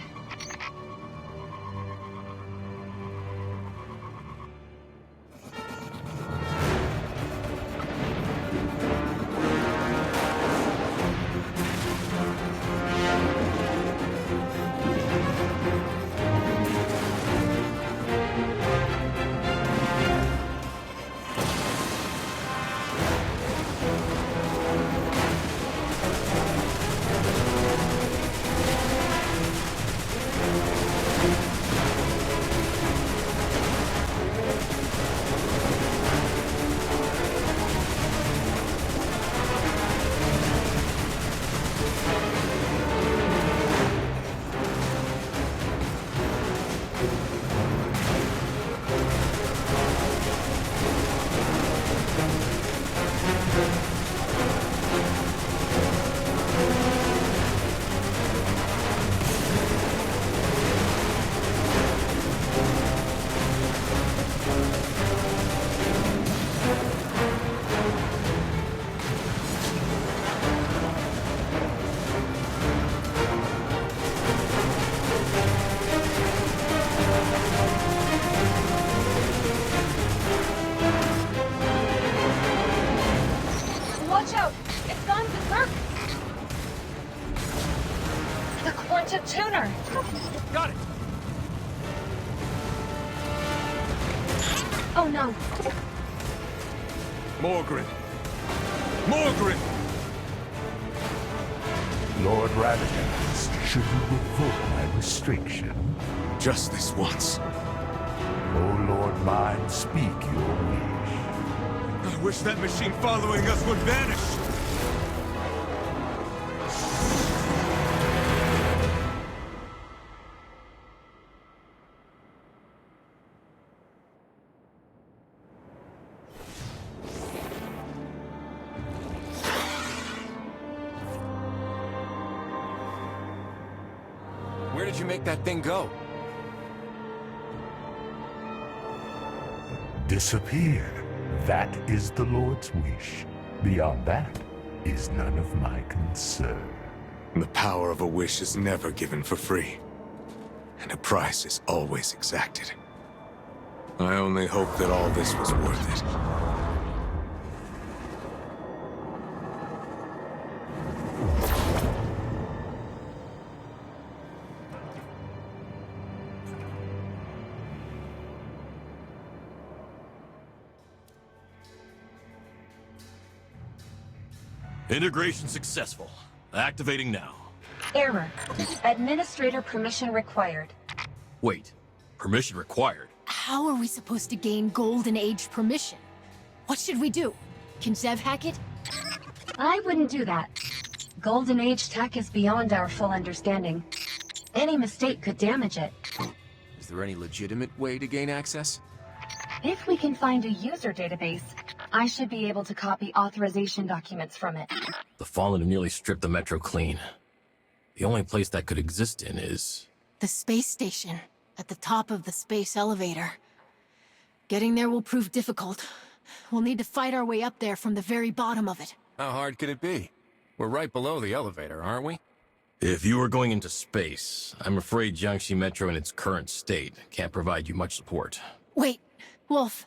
Watch out! It's gone berserk! The quantum tuner! Got it! Oh no! Morgren! Morgren! Lord Radagast, should you revoke my restriction? Just this once. O Lord mine, speak your wish. I wish that machine following us would vanish! Where did you make that thing go? Disappear. That is the Lord's wish. Beyond that is none of my concern. The power of a wish is never given for free. And a price is always exacted. I only hope that all this was worth it. Integration successful. Activating now. Error. Administrator permission required. Wait. Permission required? How are we supposed to gain Golden Age permission? What should we do? Can Zev hack it? I wouldn't do that. Golden Age tech is beyond our full understanding. Any mistake could damage it. Is there any legitimate way to gain access? If we can find a user database, I should be able to copy authorization documents from it. The Fallen have nearly stripped the Metro clean. The only place that could exist in is... The space station, at the top of the space elevator. Getting there will prove difficult. We'll need to fight our way up there from the very bottom of it. How hard could it be? We're right below the elevator, aren't we? If you were going into space, I'm afraid Jiangxi Metro in its current state can't provide you much support. Wait, Wolf.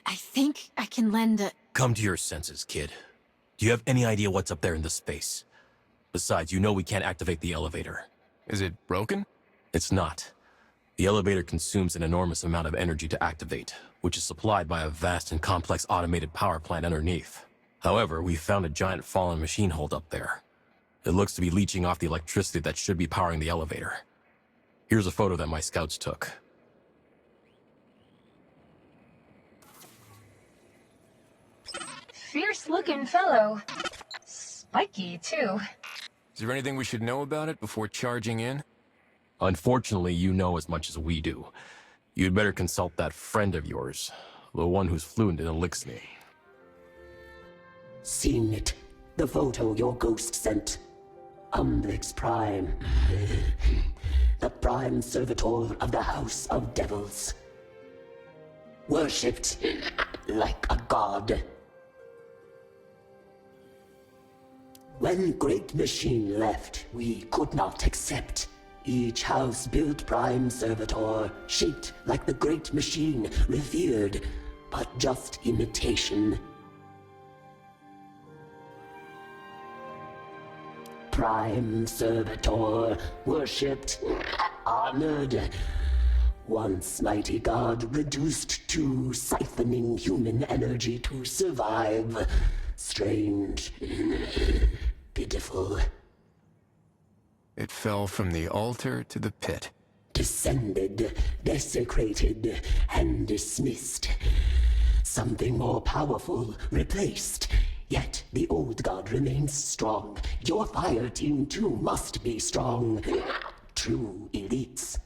I think I can lend a... Come to your senses, kid. Do you have any idea what's up there in the space? Besides, you know we can't activate the elevator. Is it broken? It's not. The elevator consumes an enormous amount of energy to activate, which is supplied by a vast and complex automated power plant underneath. However, we found a giant fallen machine hold up there. It looks to be leeching off the electricity that should be powering the elevator. Here's a photo that my scouts took. Fierce-looking fellow. Spiky, too. Is there anything we should know about it before charging in? Unfortunately, you know as much as we do. You'd better consult that friend of yours, the one who's fluent in Elixir. Seen it. The photo your ghost sent. Umbrix Prime. The prime servitor of the House of Devils. Worshipped like a god. When Great Machine left, we could not accept. Each house built prime servitor, shaped like the Great Machine, revered, but just imitation. Prime servitor, worshipped, honored. Once mighty god reduced to siphoning human energy to survive. Strange. Pitiful. It fell from the altar to the pit. Descended, desecrated, and dismissed. Something more powerful replaced. Yet the old god remains strong. Your fire team too must be strong. True elites